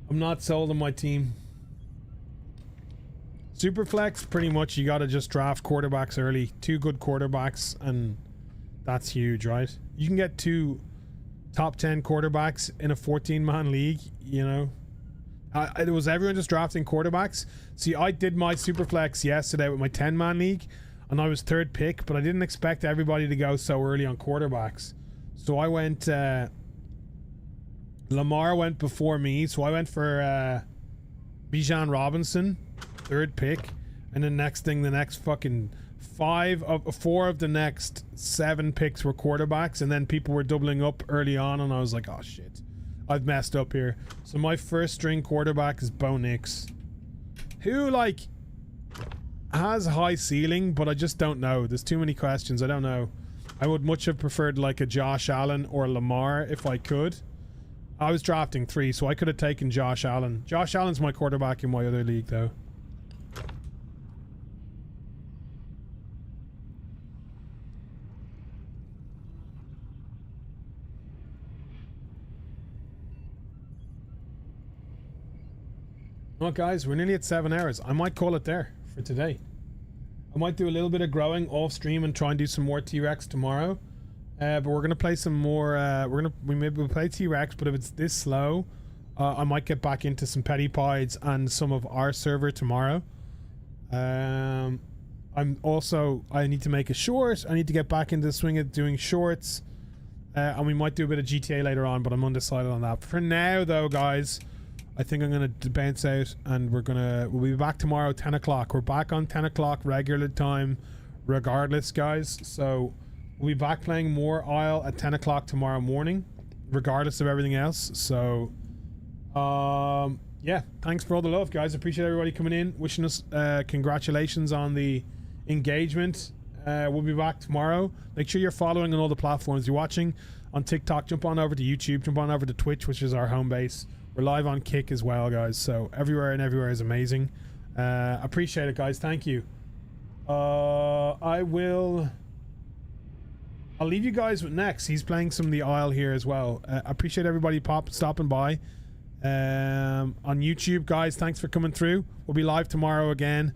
I'm not sold on my team. Superflex, pretty much you gotta just draft quarterbacks early. 2 good quarterbacks, and that's huge, right? You can get 2 top 10 quarterbacks in a 14-man league, you know. It was everyone just drafting quarterbacks. See, I did my Superflex yesterday with my 10-man league, and I was 3rd pick, but I didn't expect everybody to go so early on quarterbacks. So I went, Lamar went before me, so I went for Bijan Robinson, 3rd pick, and the next fucking 4 of the next 7 picks were quarterbacks, and then people were doubling up early on, and I was like, oh shit, I've messed up here. So my first string quarterback is Bo Nix, who like has high ceiling, but I just don't know. There's too many questions. I don't know. I would much have preferred like a Josh Allen or Lamar if I could. I was drafting 3, so I could have taken Josh Allen. Josh Allen's my quarterback in my other league though. Well, guys, we're nearly at 7 hours. I might call it there for today. I might do a little bit of growing off stream and try and do some more T-Rex tomorrow. But we're gonna play some more. Maybe we'll play T-Rex, but if it's this slow, I might get back into some Petty Pies and some of our server tomorrow. I need to make a short. I need to get back into the swing of doing shorts, and we might do a bit of GTA later on, but I'm undecided on that. For now, though, guys, I think I'm gonna bounce out, and we'll be back tomorrow 10 o'clock. We're back on 10 o'clock regular time, regardless, guys. So we'll be back playing more Isle at 10 o'clock tomorrow morning, regardless of everything else. So, yeah, thanks for all the love, guys. Appreciate everybody coming in, wishing us congratulations on the engagement. We'll be back tomorrow. Make sure you're following on all the platforms you're watching. On TikTok, jump on over to YouTube, jump on over to Twitch, which is our home base. We're live on Kick as well, guys. So everywhere is amazing. Appreciate it, guys. Thank you. I'll leave you guys with Nex. He's playing some of the Isle here as well. I appreciate everybody stopping by. On YouTube, guys, thanks for coming through. We'll be live tomorrow again.